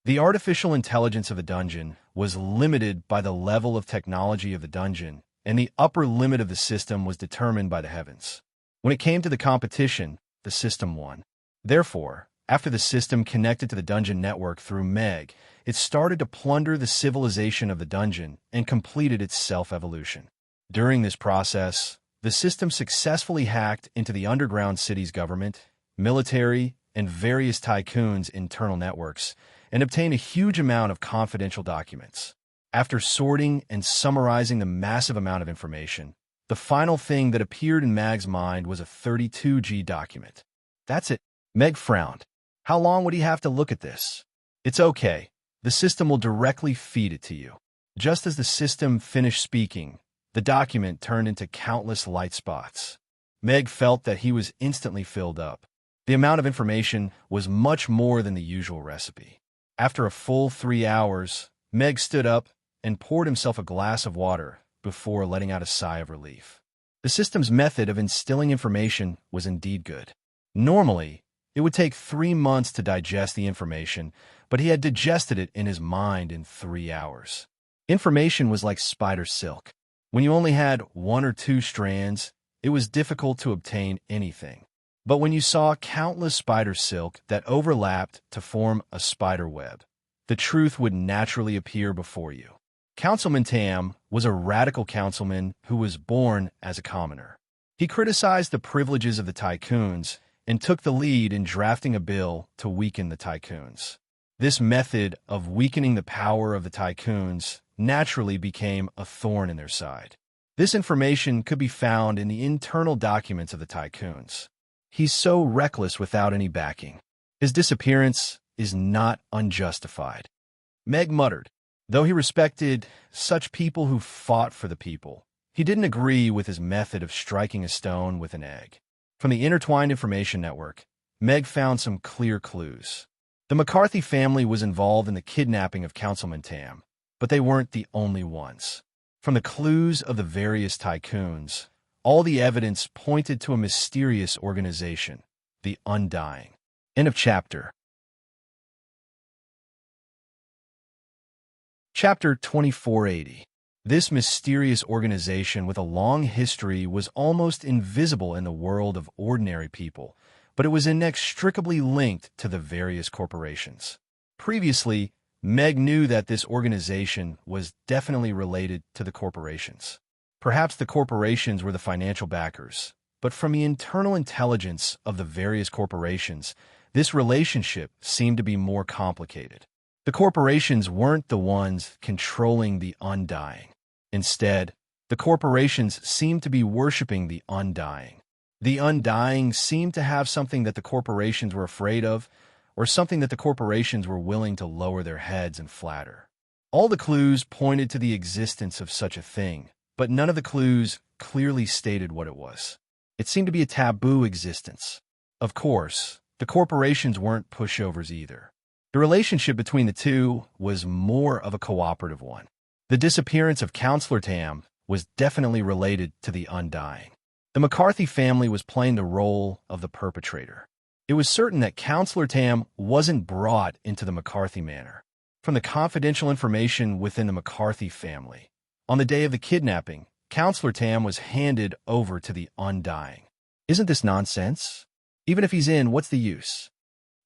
The artificial intelligence of the dungeon was limited by the level of technology of the dungeon, and the upper limit of the system was determined by the heavens. When it came to the competition, the system won. Therefore, after the system connected to the dungeon network through Meg, it started to plunder the civilization of the dungeon and completed its self-evolution. During this process, the system successfully hacked into the underground city's government, military, and various tycoons' internal networks, and obtained a huge amount of confidential documents. After sorting and summarizing the massive amount of information, the final thing that appeared in Meg's mind was a 32G document. That's it. Meg frowned. How long would he have to look at this? It's okay. The system will directly feed it to you. Just as the system finished speaking, the document turned into countless light spots. Meg felt that he was instantly filled up. The amount of information was much more than the usual recipe. After a full 3 hours, Meg stood up and poured himself a glass of water before letting out a sigh of relief. The system's method of instilling information was indeed good. Normally, it would take 3 months to digest the information, but he had digested it in his mind in 3 hours. Information was like spider silk. When you only had 1 or 2 strands, it was difficult to obtain anything. But when you saw countless spider silk that overlapped to form a spider web, the truth would naturally appear before you. Councilman Tam was a radical councilman who was born as a commoner. He criticized the privileges of the tycoons and took the lead in drafting a bill to weaken the tycoons. This method of weakening the power of the tycoons naturally became a thorn in their side. This information could be found in the internal documents of the tycoons. He's so reckless without any backing. His disappearance is not unjustified. Meg muttered. Though he respected such people who fought for the people, he didn't agree with his method of striking a stone with an egg. From the Intertwined Information Network, Meg found some clear clues. The McCarthy family was involved in the kidnapping of Councilman Tam, but they weren't the only ones. From the clues of the various tycoons, all the evidence pointed to a mysterious organization, the Undying. End of chapter. Chapter 2480. This mysterious organization with a long history was almost invisible in the world of ordinary people, but it was inextricably linked to the various corporations. Previously, Meg knew that this organization was definitely related to the corporations. Perhaps the corporations were the financial backers, but from the internal intelligence of the various corporations, this relationship seemed to be more complicated. The corporations weren't the ones controlling the Undying. Instead, the corporations seemed to be worshiping the Undying. The Undying seemed to have something that the corporations were afraid of, or something that the corporations were willing to lower their heads and flatter. All the clues pointed to the existence of such a thing, but none of the clues clearly stated what it was. It seemed to be a taboo existence. Of course, the corporations weren't pushovers either. The relationship between the two was more of a cooperative one. The disappearance of Counselor Tam was definitely related to the Undying. The McCarthy family was playing the role of the perpetrator. It was certain that Counselor Tam wasn't brought into the McCarthy manor. From the confidential information within the McCarthy family, on the day of the kidnapping, Counselor Tam was handed over to the Undying. Isn't this nonsense? Even if he's in, what's the use?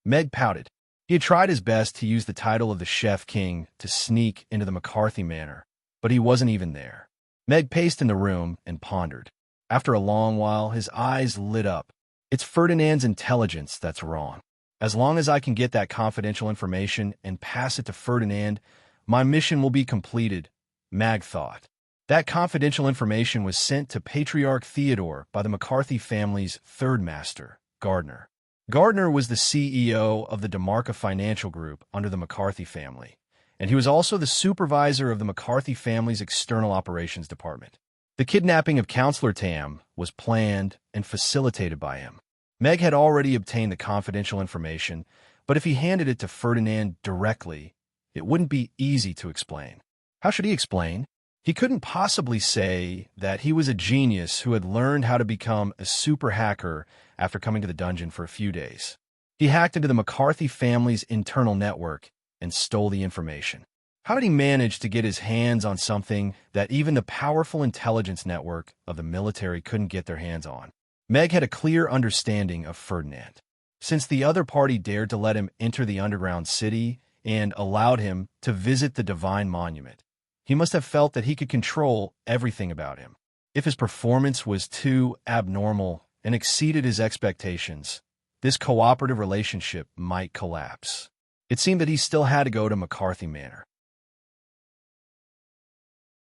Meg pouted. He had tried his best to use the title of the Chef King to sneak into the McCarthy manor, but he wasn't even there. Meg paced in the room and pondered. After a long while, his eyes lit up. It's Ferdinand's intelligence that's wrong. As long as I can get that confidential information and pass it to Ferdinand, my mission will be completed, Mag thought. That confidential information was sent to Patriarch Theodore by the McCarthy family's third master, Gardner. Gardner was the CEO of the DeMarca Financial Group under the McCarthy family, and he was also the supervisor of the McCarthy family's external operations department. The kidnapping of Counselor Tam was planned and facilitated by him. Meg had already obtained the confidential information, but if he handed it to Ferdinand directly, it wouldn't be easy to explain. How should he explain? He couldn't possibly say that he was a genius who had learned how to become a super hacker after coming to the dungeon for a few days. He hacked into the McCarthy family's internal network and stole the information. How did he manage to get his hands on something that even the powerful intelligence network of the military couldn't get their hands on? Meg had a clear understanding of Ferdinand. Since the other party dared to let him enter the underground city and allowed him to visit the Divine Monument, he must have felt that he could control everything about him. If his performance was too abnormal and exceeded his expectations, this cooperative relationship might collapse. It seemed that he still had to go to McCarthy Manor.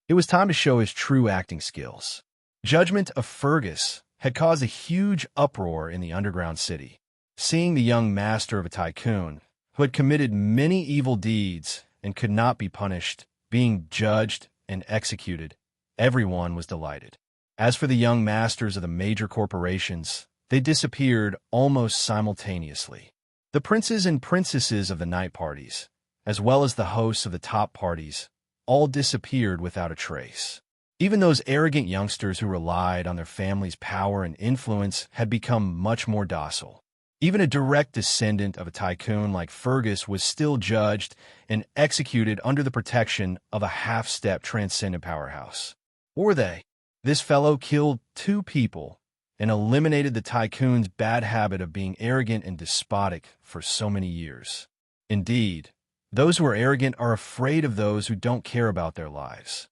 It was time to show his true acting skills. Judgment of Fergus had caused a huge uproar in the underground city. Seeing the young master of a tycoon, who had committed many evil deeds and could not be punished, being judged and executed, everyone was delighted. As for the young masters of the major corporations, they disappeared almost simultaneously. The princes and princesses of the night parties, as well as the hosts of the top parties, all disappeared without a trace. Even those arrogant youngsters who relied on their family's power and influence had become much more docile. Even a direct descendant of a tycoon like Fergus was still judged and executed under the protection of a half-step transcendent powerhouse. Or they. This fellow killed 2 people and eliminated the tycoon's bad habit of being arrogant and despotic for so many years. Indeed, Those who are arrogant are afraid of those who don't care about their lives.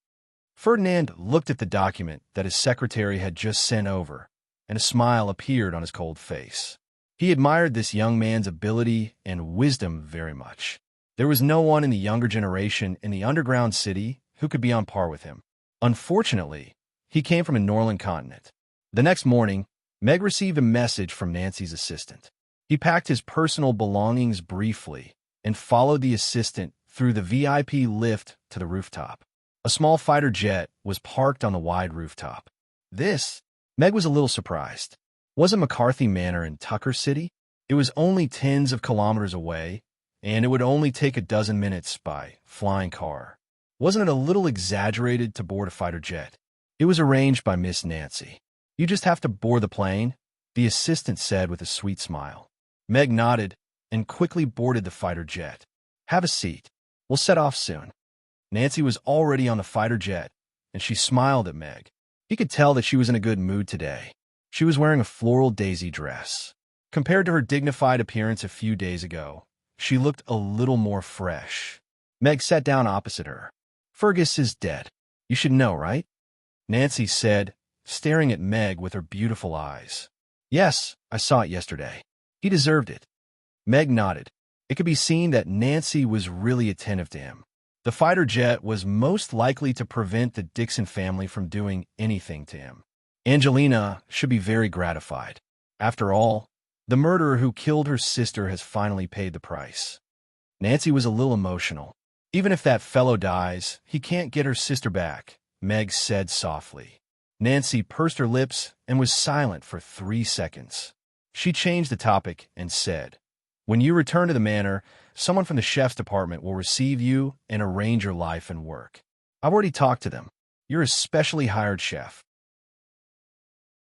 Ferdinand looked at the document that his secretary had just sent over, and a smile appeared on his cold face. He admired this young man's ability and wisdom very much. There was no one in the younger generation in the underground city who could be on par with him. Unfortunately, he came from a northern continent. The next morning, Meg received a message from Nancy's assistant. He packed his personal belongings briefly and followed the assistant through the VIP lift to the rooftop. A small fighter jet was parked on the wide rooftop. Meg was a little surprised. Wasn't McCarthy Manor in Tucker City? It was only tens of kilometers away, and it would only take a dozen minutes by flying car. Wasn't it a little exaggerated to board a fighter jet? It was arranged by Miss Nancy. You just have to board the plane, the assistant said with a sweet smile. Meg nodded and quickly boarded the fighter jet. Have a seat. We'll set off soon. Nancy was already on the fighter jet, and she smiled at Meg. He could tell that she was in a good mood today. She was wearing a floral daisy dress. Compared to her dignified appearance a few days ago, she looked a little more fresh. Meg sat down opposite her. Fergus is dead. You should know, right? Nancy said, staring at Meg with her beautiful eyes. Yes, I saw it yesterday. He deserved it. Meg nodded. It could be seen that Nancy was really attentive to him. The fighter jet was most likely to prevent the Dixon family from doing anything to him. Angelina should be very gratified. After all, the murderer who killed her sister has finally paid the price. Nancy was a little emotional. Even if that fellow dies, he can't get her sister back, Meg said softly. Nancy pursed her lips and was silent for 3 seconds. She changed the topic and said, When you return to the manor, someone from the chef's department will receive you and arrange your life and work. I've already talked to them. You're a specially hired chef.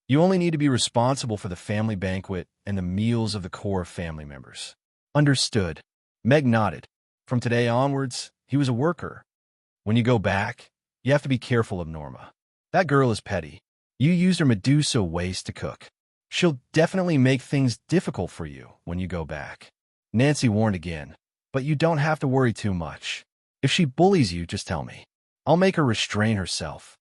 You only need to be responsible for the family banquet and the meals of the core of family members. Understood. Meg nodded. From today onwards, he was a worker. When you go back, you have to be careful of Norma. That girl is petty. You used her Medusa waste to cook. She'll definitely make things difficult for you when you go back. Nancy warned again, but you don't have to worry too much. If she bullies you, just tell me. I'll make her restrain herself.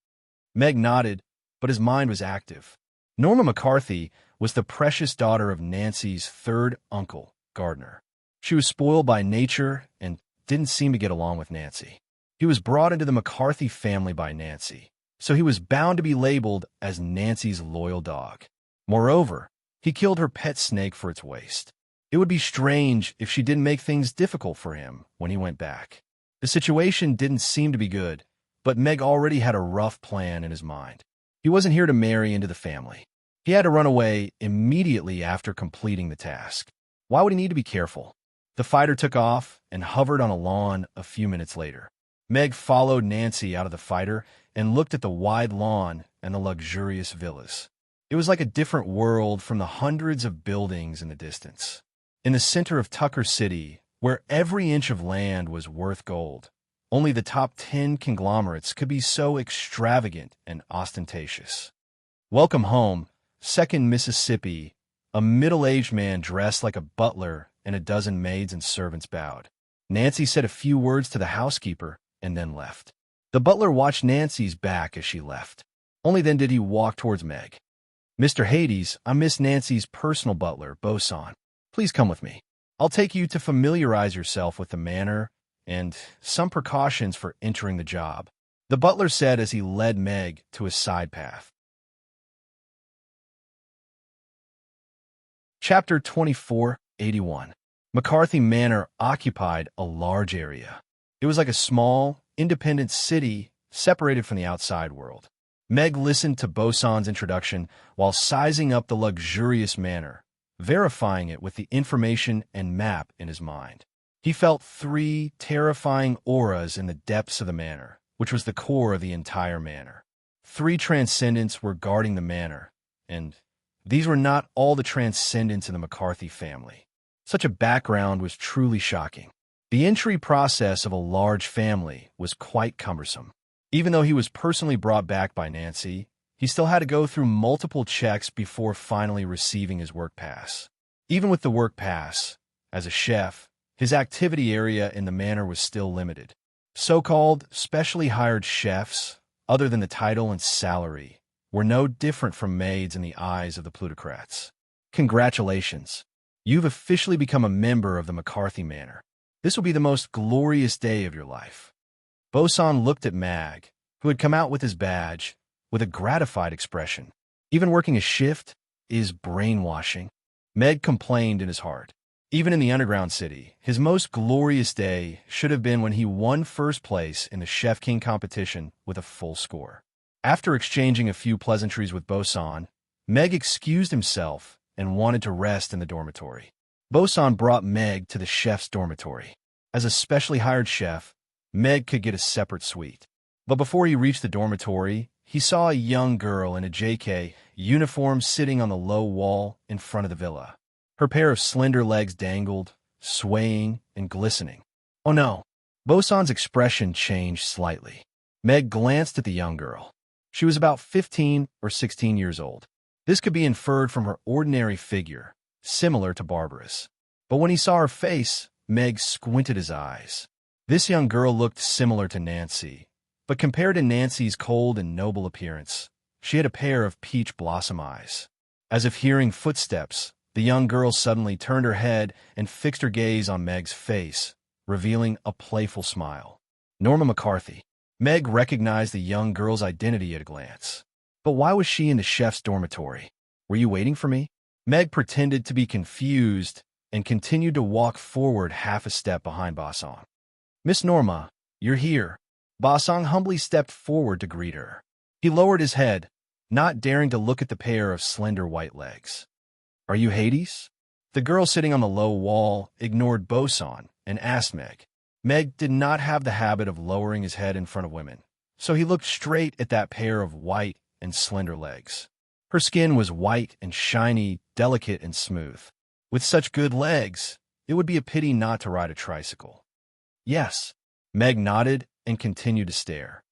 Meg nodded, but his mind was active. Norma McCarthy was the precious daughter of Nancy's third uncle, Gardner. She was spoiled by nature and didn't seem to get along with Nancy. He was brought into the McCarthy family by Nancy, so he was bound to be labeled as Nancy's loyal dog. Moreover, he killed her pet snake for its waste. It would be strange if she didn't make things difficult for him when he went back. The situation didn't seem to be good, but Meg already had a rough plan in his mind. He wasn't here to marry into the family. He had to run away immediately after completing the task. Why would he need to be careful? The fighter took off and hovered on a lawn a few minutes later. Meg followed Nancy out of the fighter and looked at the wide lawn and the luxurious villas. It was like a different world from the hundreds of buildings in the distance. In the center of Tucker City, where every inch of land was worth gold, only the top 10 conglomerates could be so extravagant and ostentatious. Welcome home, 2nd Mississippi. A middle-aged man dressed like a butler and a dozen maids and servants bowed. Nancy said a few words to the housekeeper and then left. The butler watched Nancy's back as she left. Only then did he walk towards Meg. Mr. Hades, I'm Miss Nancy's personal butler, Boson. Please come with me. I'll take you to familiarize yourself with the manor and some precautions for entering the job, the butler said as he led Meg to a side path. Chapter 2481. McCarthy Manor occupied a large area. It was like a small, independent city separated from the outside world. Meg listened to Boson's introduction while sizing up the luxurious manor, verifying it with the information and map in his mind. He felt 3 terrifying auras in the depths of the manor, which was the core of the entire manor. 3 transcendents were guarding the manor, and these were not all the transcendents in the McCarthy family. Such a background was truly shocking. The entry process of a large family was quite cumbersome. Even though he was personally brought back by Nancy, he still had to go through multiple checks before finally receiving his work pass. Even with the work pass, as a chef, His activity area in the manor was still limited. So-called specially hired chefs, other than the title and salary, were no different from maids in the eyes of the plutocrats. Congratulations. You've officially become a member of the McCarthy Manor. This will be the most glorious day of your life. Boson looked at Mag, who had come out with his badge, with a gratified expression. Even working a shift is brainwashing. Meg complained in his heart. Even in the underground city, his most glorious day should have been when he won first place in the Chef King competition with a full score. After exchanging a few pleasantries with Boson, Meg excused himself and wanted to rest in the dormitory. Boson brought Meg to the chef's dormitory. As a specially hired chef, Meg could get a separate suite. But before he reached the dormitory, he saw a young girl in a JK uniform sitting on the low wall in front of the villa. Her pair of slender legs dangled, swaying and glistening. Oh no! Boson's expression changed slightly. Meg glanced at the young girl. She was about 15 or 16 years old. This could be inferred from her ordinary figure, similar to Barbara's. But when he saw her face, Meg squinted his eyes. This young girl looked similar to Nancy, but compared to Nancy's cold and noble appearance, she had a pair of peach blossom eyes. As if hearing footsteps, the young girl suddenly turned her head and fixed her gaze on Meg's face, revealing a playful smile. Norma McCarthy. Meg recognized the young girl's identity at a glance. But why was she in the chef's dormitory? Were you waiting for me? Meg pretended to be confused and continued to walk forward half a step behind Boson. Miss Norma, you're here. Boson humbly stepped forward to greet her. He lowered his head, not daring to look at the pair of slender white legs. Are you Hades? The girl sitting on the low wall ignored Boson and asked Meg. Meg did not have the habit of lowering his head in front of women, so he looked straight at that pair of white and slender legs. Her skin was white and shiny, delicate and smooth. With such good legs, it would be a pity not to ride a tricycle. Yes, Meg nodded and continued to stare.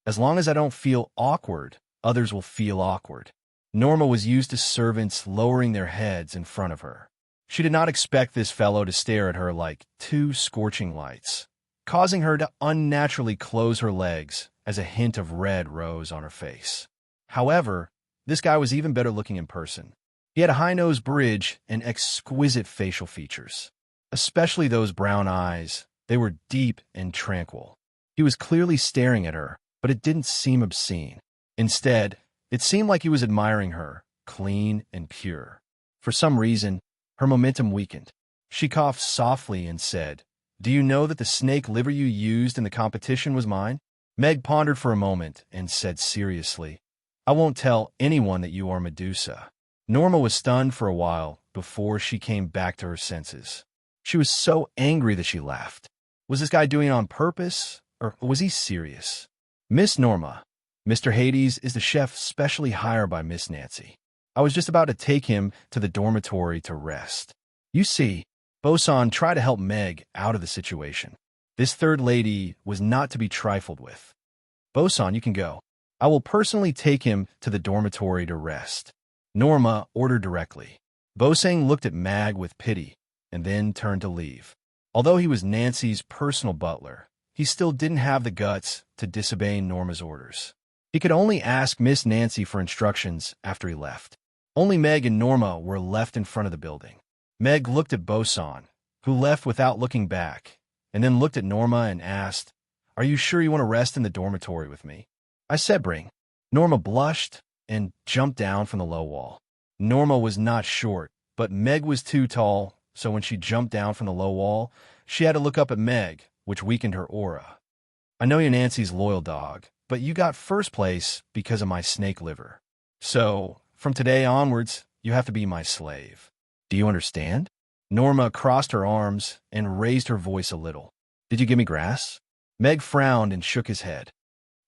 As long as I don't feel awkward, others will feel awkward. Norma was used to servants lowering their heads in front of her. She did not expect this fellow to stare at her like two scorching lights, causing her to unnaturally close her legs as a hint of red rose on her face. However, this guy was even better looking in person. He had a high-nose bridge and exquisite facial features, especially those brown eyes. They were deep and tranquil. He was clearly staring at her, but it didn't seem obscene. Instead, it seemed like he was admiring her, clean and pure. For some reason, her momentum weakened. She coughed softly and said, Do you know that the snake liver you used in the competition was mine? Meg pondered for a moment and said seriously, I won't tell anyone that you are Medusa. Norma was stunned for a while before she came back to her senses. She was so angry that she laughed. Was this guy doing it on purpose, or was he serious? Miss Norma, Mr. Hades is the chef specially hired by Miss Nancy. I was just about to take him to the dormitory to rest. You see, Boson tried to help Meg out of the situation. This third lady was not to be trifled with. Boson, you can go. I will personally take him to the dormitory to rest. Norma ordered directly. Boson looked at Mag with pity and then turned to leave. Although he was Nancy's personal butler, he still didn't have the guts to disobey Norma's orders. He could only ask Miss Nancy for instructions after he left. Only Meg and Norma were left in front of the building. Meg looked at Boson, who left without looking back, and then looked at Norma and asked, Are you sure you want to rest in the dormitory with me? I said bring. Norma blushed and jumped down from the low wall. Norma was not short, but Meg was too tall, so when she jumped down from the low wall, she had to look up at Meg, which weakened her aura. I know you're Nancy's loyal dog, but you got first place because of my snake liver. So, from today onwards, you have to be my slave. Do you understand? Norma crossed her arms and raised her voice a little. Did you give me grass? Meg frowned and shook his head.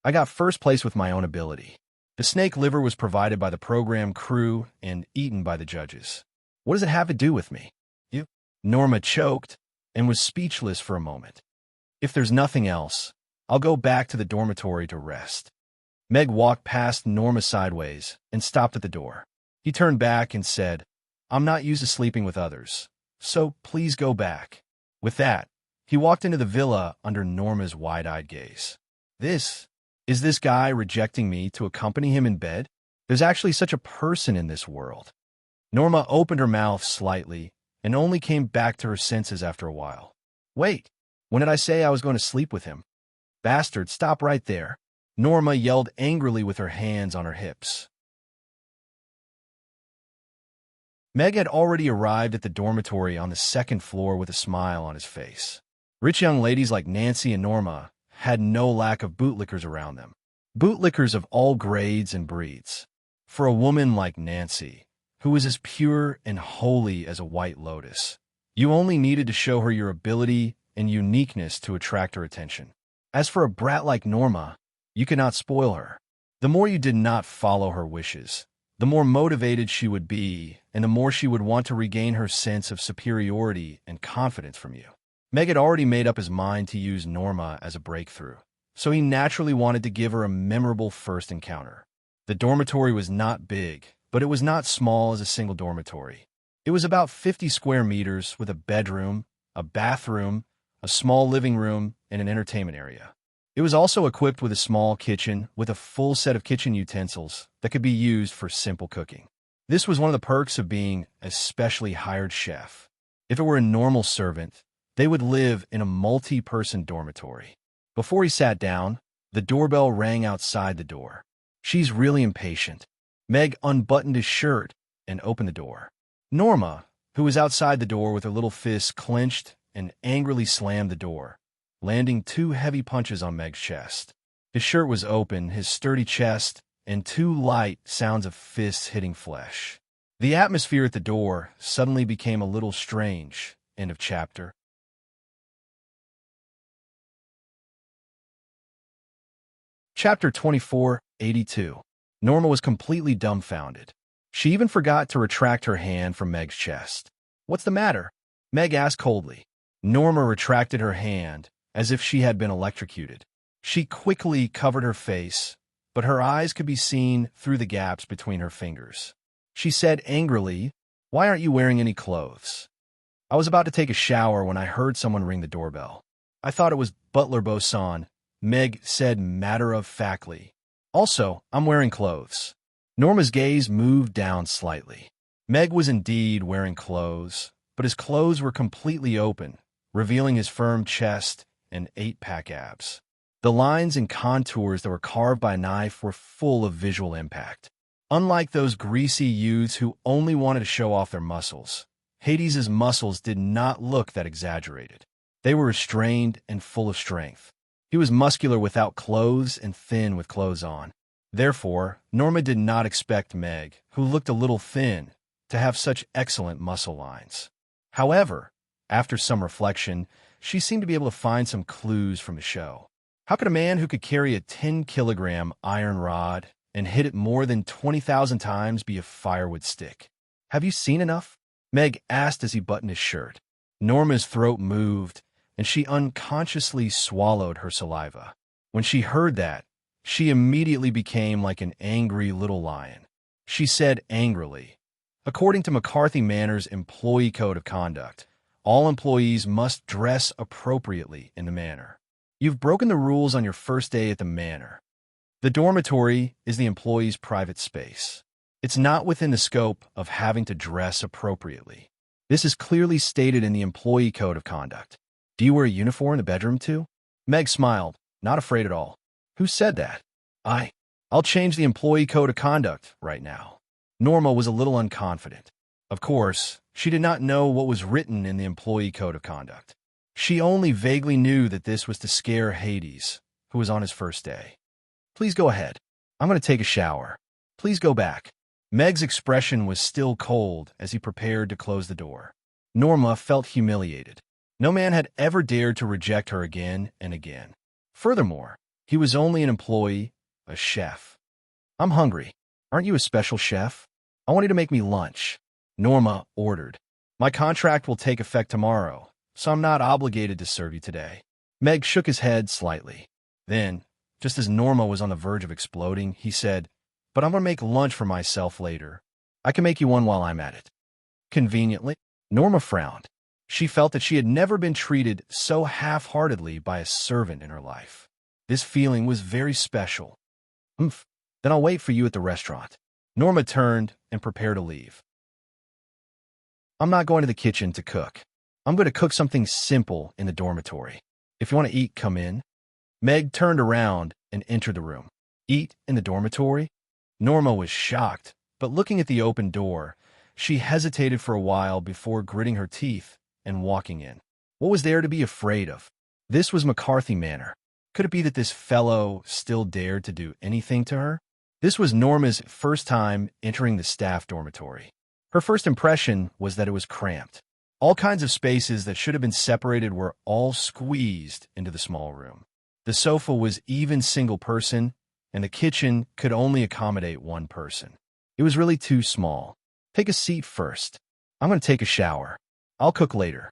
I got first place with my own ability. The snake liver was provided by the program crew and eaten by the judges. What does it have to do with me? You? Norma choked and was speechless for a moment. If there's nothing else, I'll go back to the dormitory to rest. Meg walked past Norma sideways and stopped at the door. He turned back and said, I'm not used to sleeping with others, so please go back." With that, he walked into the villa under Norma's wide-eyed gaze. Is this guy rejecting me to accompany him in bed? There's actually such a person in this world. Norma opened her mouth slightly and only came back to her senses after a while. "Wait, when did I say I was going to sleep with him? Bastard, stop right there." Norma yelled angrily with her hands on her hips. Meg had already arrived at the dormitory on the second floor with a smile on his face. Rich young ladies like Nancy and Norma had no lack of bootlickers around them. Bootlickers of all grades and breeds. For a woman like Nancy, who was as pure and holy as a white lotus, you only needed to show her your ability and uniqueness to attract her attention. As for a brat like Norma, you could not spoil her. The more you did not follow her wishes, the more motivated she would be, and the more she would want to regain her sense of superiority and confidence from you. Meg had already made up his mind to use Norma as a breakthrough, so he naturally wanted to give her a memorable first encounter. The dormitory was not big, but it was not small as a single dormitory. It was about 50 square meters with a bedroom, a bathroom, a small living room, and an entertainment area. It was also equipped with a small kitchen with a full set of kitchen utensils that could be used for simple cooking. This was one of the perks of being a specially hired chef. If it were a normal servant, they would live in a multi-person dormitory. Before he sat down, the doorbell rang outside the door. "She's really impatient." Meg unbuttoned his shirt and opened the door. Norma, who was outside the door with her little fists clenched and angrily slammed the door, landing 2 heavy punches on Meg's chest. His shirt was open, his sturdy chest, and 2 light sounds of fists hitting flesh. The atmosphere at the door suddenly became a little strange. End of chapter. Chapter 2482. Norma was completely dumbfounded. She even forgot to retract her hand from Meg's chest. "What's the matter?" Meg asked coldly. Norma retracted her hand, as if she had been electrocuted. She quickly covered her face, but her eyes could be seen through the gaps between her fingers. She said angrily, "Why aren't you wearing any clothes?" "I was about to take a shower when I heard someone ring the doorbell. I thought it was Butler Boson," Meg said matter-of-factly. "Also, I'm wearing clothes." Norma's gaze moved down slightly. Meg was indeed wearing clothes, but his clothes were completely open, revealing his firm chest and 8-pack abs. The lines and contours that were carved by a knife were full of visual impact. Unlike those greasy youths who only wanted to show off their muscles, Hades's muscles did not look that exaggerated. They were restrained and full of strength. He was muscular without clothes and thin with clothes on. Therefore, Norma did not expect Meg, who looked a little thin, to have such excellent muscle lines. However, after some reflection, she seemed to be able to find some clues from the show. How could a man who could carry a 10-kilogram iron rod and hit it more than 20,000 times be a firewood stick? "Have you seen enough?" Meg asked as he buttoned his shirt. Norma's throat moved, and she unconsciously swallowed her saliva. When she heard that, she immediately became like an angry little lion. She said angrily, "According to McCarthy Manor's employee code of conduct, all employees must dress appropriately in the manor. You've broken the rules on your first day at the manor. The dormitory is the employee's private space. It's not within the scope of having to dress appropriately. This is clearly stated in the employee code of conduct. Do you wear a uniform in the bedroom too?" Meg smiled, not afraid at all. "Who said that?" I'll change the employee code of conduct right now." Norma was a little unconfident. Of course, she did not know what was written in the employee code of conduct. She only vaguely knew that this was to scare Hades, who was on his first day. "Please go ahead. I'm going to take a shower. Please go back." Meg's expression was still cold as he prepared to close the door. Norma felt humiliated. No man had ever dared to reject her again and again. Furthermore, he was only an employee, a chef. "I'm hungry. Aren't you a special chef? I want you to make me lunch," Norma ordered. "My contract will take effect tomorrow, so I'm not obligated to serve you today." Meg shook his head slightly. Then, just as Norma was on the verge of exploding, he said, "But I'm going to make lunch for myself later. I can make you one while I'm at it." Conveniently, Norma frowned. She felt that she had never been treated so half-heartedly by a servant in her life. This feeling was very special. Humph, then I'll wait for you at the restaurant. Norma turned and prepared to leave. I'm not going to the kitchen to cook. I'm going to cook something simple in the dormitory. If you want to eat, come in. Meg turned around and entered the room. Eat in the dormitory? Norma was shocked, but looking at the open door, she hesitated for a while before gritting her teeth and walking in. What was there to be afraid of? This was McCarthy Manor. Could it be that this fellow still dared to do anything to her? This was Norma's first time entering the staff dormitory. Her first impression was that it was cramped. All kinds of spaces that should have been separated were all squeezed into the small room. The sofa was even single person, and the kitchen could only accommodate one person. It was really too small. Take a seat first. I'm going to take a shower. I'll cook later.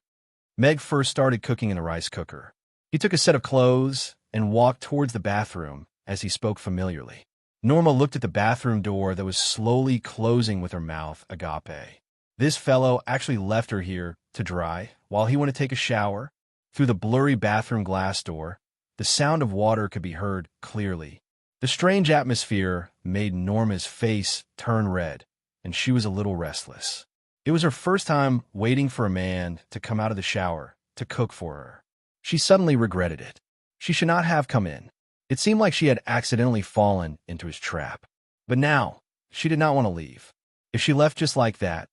Meg first started cooking in the rice cooker. He took a set of clothes and walked towards the bathroom as he spoke familiarly. Norma looked at the bathroom door that was slowly closing with her mouth agape. This fellow actually left her here to dry while he went to take a shower. Through the blurry bathroom glass door, the sound of water could be heard clearly. The strange atmosphere made Norma's face turn red, and she was a little restless. It was her first time waiting for a man to come out of the shower to cook for her. She suddenly regretted it. She should not have come in. It seemed like she had accidentally fallen into his trap. But now, she did not want to leave. If she left just like that,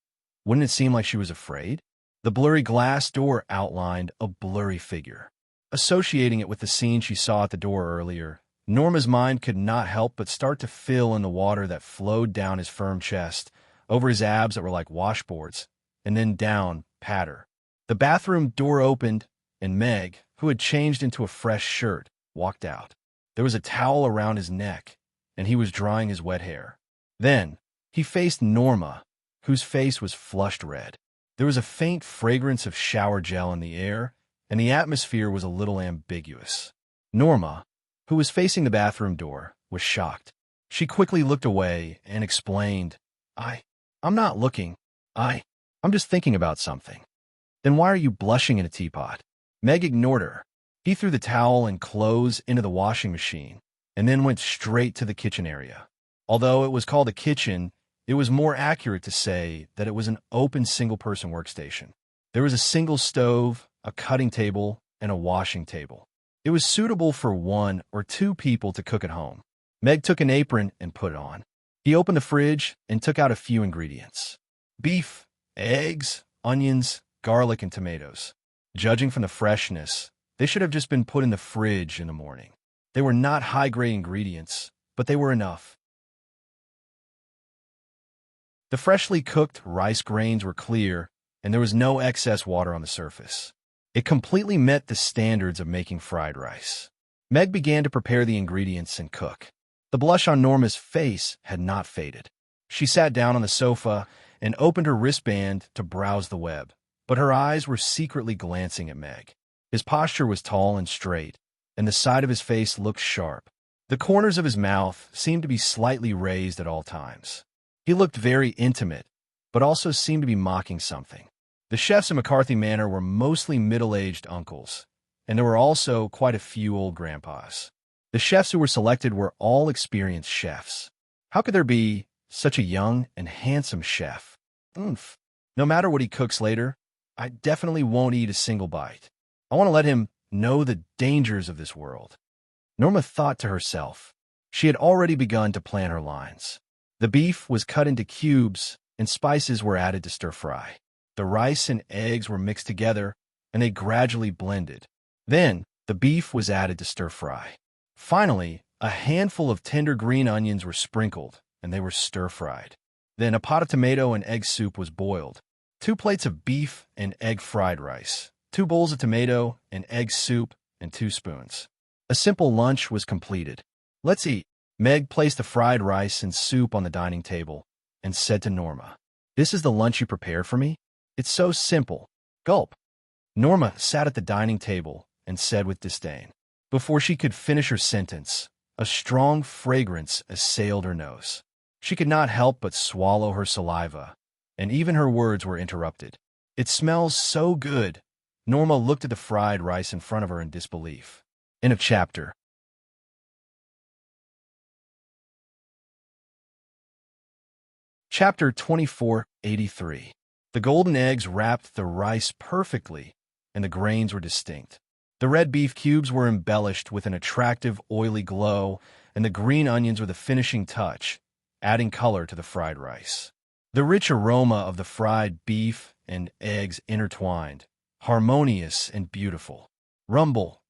wouldn't it seem like she was afraid? The blurry glass door outlined a blurry figure. Associating it with the scene she saw at the door earlier, Norma's mind could not help but start to fill in the water that flowed down his firm chest, over his abs that were like washboards, and then down, patter. The bathroom door opened, and Meg, who had changed into a fresh shirt, walked out. There was a towel around his neck, and he was drying his wet hair. Then, he faced Norma, whose face was flushed red. There was a faint fragrance of shower gel in the air, and the atmosphere was a little ambiguous. Norma, who was facing the bathroom door, was shocked. She quickly looked away and explained, I'm not looking. I'm just thinking about something. Then why are you blushing in a teapot? Meg ignored her. He threw the towel and clothes into the washing machine, and then went straight to the kitchen area. Although it was called a kitchen, it was more accurate to say that it was an open single-person workstation. There was a single stove, a cutting table, and a washing table. It was suitable for 1 or 2 people to cook at home. Meg took an apron and put it on. He opened the fridge and took out a few ingredients: beef, eggs, onions, garlic, and tomatoes. Judging from the freshness, they should have just been put in the fridge in the morning. They were not high-grade ingredients, but they were enough. The freshly cooked rice grains were clear, and there was no excess water on the surface. It completely met the standards of making fried rice. Meg began to prepare the ingredients and cook. The blush on Norma's face had not faded. She sat down on the sofa and opened her wristband to browse the web, but her eyes were secretly glancing at Meg. His posture was tall and straight, and the side of his face looked sharp. The corners of his mouth seemed to be slightly raised at all times. He looked very intimate, but also seemed to be mocking something. The chefs at McCarthy Manor were mostly middle-aged uncles, and there were also quite a few old grandpas. The chefs who were selected were all experienced chefs. How could there be such a young and handsome chef? Oomph. No matter what he cooks later, I definitely won't eat a single bite. I want to let him know the dangers of this world. Norma thought to herself. She had already begun to plan her lines. The beef was cut into cubes, and spices were added to stir-fry. The rice and eggs were mixed together, and they gradually blended. Then, the beef was added to stir-fry. Finally, a handful of tender green onions were sprinkled, and they were stir-fried. Then a pot of tomato and egg soup was boiled. 2 plates of beef and egg fried rice, 2 bowls of tomato and egg soup, and 2 spoons. A simple lunch was completed. Let's eat. Meg placed the fried rice and soup on the dining table and said to Norma, "This is the lunch you prepared for me? It's so simple." Gulp. Norma sat at the dining table and said with disdain. Before she could finish her sentence, a strong fragrance assailed her nose. She could not help but swallow her saliva, and even her words were interrupted. It smells so good. Norma looked at the fried rice in front of her in disbelief. End of chapter. Chapter 2483. The golden eggs wrapped the rice perfectly, and the grains were distinct. The red beef cubes were embellished with an attractive, oily glow, and the green onions were the finishing touch, adding color to the fried rice. The rich aroma of the fried beef and eggs intertwined, harmonious and beautiful. Rumble.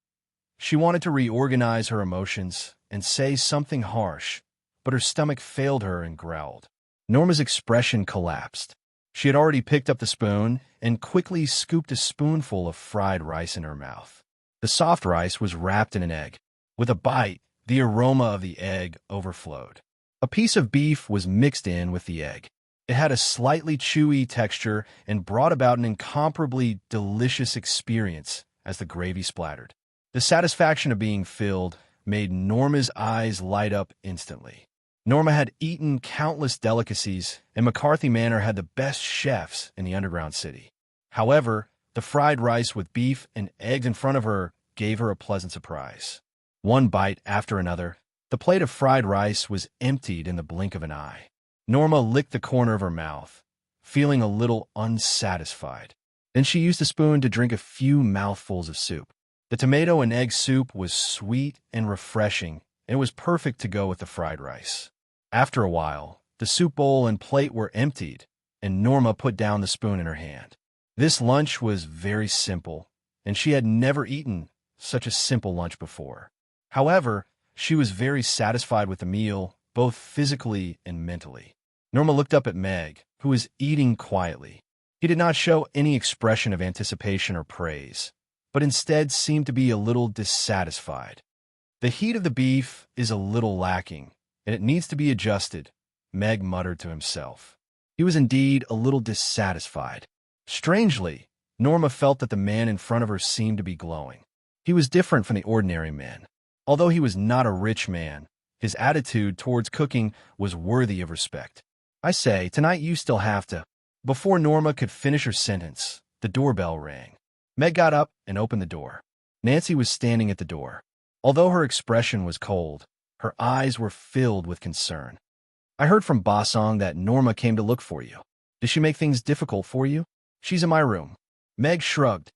She wanted to reorganize her emotions and say something harsh, but her stomach failed her and growled. Norma's expression collapsed. She had already picked up the spoon and quickly scooped a spoonful of fried rice in her mouth. The soft rice was wrapped in an egg. With a bite, the aroma of the egg overflowed. A piece of beef was mixed in with the egg. It had a slightly chewy texture and brought about an incomparably delicious experience as the gravy splattered. The satisfaction of being filled made Norma's eyes light up instantly. Norma had eaten countless delicacies, and McCarthy Manor had the best chefs in the underground city. However, the fried rice with beef and eggs in front of her gave her a pleasant surprise. One bite after another, the plate of fried rice was emptied in the blink of an eye. Norma licked the corner of her mouth, feeling a little unsatisfied. Then she used a spoon to drink a few mouthfuls of soup. The tomato and egg soup was sweet and refreshing, and it was perfect to go with the fried rice. After a while, the soup bowl and plate were emptied, and Norma put down the spoon in her hand. This lunch was very simple, and she had never eaten such a simple lunch before. However, she was very satisfied with the meal, both physically and mentally. Norma looked up at Meg, who was eating quietly. He did not show any expression of anticipation or praise, but instead seemed to be a little dissatisfied. The heat of the beef is a little lacking, and it needs to be adjusted, Meg muttered to himself. He was indeed a little dissatisfied. Strangely, Norma felt that the man in front of her seemed to be glowing. He was different from the ordinary man. Although he was not a rich man, his attitude towards cooking was worthy of respect. I say, tonight you still have to. Before Norma could finish her sentence, the doorbell rang. Meg got up and opened the door. Nancy was standing at the door. Although her expression was cold, her eyes were filled with concern. I heard from Basong that Norma came to look for you. Did she make things difficult for you? She's in my room. Meg shrugged.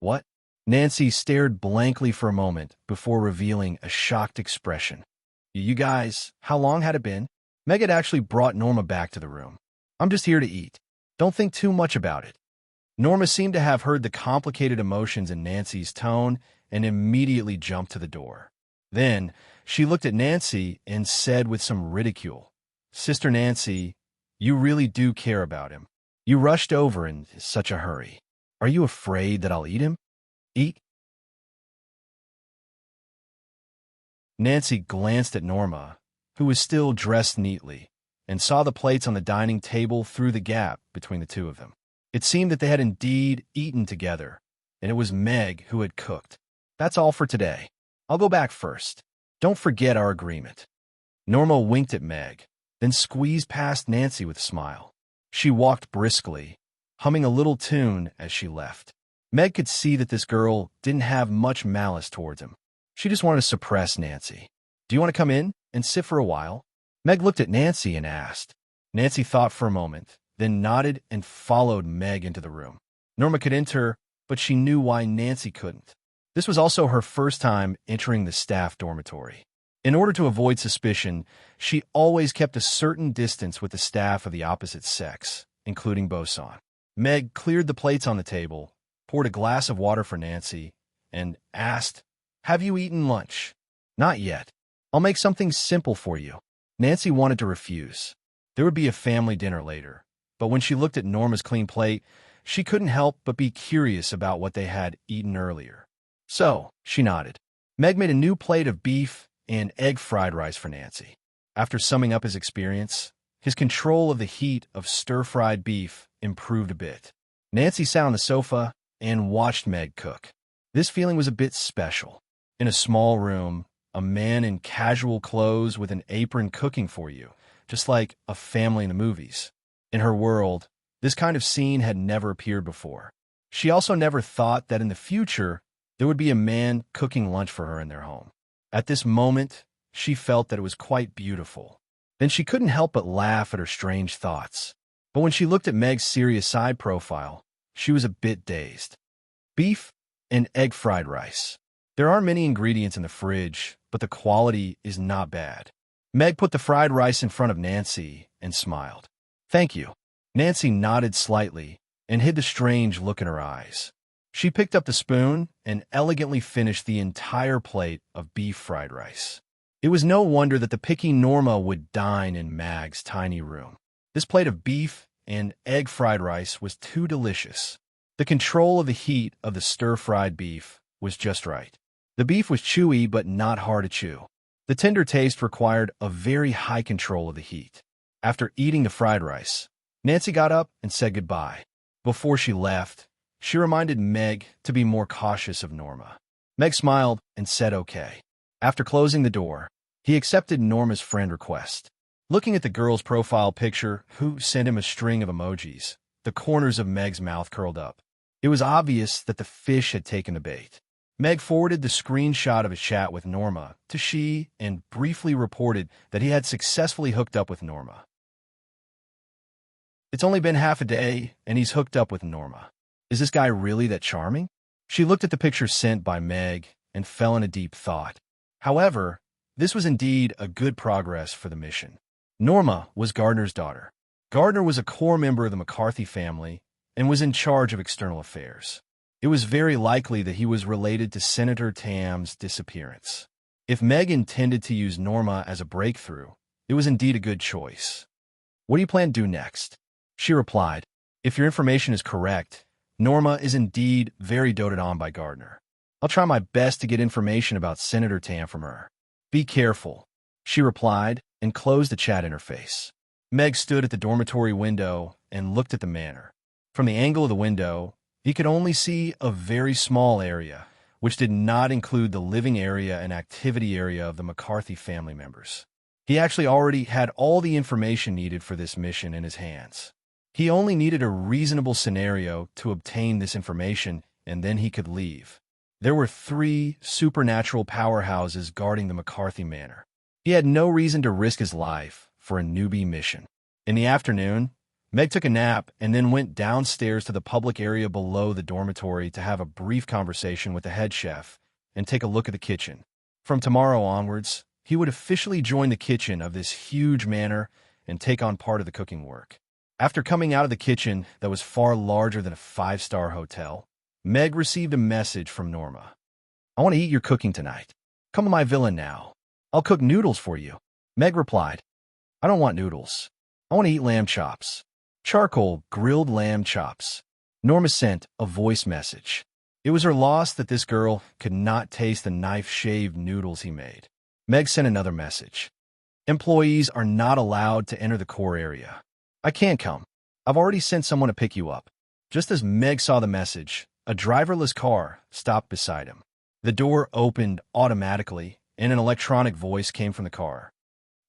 What? Nancy stared blankly for a moment before revealing a shocked expression. You guys, how long had it been? Meg had actually brought Norma back to the room. I'm just here to eat. Don't think too much about it. Norma seemed to have heard the complicated emotions in Nancy's tone and immediately jumped to the door. Then, she looked at Nancy and said with some ridicule, Sister Nancy, you really do care about him. You rushed over in such a hurry. Are you afraid that I'll eat him? Eat? Nancy glanced at Norma, who was still dressed neatly, and saw the plates on the dining table through the gap between the two of them. It seemed that they had indeed eaten together, and it was Meg who had cooked. That's all for today. I'll go back first. Don't forget our agreement. Norma winked at Meg, then squeezed past Nancy with a smile. She walked briskly, humming a little tune as she left. Meg could see that this girl didn't have much malice towards him. She just wanted to suppress Nancy. Do you want to come in and sit for a while? Meg looked at Nancy and asked. Nancy thought for a moment, then nodded and followed Meg into the room. Norma could enter, but she knew why Nancy couldn't. This was also her first time entering the staff dormitory. In order to avoid suspicion, she always kept a certain distance with the staff of the opposite sex, including Boson. Meg cleared the plates on the table, poured a glass of water for Nancy, and asked, Have you eaten lunch? Not yet. I'll make something simple for you. Nancy wanted to refuse. There would be a family dinner later, but when she looked at Norma's clean plate, she couldn't help but be curious about what they had eaten earlier. So, she nodded. Meg made a new plate of beef and egg fried rice for Nancy. After summing up his experience, his control of the heat of stir-fried beef improved a bit. Nancy sat on the sofa and watched Meg cook. This feeling was a bit special. In a small room, a man in casual clothes with an apron cooking for you, just like a family in the movies. In her world, This kind of scene had never appeared before. She also never thought that in the future there would be a man cooking lunch for her in their home. At this moment, she felt that it was quite beautiful. Then she couldn't help but laugh at her strange thoughts. But when she looked at Meg's serious side profile, she was a bit dazed. Beef and egg fried rice. There are many ingredients in the fridge, but the quality is not bad. Meg put the fried rice in front of Nancy and smiled. Thank you. Nancy nodded slightly and hid the strange look in her eyes. She picked up the spoon and elegantly finished the entire plate of beef fried rice. It was no wonder that the picky Norma would dine in Mag's tiny room. This plate of beef and egg fried rice was too delicious. The control of the heat of the stir-fried beef was just right. The beef was chewy but not hard to chew. The tender taste required a very high control of the heat. After eating the fried rice, Nancy got up and said goodbye. Before she left, she reminded Meg to be more cautious of Norma. Meg smiled and said okay. After closing the door, he accepted Norma's friend request. Looking at the girl's profile picture, who sent him a string of emojis, the corners of Meg's mouth curled up. It was obvious that the fish had taken the bait. Meg forwarded the screenshot of his chat with Norma to she and briefly reported that he had successfully hooked up with Norma. It's only been half a day, and he's hooked up with Norma. Is this guy really that charming? She looked at the picture sent by Meg and fell in a deep thought. However, this was indeed a good progress for the mission. Norma was Gardner's daughter. Gardner was a core member of the McCarthy family and was in charge of external affairs. It was very likely that he was related to Senator Tam's disappearance. If Meg intended to use Norma as a breakthrough, it was indeed a good choice. What do you plan to do next? She replied, if your information is correct, Norma is indeed very doted on by Gardner. I'll try my best to get information about Senator Tam from her. Be careful, she replied and closed the chat interface. Meg stood at the dormitory window and looked at the manor. From the angle of the window, he could only see a very small area, which did not include the living area and activity area of the McCarthy family members. He actually already had all the information needed for this mission in his hands. He only needed a reasonable scenario to obtain this information, and then he could leave. There were 3 supernatural powerhouses guarding the McCarthy manor. He had no reason to risk his life for a newbie mission. In the afternoon, Meg took a nap and then went downstairs to the public area below the dormitory to have a brief conversation with the head chef and take a look at the kitchen. From tomorrow onwards, he would officially join the kitchen of this huge manor and take on part of the cooking work. After coming out of the kitchen that was far larger than a 5-star hotel, Meg received a message from Norma. I want to eat your cooking tonight. Come to my villa now. I'll cook noodles for you. Meg replied, I don't want noodles. I want to eat lamb chops. Charcoal grilled lamb chops. Norma sent a voice message. It was her loss that this girl could not taste the knife-shaved noodles he made. Meg sent another message. Employees are not allowed to enter the core area. I can't come. I've already sent someone to pick you up. Just as Meg saw the message, a driverless car stopped beside him. The door opened automatically, and an electronic voice came from the car.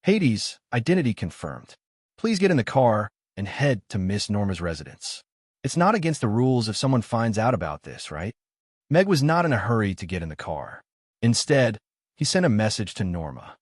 Hades, identity confirmed. Please get in the car and head to Miss Norma's residence. It's not against the rules if someone finds out about this, right? Meg was not in a hurry to get in the car. Instead, he sent a message to Norma.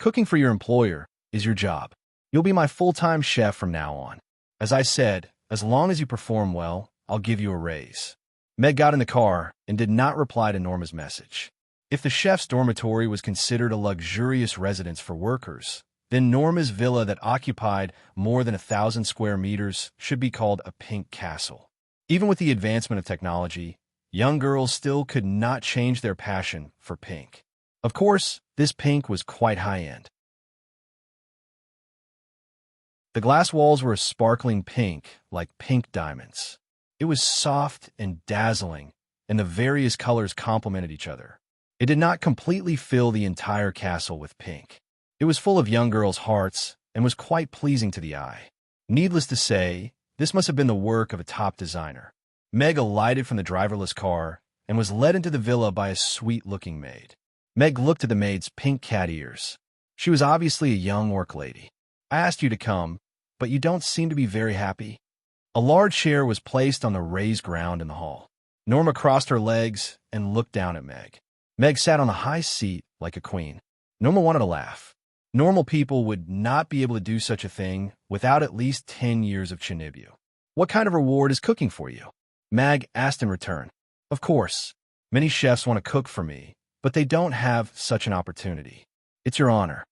Cooking for your employer is your job. You'll be my full-time chef from now on. As I said, as long as you perform well, I'll give you a raise. Meg got in the car and did not reply to Norma's message. If the chef's dormitory was considered a luxurious residence for workers, then Norma's villa that occupied more than 1,000 square meters should be called a pink castle. Even with the advancement of technology, young girls still could not change their passion for pink. Of course, this pink was quite high-end. The glass walls were a sparkling pink, like pink diamonds. It was soft and dazzling, and the various colors complemented each other. It did not completely fill the entire castle with pink. It was full of young girls' hearts and was quite pleasing to the eye. Needless to say, this must have been the work of a top designer. Meg alighted from the driverless car and was led into the villa by a sweet-looking maid. Meg looked at the maid's pink cat ears. She was obviously a young work lady. I asked you to come, but you don't seem to be very happy. A large chair was placed on the raised ground in the hall. Norma crossed her legs and looked down at Meg. Meg sat on a high seat like a queen. Norma wanted to laugh. Normal people would not be able to do such a thing without at least 10 years of Chinibyu. What kind of reward is cooking for you? Meg asked in return. Of course, many chefs want to cook for me, but they don't have such an opportunity. It's your honor.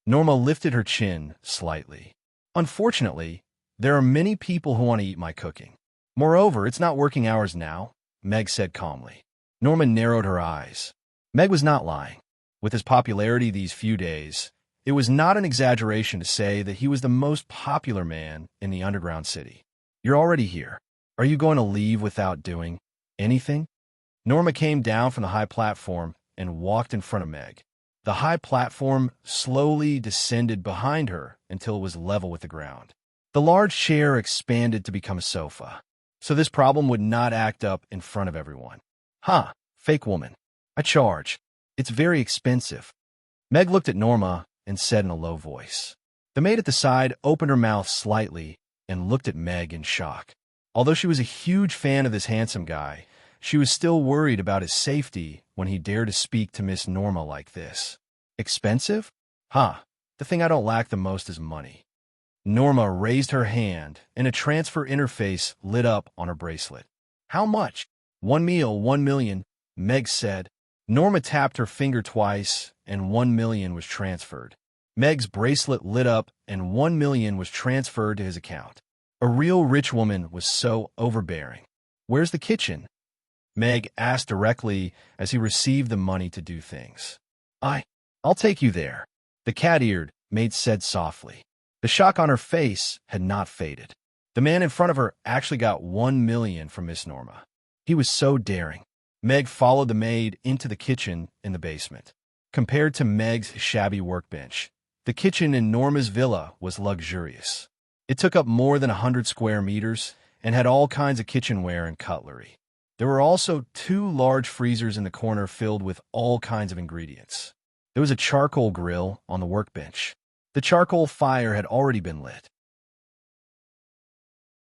Norma lifted her chin slightly. Unfortunately, there are many people who want to eat my cooking. Moreover, it's not working hours now, Meg said calmly. Norma narrowed her eyes. Meg was not lying. With his popularity these few days, it was not an exaggeration to say that he was the most popular man in the underground city. You're already here. Are you going to leave without doing anything? Norma came down from the high platform and walked in front of Meg. The high platform slowly descended behind her until it was level with the ground. The large chair expanded to become a sofa, so this problem would not act up in front of everyone. Fake woman. I charge. It's very expensive. Meg looked at Norma and said in a low voice. The maid at the side opened her mouth slightly and looked at Meg in shock. Although she was a huge fan of this handsome guy, she was still worried about his safety when he dared to speak to Miss Norma like this. Expensive? The thing I don't lack the most is money. Norma raised her hand, and a transfer interface lit up on her bracelet. How much? 1 meal, 1 million, Meg said. Norma tapped her finger twice, and 1 million was transferred. Meg's bracelet lit up, and 1 million was transferred to his account. A real rich woman was so overbearing. Where's the kitchen? Meg asked directly as he received the money to do things. I'll take you there, the cat-eared maid said softly. The shock on her face had not faded. The man in front of her actually got 1 million from Miss Norma. He was so daring. Meg followed the maid into the kitchen in the basement. Compared to Meg's shabby workbench, the kitchen in Norma's villa was luxurious. It took up more than 100 square meters and had all kinds of kitchenware and cutlery. There were also 2 large freezers in the corner filled with all kinds of ingredients. There was a charcoal grill on the workbench. The charcoal fire had already been lit.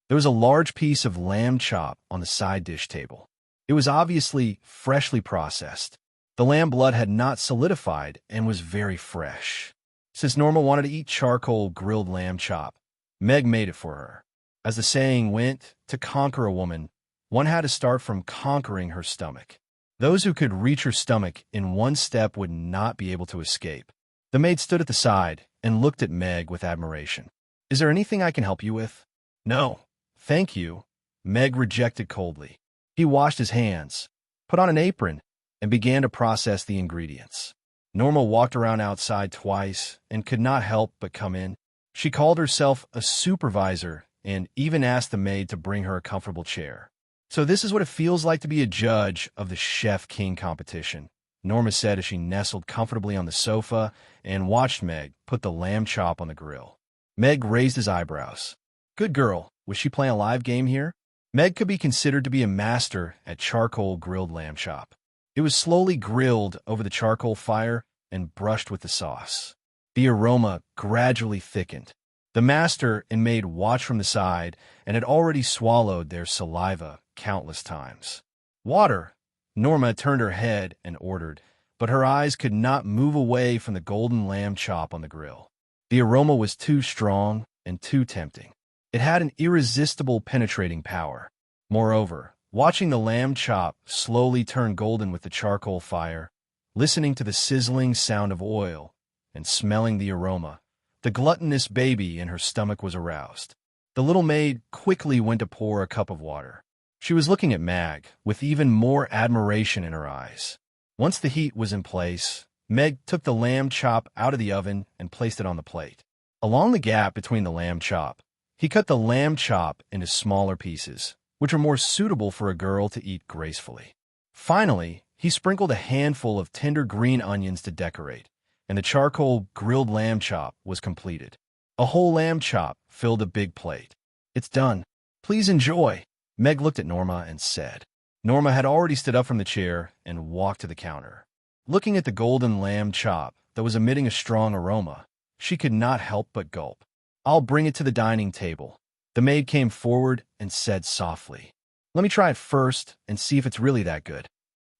There was a large piece of lamb chop on the side dish table. It was obviously freshly processed. The lamb blood had not solidified and was very fresh. Since Norma wanted to eat charcoal grilled lamb chop, Meg made it for her. As the saying went, to conquer a woman, one had to start from conquering her stomach. Those who could reach her stomach in one step would not be able to escape. The maid stood at the side and looked at Meg with admiration. Is there anything I can help you with? No, thank you, Meg rejected coldly. He washed his hands, put on an apron, and began to process the ingredients. Norma walked around outside twice and could not help but come in. She called herself a supervisor and even asked the maid to bring her a comfortable chair. So this is what it feels like to be a judge of the Chef King competition, Norma said as she nestled comfortably on the sofa and watched Meg put the lamb chop on the grill. Meg raised his eyebrows. Good girl, was she playing a live game here? Meg could be considered to be a master at charcoal grilled lamb chop. It was slowly grilled over the charcoal fire and brushed with the sauce. The aroma gradually thickened. The master and maid watched from the side and had already swallowed their saliva countless times. Water! Norma turned her head and ordered, but her eyes could not move away from the golden lamb chop on the grill. The aroma was too strong and too tempting. It had an irresistible penetrating power. Moreover, watching the lamb chop slowly turn golden with the charcoal fire, listening to the sizzling sound of oil, and smelling the aroma, the gluttonous baby in her stomach was aroused. The little maid quickly went to pour a cup of water. She was looking at Meg with even more admiration in her eyes. Once the heat was in place, Meg took the lamb chop out of the oven and placed it on the plate. Along the gap between the lamb chop, he cut the lamb chop into smaller pieces, which were more suitable for a girl to eat gracefully. Finally, he sprinkled a handful of tender green onions to decorate, and the charcoal grilled lamb chop was completed. A whole lamb chop filled a big plate. It's done. Please enjoy, Meg looked at Norma and said. Norma had already stood up from the chair and walked to the counter. Looking at the golden lamb chop that was emitting a strong aroma, she could not help but gulp. I'll bring it to the dining table, The maid came forward and said softly, "Let me try it first and see if it's really that good."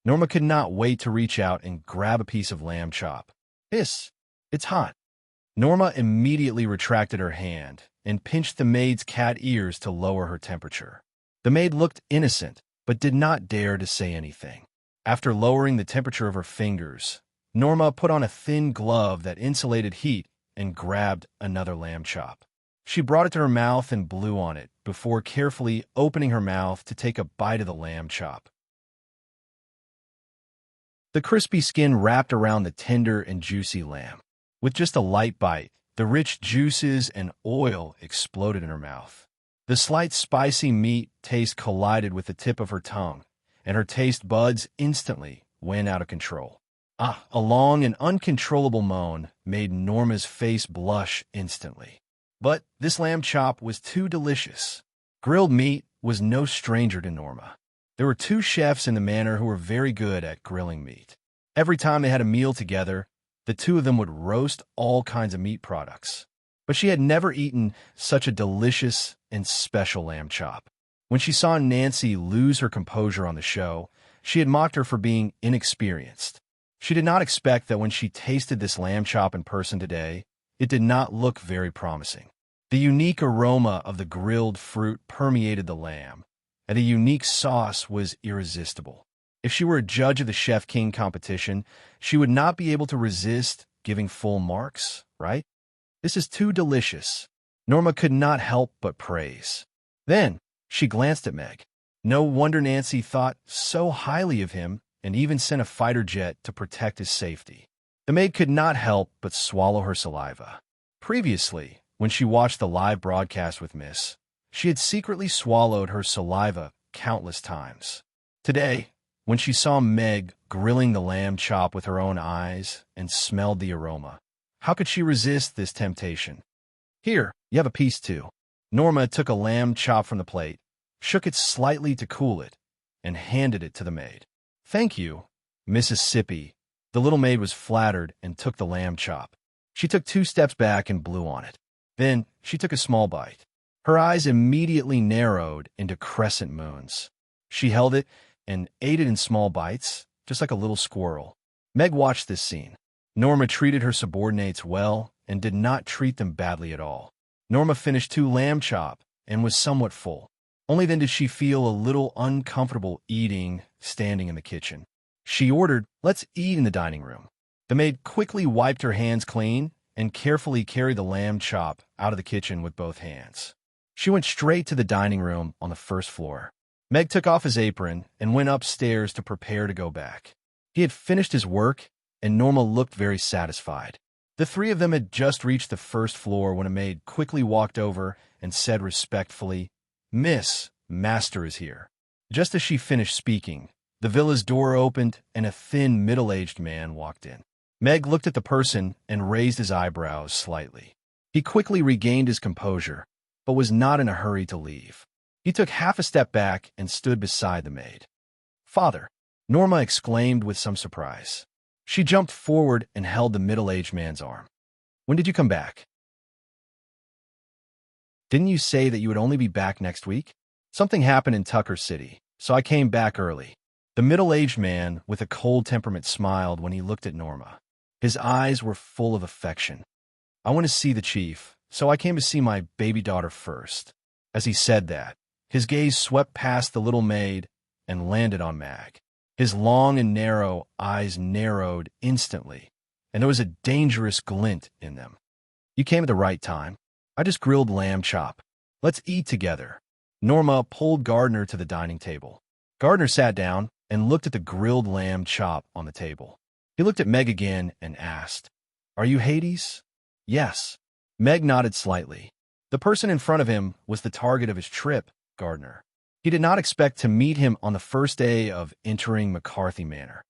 Norma could not wait to reach out and grab a piece of lamb chop. "Hiss, it's hot." Norma immediately retracted her hand and pinched the maid's cat ears to lower her temperature. The maid looked innocent, but did not dare to say anything. After lowering the temperature of her fingers, Norma put on a thin glove that insulated heat and grabbed another lamb chop. She brought it to her mouth and blew on it before carefully opening her mouth to take a bite of the lamb chop. The crispy skin wrapped around the tender and juicy lamb. With just a light bite, the rich juices and oil exploded in her mouth. The slight spicy meat taste collided with the tip of her tongue, and her taste buds instantly went out of control. A long and uncontrollable moan made Norma's face blush instantly. But this lamb chop was too delicious. Grilled meat was no stranger to Norma. There were two chefs in the manor who were very good at grilling meat. Every time they had a meal together, the two of them would roast all kinds of meat products. But she had never eaten such a delicious and special lamb chop. When she saw Nancy lose her composure on the show, she had mocked her for being inexperienced. She did not expect that when she tasted this lamb chop in person today, it did not look very promising. The unique aroma of the grilled fruit permeated the lamb, and the unique sauce was irresistible. If she were a judge of the Chef King competition, she would not be able to resist giving full marks, right? "This is too delicious," Norma could not help but praise. Then she glanced at Meg. No wonder Nancy thought so highly of him and even sent a fighter jet to protect his safety. The maid could not help but swallow her saliva. Previously, when she watched the live broadcast with Miss, she had secretly swallowed her saliva countless times. Today, when she saw Meg grilling the lamb chop with her own eyes and smelled the aroma, how could she resist this temptation? "Here, you have a piece too." Norma took a lamb chop from the plate, shook it slightly to cool it, and handed it to the maid. "Thank you, Mississippi." The little maid was flattered and took the lamb chop. She took 2 steps back and blew on it. Then she took a small bite. Her eyes immediately narrowed into crescent moons. She held it and ate it in small bites, just like a little squirrel. Meg watched this scene. Norma treated her subordinates well and did not treat them badly at all. Norma finished 2 lamb chop and was somewhat full. Only then did she feel a little uncomfortable eating standing in the kitchen. She ordered, "Let's eat in the dining room." The maid quickly wiped her hands clean and carefully carried the lamb chop out of the kitchen with both hands. She went straight to the dining room on the first floor. Meg took off his apron and went upstairs to prepare to go back. He had finished his work, and Norma looked very satisfied. The 3 of them had just reached the first floor when a maid quickly walked over and said respectfully, "Miss, Master is here." Just as she finished speaking, the villa's door opened and a thin, middle-aged man walked in. Meg looked at the person and raised his eyebrows slightly. He quickly regained his composure, but was not in a hurry to leave. He took half a step back and stood beside the maid. "Father," Norma exclaimed with some surprise. She jumped forward and held the middle-aged man's arm. "When did you come back? Didn't you say that you would only be back next week?" "Something happened in Tucker City, so I came back early." The middle-aged man with a cold temperament smiled when he looked at Norma. His eyes were full of affection. "I want to see the chief, so I came to see my baby daughter first." As he said that, his gaze swept past the little maid and landed on Mag. His long and narrow eyes narrowed instantly, and there was a dangerous glint in them. "You came at the right time. I just grilled lamb chop. Let's eat together." Norma pulled Gardner to the dining table. Gardner sat down and looked at the grilled lamb chop on the table. He looked at Meg again and asked, "Are you Hades?" "Yes." Meg nodded slightly. The person in front of him was the target of his trip, Gardner. He did not expect to meet him on the first day of entering McCarthy Manor.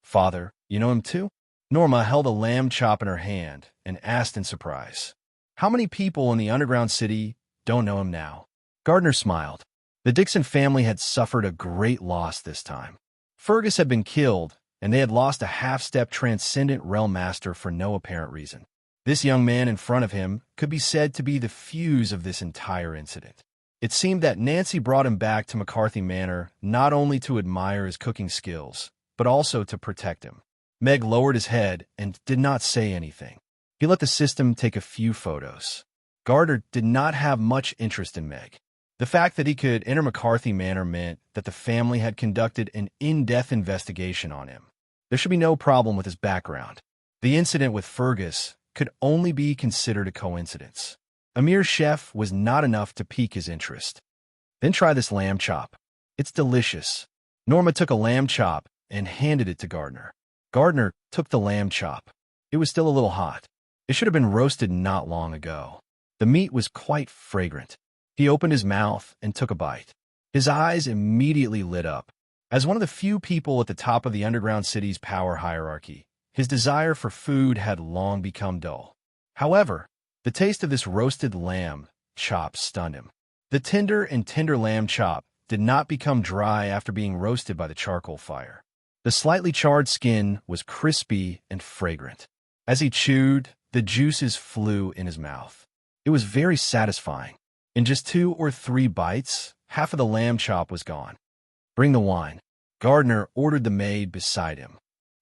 "Father, you know him too?" Norma held a lamb chop in her hand and asked in surprise, "How many people in the underground city don't know him now?" Gardner smiled. The Dixon family had suffered a great loss this time. Fergus had been killed, and they had lost a half-step transcendent realm master for no apparent reason. This young man in front of him could be said to be the fuse of this entire incident. It seemed that Nancy brought him back to McCarthy Manor not only to admire his cooking skills, but also to protect him. Meg lowered his head and did not say anything. He let the system take a few photos. Gardner did not have much interest in Meg. The fact that he could enter McCarthy Manor meant that the family had conducted an in-depth investigation on him. There should be no problem with his background. The incident with Fergus could only be considered a coincidence. A mere chef was not enough to pique his interest. Then try this lamb chop. It's delicious. Norma took a lamb chop and handed it to Gardner. Gardner took the lamb chop. It was still a little hot. It should have been roasted not long ago. The meat was quite fragrant. He opened his mouth and took a bite. His eyes immediately lit up. As one of the few people at the top of the underground city's power hierarchy, his desire for food had long become dull. However, the taste of this roasted lamb chop stunned him. The tender lamb chop did not become dry after being roasted by the charcoal fire. The slightly charred skin was crispy and fragrant. As he chewed, the juices flew in his mouth. It was very satisfying. In just 2 or 3 bites, half of the lamb chop was gone. Bring the wine. Gardner ordered the maid beside him.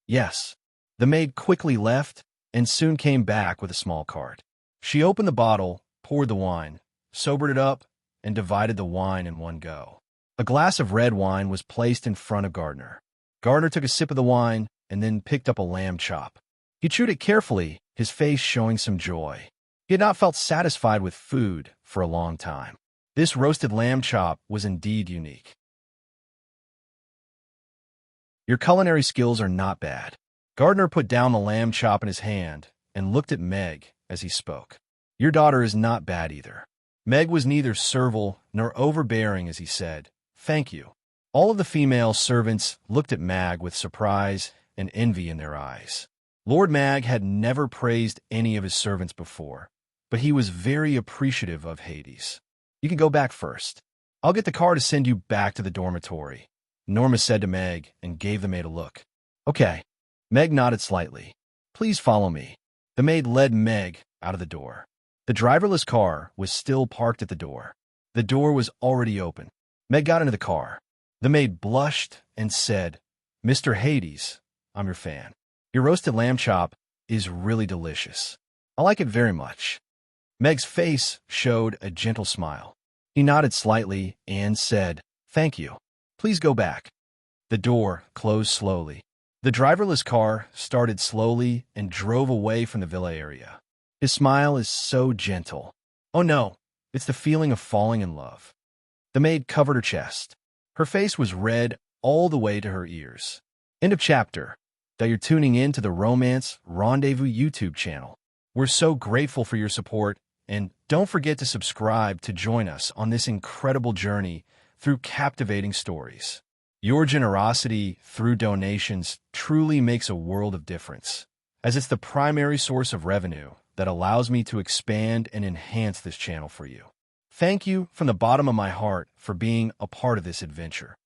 Yes. The maid quickly left and soon came back with a small cart. She opened the bottle, poured the wine, sobered it up, and divided the wine in one go. A glass of red wine was placed in front of Gardner. Gardner took a sip of the wine and then picked up a lamb chop. He chewed it carefully, his face showing some joy. He had not felt satisfied with food for a long time. This roasted lamb chop was indeed unique. Your culinary skills are not bad. Gardner put down the lamb chop in his hand and looked at Meg as he spoke. Your daughter is not bad either. Meg was neither servile nor overbearing as he said, "Thank you." All of the female servants looked at Mag with surprise and envy in their eyes. Lord Mag had never praised any of his servants before, but he was very appreciative of Hades. You can go back first. I'll get the car to send you back to the dormitory, Norma said to Meg and gave the maid a look. Okay. Meg nodded slightly. Please follow me. The maid led Meg out of the door. The driverless car was still parked at the door. The door was already open. Meg got into the car. The maid blushed and said, "Mr. Hades, I'm your fan. Your roasted lamb chop is really delicious. I like it very much." Meg's face showed a gentle smile. He nodded slightly and said, "Thank you. Please go back." The door closed slowly. The driverless car started slowly and drove away from the villa area. His smile is so gentle. Oh no, it's the feeling of falling in love. The maid covered her chest. Her face was red all the way to her ears. End of chapter. That you're tuning in to the Romance Rendezvous YouTube channel. We're so grateful for your support, and don't forget to subscribe to join us on this incredible journey through captivating stories. Your generosity through donations truly makes a world of difference, as it's the primary source of revenue that allows me to expand and enhance this channel for you. Thank you from the bottom of my heart for being a part of this adventure.